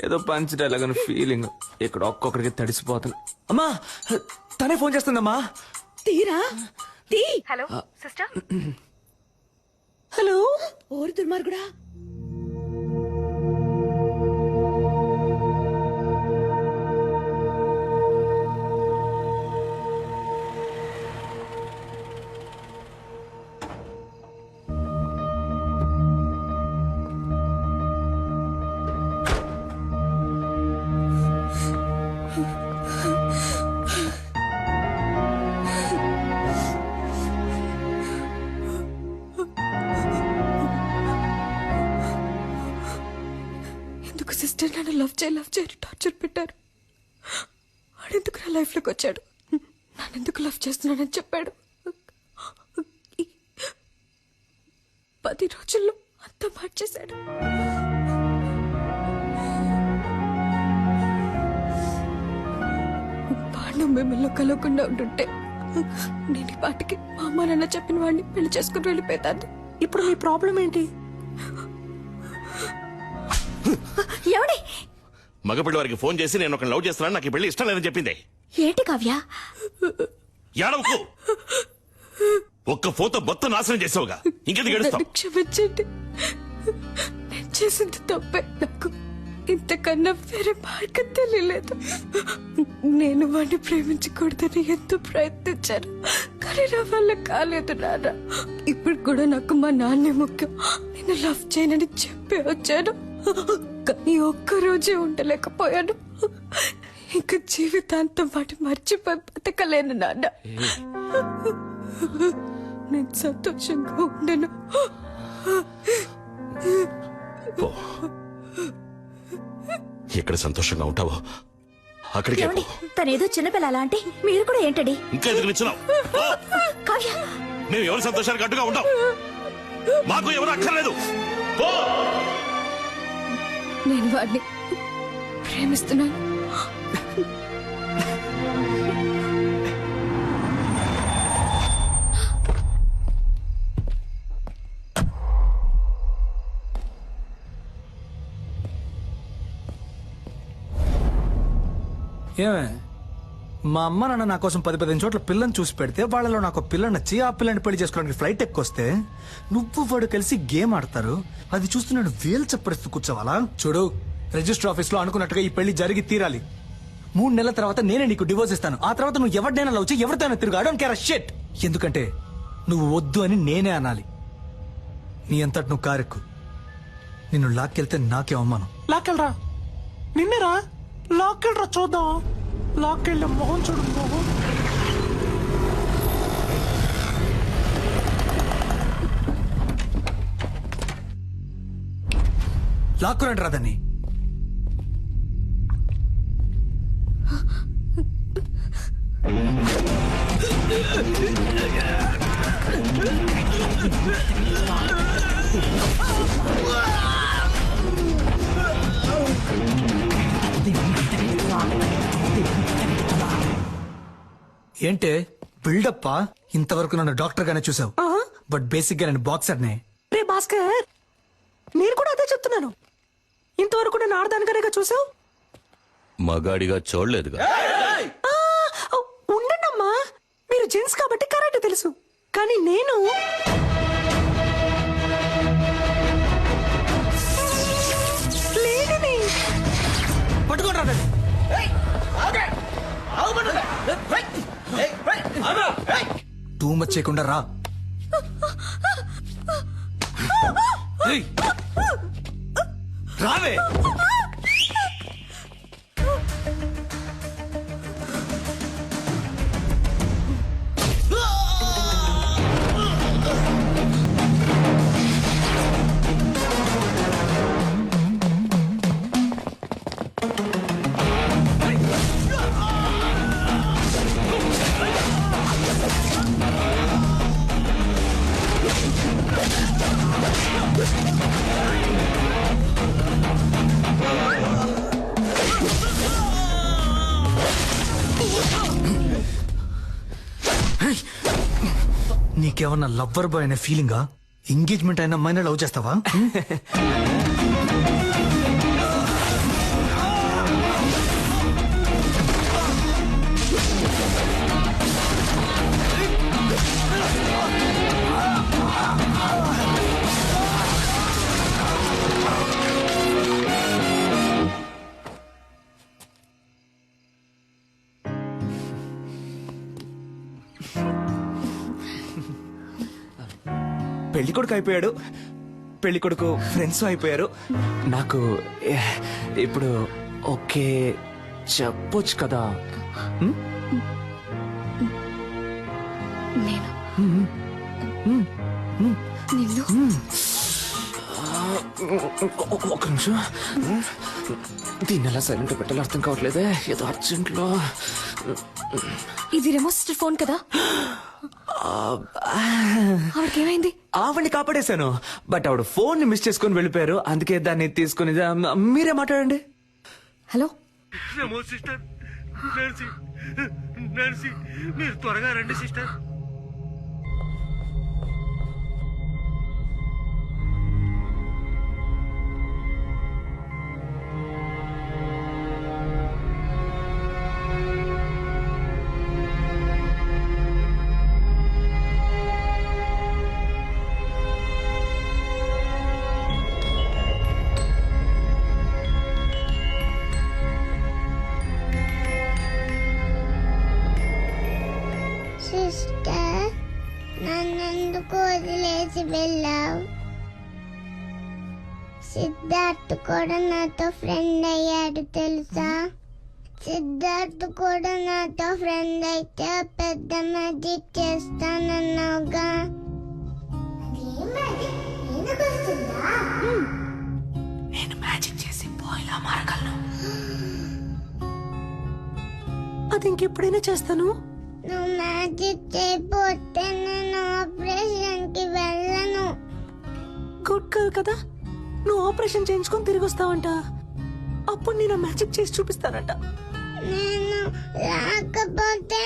ఏదో పంచ్ డైలాగ్ అని ఫీలింగ్. ఇక్కడ ఒక్కొక్కడికి తడిసిపోతుంది. అమ్మా, తనే ఫోన్ చేస్తుందమ్మా. తీరా తీ. Hello sister. హలో, ఓరి దుర్మార్గుడా. సిస్టర్ నన్ను లవ్ చేయి టార్చర్ పెట్టారు. వాడెందుకు నా లైఫ్ లోకి వచ్చాడు? నన్నెందుకు లవ్ చేస్తున్నాడని చెప్పాడు. 10 రోజుల్లో అంతా మార్చేశాడు. వాడు మిమ్మల్ని కలవకుండా ఉంటుంటే నేను ఈ పాటికి మా అమ్మ నాన్న చెప్పిన వాడిని పెళ్లి చేసుకుని వెళ్ళిపోతాను. ఇప్పుడు మీ ప్రాబ్లం ఏంటి? ఎవడి మగపిల్లి వారికి ఫోన్ చేసి నేను ఒక లవ్ చేస్తున్నాను, నాకు ఈ పెళ్లి ఇష్టం లేదని చెప్పింది. ఏంటి కావ్య? ఏడవకు, ఒక్క ఫోటో మొత్తం నాశనం చేసావుగా, ఇంకెందుకు ఏడుస్తావు? క్షమించండి, నేను చేసింది తప్పే. నాకు ఇంతకన్నా వేరే మార్గం తెలియలేదు. నేను వాడిని ప్రేమించకూడదని ఎంతో ప్రయత్నించాను, కానీ నా వల్ల కాలేదు నాన్న. ఇప్పుడు కూడా నాకు మా నాన్నే ముఖ్యం. నేను లవ్ చేయనని చెప్పి వచ్చాను, కానీ ఒక్కరోజే ఉండలేకపోయాను. ఇంకా జీవితాంతం వాటి మర్చిపోయి బతకలేను నాన్న. నేను సంతోషంగా ఉండను. ఎక్కడ సంతోషంగా ఉంటావో అక్కడికే పో. తనేదో చిన్నపిల్ల అలా అంటే మీరు కూడా ఏంటండి? ఇంకా ఎందుకు నిల్చున్నావు? కావ్య, మేము ఎవరి సంతోషానికి అడ్డుగా ఉంటాం? మాకు ఎవరు అక్కర్లేదు. నేను వాడిని ప్రేమిస్తున్నాను. ఏమే, మా అమ్మ నాన్న నా కోసం 10-15 చోట్ల పిల్లని చూసి పెడితే వాళ్ళలో నాకు పిల్లని నచ్చి ఆ పిల్లని పెళ్లి చేసుకోవడానికి ఫ్లైట్ ఎక్కొస్తే నువ్వు వాడు కలిసి గేమ్ ఆడతారు. అది చూస్తున్నాడు వేలు చప్పరిస్తూ కూర్చోవాలా? చూడు, రిజిస్టర్ ఆఫీస్ లో అనుకున్నట్టుగా ఈ పెళ్లి జరిగి తీరాలి. 3 నెలల తర్వాత నేనే నీకు డివోర్స్ ఇస్తాను. ఆ తర్వాత నువ్వు ఎవరినైనా లవ్ చేయి, ఎవరితోనైనా తిరుగు. I don't care a shit. ఎందుకంటే నువ్వు వద్దు అని నేనే అనాలి. నీ అంతటి నువ్వు కారెక్కు. నిన్ను లాక్కెళ్తే నాకే అవమానం. లాక్కెళ్ళరా, నిన్నేరా లాక్కెళ్ళరా చూద్దాం. లాక్కెళ్ళ మొహం చూడు మొహం. లాక్కురండి రాదని. ఏంటే బిల్డప్పా? ఇంతవరకు నన్ను డాక్టర్ గానే చూసావు, బట్ బేసిక్ గా నేను బాక్సర్నే. రే భాస్కర్, నేను కూడా అదే చెప్తున్నాను. ఇంతవరకు నేను ఆడదానిగానే చూసావు, మగాడిగా చూడలేదుగా. ఉండండమ్మా, మీరు జెంట్స్ కాబట్టి కరెక్ట్ తెలుసు, కానీ నేను లేడీని. పట్టుకోండి. టూ మచ్ చేయకుండా రా. రావే. నీకేమన్నా లవ్వర్ బాయ్ అనే ఫీలింగా? ఎంగేజ్మెంట్ అయిన అమ్మాయిని లవ్ చేస్తావా? పెళ్లి కొడుకు అయిపోయాడు, పెళ్లి కొడుకు ఫ్రెండ్స్ అయిపోయారు. నాకు ఇప్పుడు ఓకే చెప్పొచ్చు కదా. ఒక నిమిషం, దీన్ని ఎలా సైలెంట్ పెట్టాలో అర్థం కావట్లేదే. ఏదో అర్జెంట్లో. ఇది రెమో సిస్టర్ ఫోన్ కదా? ఆవిడకేమైంది? ఆవిడ్ని కాపాడేశాను, బట్ ఆవిడ ఫోన్ ని మిస్ చేసుకుని వెళ్ళిపోయారు. అందుకే దాన్ని తీసుకుని మీరే మాట్లాడండి. హలో సిస్టర్, మీరు త్వరగా రండి సిస్టర్. సిస్టర్, నన్నెందుకు వదిలేసి వెళ్ళావు? సిద్ధార్థ్ కూడా నాతో ఫ్రెండ్ అయ్యాడు తెలుసా? సిద్ధార్థ్ కూడా నాతో ఫ్రెండ్ అయితే పెద్ద మ్యాజిక్ చేస్తానన్నావుగా. నేను మ్యాజిక్ చేసి బాయ్లా మారగలను. అది ఇంకెప్పుడైనా చేస్తాను. నువ్వు మ్యాజిక్ చేయకపోతే నేను ఆపరేషన్ కి వెళ్ళను. గుడ్ గర్ల్ కదా, నువ్వు ఆపరేషన్ చేయించుకొని తిరిగి వస్తావంట. అప్పుడు నేను మ్యాజిక్ చేసి చూపిస్తానంట. నేను రాకపోతే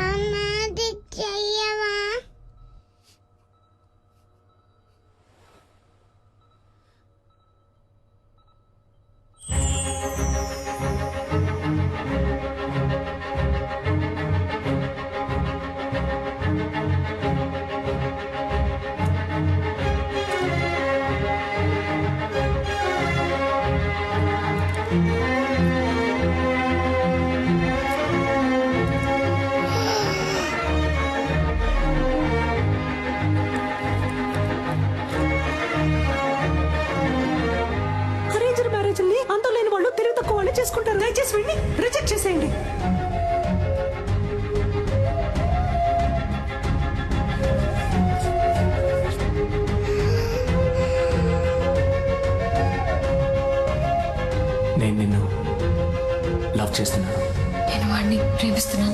ఆ మ్యాజిక్ చెయ్యవా? చేసుకుంటారు? దయచేసి వీడిని రిజెక్ట్ చేసేయండి. నేను నిన్ను లవ్ చేస్తున్నాను. నేను వాడిని ప్రేమిస్తున్నాను.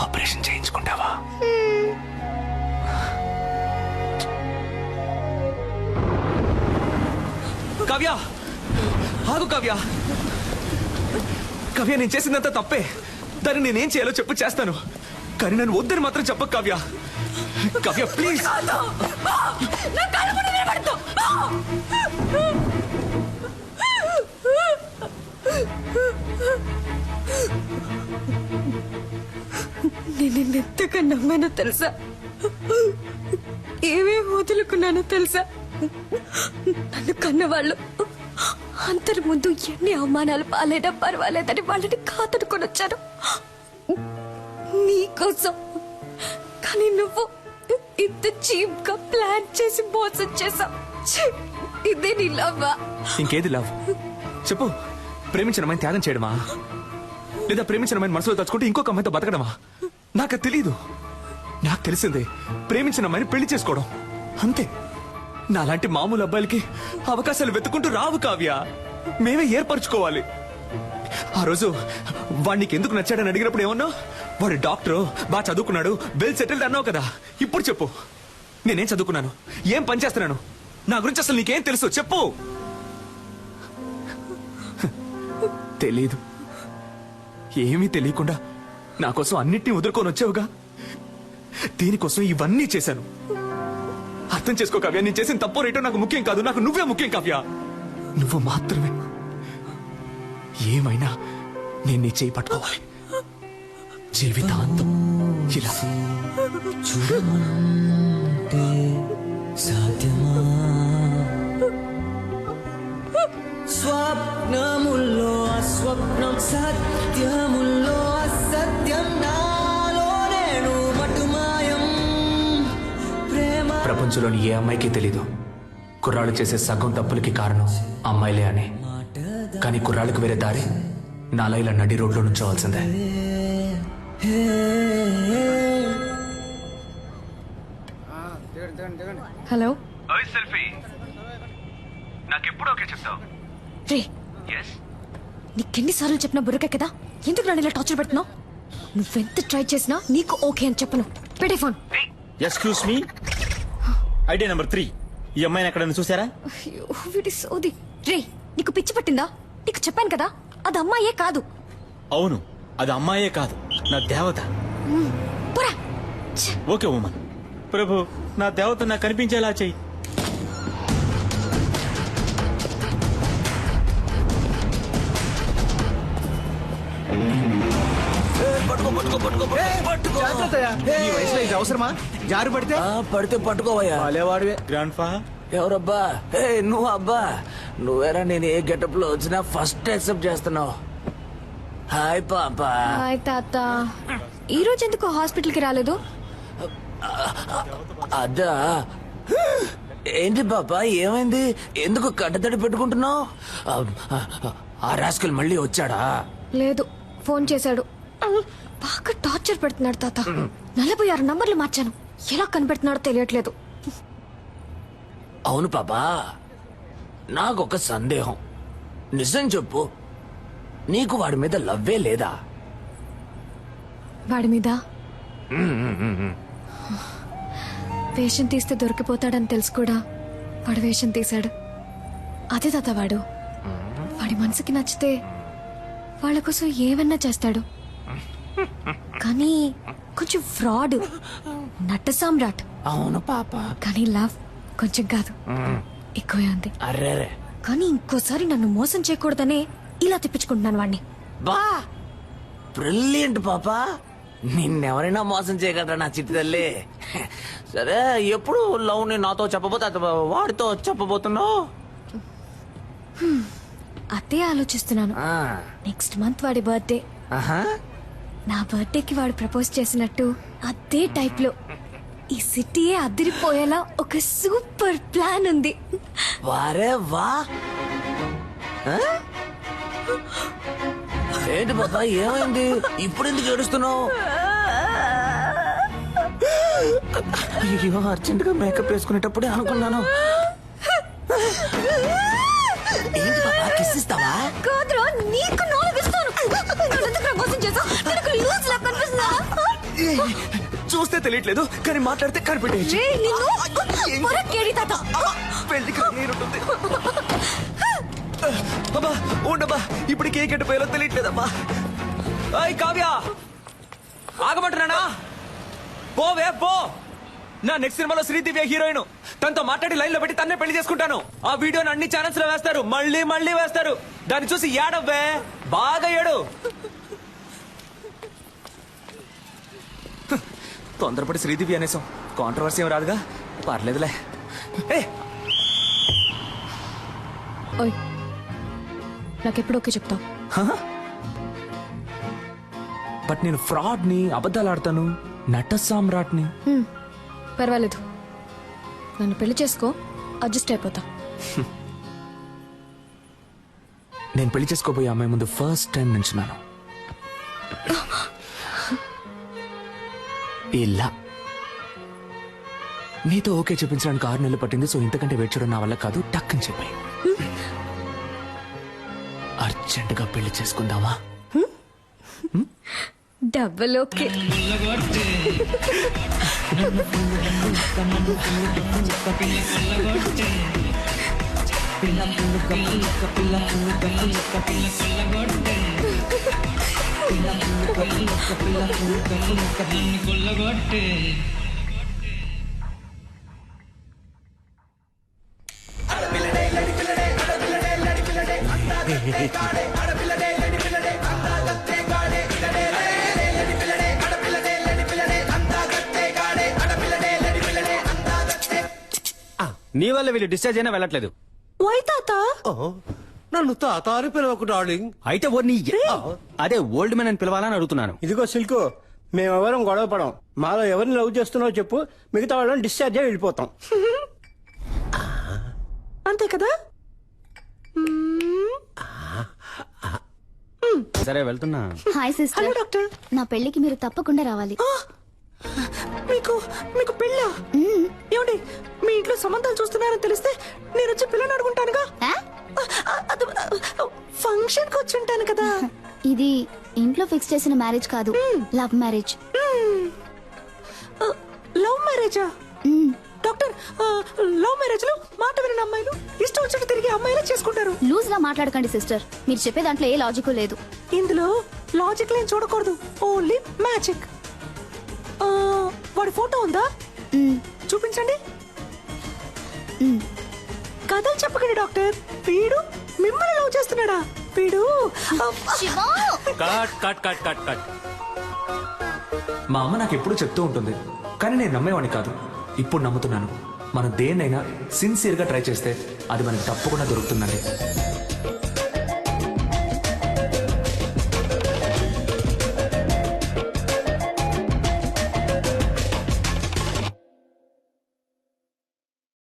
ఆపరేషన్ చేయించుకుంటావా? కావ్య, ఆగు కావ్య. కావ్య, నేను చేసిందంతా తప్పే. దాన్ని నేనేం చేయాలో చెప్పు, చేస్తాను. కానీ నన్ను వద్దని మాత్రం చెప్పకు కావ్య. కావ్య ప్లీజ్. నేను నిన్నెంతగా నమ్మానో తెలుసా? ఏమేం వదులుకున్నానో తెలుసా? నన్ను కన్నవాళ్ళు అందరి ముందు ఎన్ని అవమానాలు పాలైనా పర్వాలేదని వాళ్ళని కాదనుకొని వచ్చాను నీకోసం. కానీ నువ్వు ఇంత చీప్ గా ప్లాన్ చేసి మోసం చేసావు. ఇదే నీ లవ్వా? ఇంకేది లవ్ చెప్పు. ప్రేమించిన అమ్మాయిని త్యాగం చేయడమా, లేదా ప్రేమించిన అమ్మాయిని మనసులో తలుచుకుంటే ఇంకొక అమ్మాయితో బతకడమా? నాకు తెలీదు. నాకు తెలిసిందే ప్రేమించిన అమ్మాయిని పెళ్లి చేసుకోవడం, అంతే. నాలాంటి మామూలు అబ్బాయిలకి అవకాశాలు వెతుకుంటూ రావు కావ్య. మేమే ఏర్పరచుకోవాలి. ఆ రోజు వాడికి ఎందుకు నచ్చాడని అడిగినప్పుడు ఏమన్నావు? వాడు డాక్టరు, బాగా చదువుకున్నాడు, వెల్ సెటిల్డ్ అన్నావు కదా. ఇప్పుడు చెప్పు, నేనేం చదువుకున్నాను, ఏం పని చేస్తున్నాను, నా గురించి అసలు నీకేం తెలుసు చెప్పు. తెలీదు. ఏమీ తెలియకుండా నా కోసం అన్నిటినీ వదులుకొని వచ్చావుగా. దీనికోసం ఇవన్నీ చేశాను. అర్థం చేసుకో కావ్య, నేను చేసిన తప్పో రేటో నాకు ముఖ్యం కాదు. నాకు నువ్వే ముఖ్యం కావ్య. నువ్వు మాత్రమే. ఏమైనా నేను నీ చేయి పట్టుకోవాలి జీవితాంతం. ఇలా చూడమంటే సాధ్యమా? స్వప్నముల్లో అస్వప్నం, సత్యముల్లో అసత్యం, నాలో నేను మటుమాయం. ప్రేమ ప్రపంచంలోని ఏ అమ్మాయికి తెలీదు కుర్రాళ్ళు చేసే సగం తప్పులకి కారణం అమ్మాయిలే అని. కానీ కుర్రాళ్ళకి వేరే దారి నాలా ఇలా నడి రోడ్లో నుంచోవాల్సిందే. హలో సెల్ఫీ, నాకెప్పుడు ఓకే చెప్తావు? రే, నీకెన్నిసార్లు చెప్పినా బుర్రకే కదా, ఎందుకు నన్ను ఇలా టార్చర్ పెడుతున్నావు? నువ్వెంత ట్రై చేసినా నీకు ఓకే అని చెప్పను. పెట్టే phone. Excuse me, idea number 3. ఈ అమ్మాయిని ఎక్కడైనా చూసారా? అయ్యో వీడి సోది. రే, నీకు పిచ్చి పట్టిందా? నీకు చెప్పాను కదా అది అమ్మాయే కాదు. అవును, అది అమ్మాయే కాదు, నా దేవత. పోరా. Okay woman. ప్రభు, నా దేవత నాకు కనిపించేలా చెయ్యి. ఈ వయసులో ఇది అవసరమా? జారు పడితే పడితే పట్టుకోవయ్యా. వాడేవాడివే. గ్రాండ్ ఫా ఎవరబ్బా? నువ్వు అబ్బా, నువ్వేరా. నేను ఏ గెటప్ లో వచ్చినా ఫస్ట్ యాక్సెప్ట్ చేస్తున్నావు. హాయ్ పాపా. హాయ్ తాత. ఈ రోజు ఎందుకు హాస్పిటల్ కి రాలేదు? అదా, ఏంటి పాపా ఏమైంది? ఎందుకు కట్టతడి పెట్టుకుంటున్నావు? ఆ రాస్కల్ మళ్ళీ వచ్చాడా? లేదు, ఫోన్ చేశాడు. బాగా టార్చర్ పెడుతున్నాడు తాత. 46 నంబర్లు మార్చాను, ఎలా కనిపెడుతున్నాడో తెలియట్లేదు. అవును పాపా, నాకొక సందేహం. నిజం చెప్పు, నీకు వాడి మీద లవ్వే లేదా? వాడి మీద వేషం తీస్తే దొరికిపోతాడని తెలుసు కూడా వాడు వేషం తీశాడు. అదే తాత వాడు. వాడి మనసుకి నచ్చితే వాళ్ళ కోసం ఏమన్నా చేస్తాడు. కానీ కొంచెం ఫ్రాడ్, నట్ట సామ్రాట్. అవును పాప. కానీ లవ్ కొంచెం కాదు, ఎక్కువే ఉంది. అరే కానీ ఇంకోసారి నన్ను మోసం చేయకూడదనే ఇలా తెప్పించుకుంటున్నాను వాడిని. బా బ్రిలియంట్ పాప. నిన్నెవరైనా మోసం చేయగలరా నా చిట్టి తల్లి? సరే, ఎప్పుడు లవ్ ని నాతో చెప్పబోతే వాడితో చెప్పబోతున్నావు? అదే ఆలోచిస్తున్నాను. నెక్స్ట్ మంత్ వాడి బర్త్డే. నా బర్త్డేకి వాడు ప్రపోజ్ చేసినట్టు అదే టైప్ లో ఈ సిటీయే అదిరిపోయేలా ఒక సూపర్ ప్లాన్ ఉంది. వారే వా. ఏంటి బాబా, ఏమైంది? ఇప్పుడు ఎందుకు ఏడుస్తున్నావు? అయ్యో, అర్జెంట్ గా మేకప్ వేసుకునేటప్పుడే అనుకున్నాను. ఏంటి బాబా, కిస్ ఇస్తావా? కాదురా, నీకు నాలుగు ఇస్తాను. నన్నెందుకు ప్రపోజ్ చేసావు? నాకు లూజ్ లా కనిపిస్తుందా? చూస్తే తెలియట్లేదు, కానీ మాట్లాడితే కనిపెట్టేయచ్చు. రేయ్, నిన్ను పొరకేడి తాత. పెళ్లికి నేనుంటుంది. అబ్బా ఉండబ్బా, ఇప్పుడు కేక్ ఎట్టిపోయాలో తెలియట్లేదమ్మా. అయ్ కావ్య, ఆగమంటున్నానా? పోవే పో. నా నెక్స్ట్ సినిమాలో శ్రీదివ్య హీరోయిన్. తనతో మాట్లాడి లైన్ లో పెట్టి తన్నే పెళ్లి చేసుకుంటాను. ఆ వీడియోని అన్ని ఛానల్స్ లో వేస్తారు, మళ్ళీ మళ్ళీ వేస్తారు. దాన్ని చూసి ఏడవ్వే, బాగా ఏడు. తొందరపడి శ్రీదివ్య అనేసాం, కాంట్రవర్సీ ఏం రాదుగా, పర్లేదులే. ఓయ్, నాకెప్పుడు ఓకే చెప్తావు? బట్ నేను ఫ్రాడ్ ని, అబద్ధాలు ఆడతాను, నట సామ్రాట్ని. పర్వాలేదు, నన్ను పెళ్లి చేసుకో, అడ్జస్ట్ అయిపోతా. నేను పెళ్లి చేసుకోబోయే అమ్మాయి ముందు ఫస్ట్ టైం నించున్నాను. ఇలా నీతో ఓకే చెప్పించడానికి 6 నెలలు పట్టింది. సో ఇంతకంటే వెయిట్ చేయడం నా వల్ల కాదు. టక్కని చెప్పాయి, అర్జెంటుగా పెళ్లి చేసుకుందామా? Double okay. నీ వల్ల వీళ్ళు డిశ్చార్జ్ అయినా వెళ్ళట్లేదు. వై తాత? నన్ను తాత అని పిలవకు డార్లింగ్. అయితే అదే ఓల్డ్ మ్యాన్ అని పిలవాలని అడుగుతున్నాను. ఇదిగో సిల్కు, మేమెవరం గొడవ పడం. మాలో ఎవరిని లవ్ చేస్తున్నావో చెప్పు, మిగతా వాళ్ళని డిశ్చార్జ్ అయ్యి వెళ్ళిపోతాం. అంతే కదా? సరే, వెళ్తున్నా. Hi sister. Hello doctor. నా పెళ్లికి మీరు తప్పకుండా రావాలి. మీకు పెళ్ళా? ఏమండి, మీ ఇంట్లో సంబంధాలు చూస్తున్నారని తెలిస్తే నేను వచ్చి పిల్లని అడుగుంటానుగా. ఫంక్షన్ కి వచ్చి ఉంటాను కదా. ఇది ఇంట్లో ఫిక్స్ చేసిన మ్యారేజ్ కాదు, లవ్ మ్యారేజ్. లవ్ మ్యారేజా? డాక్టర్, లవ్ మ్యారేజ్ లో మాట వినని అమ్మాయిలు ఇష్టం వచ్చినట్టు తిరిగి అమ్మాయిలే చేసుకుంటారు. లూజ్ గా మాట్లాడకండి సిస్టర్. మీరు చెప్పే దాంట్లో ఏ లాజిక్ లేదు. ఇందులో లాజిక్ లేని చూడకూడదు, ఓన్లీ మ్యాజిక్. వాడి ఫోటో ఉందా? చూపించండి. కథలు చెప్పకండి డాక్టర్. వీడు మిమ్మల్ని లవ్ చేస్తున్నాడా? వీడు cut cut cut cut cut. మా అమ్మ నాకు ఎప్పుడు చెప్తూ ఉంటుంది, కానీ నేను నమ్మేవాడిని కాదు. ఇప్పుడు నమ్ముతున్నాను. మనం దేన్నైనా సిన్సియర్ గా ట్రై చేస్తే అది మనకి తప్పకుండా దొరుకుతుందండి.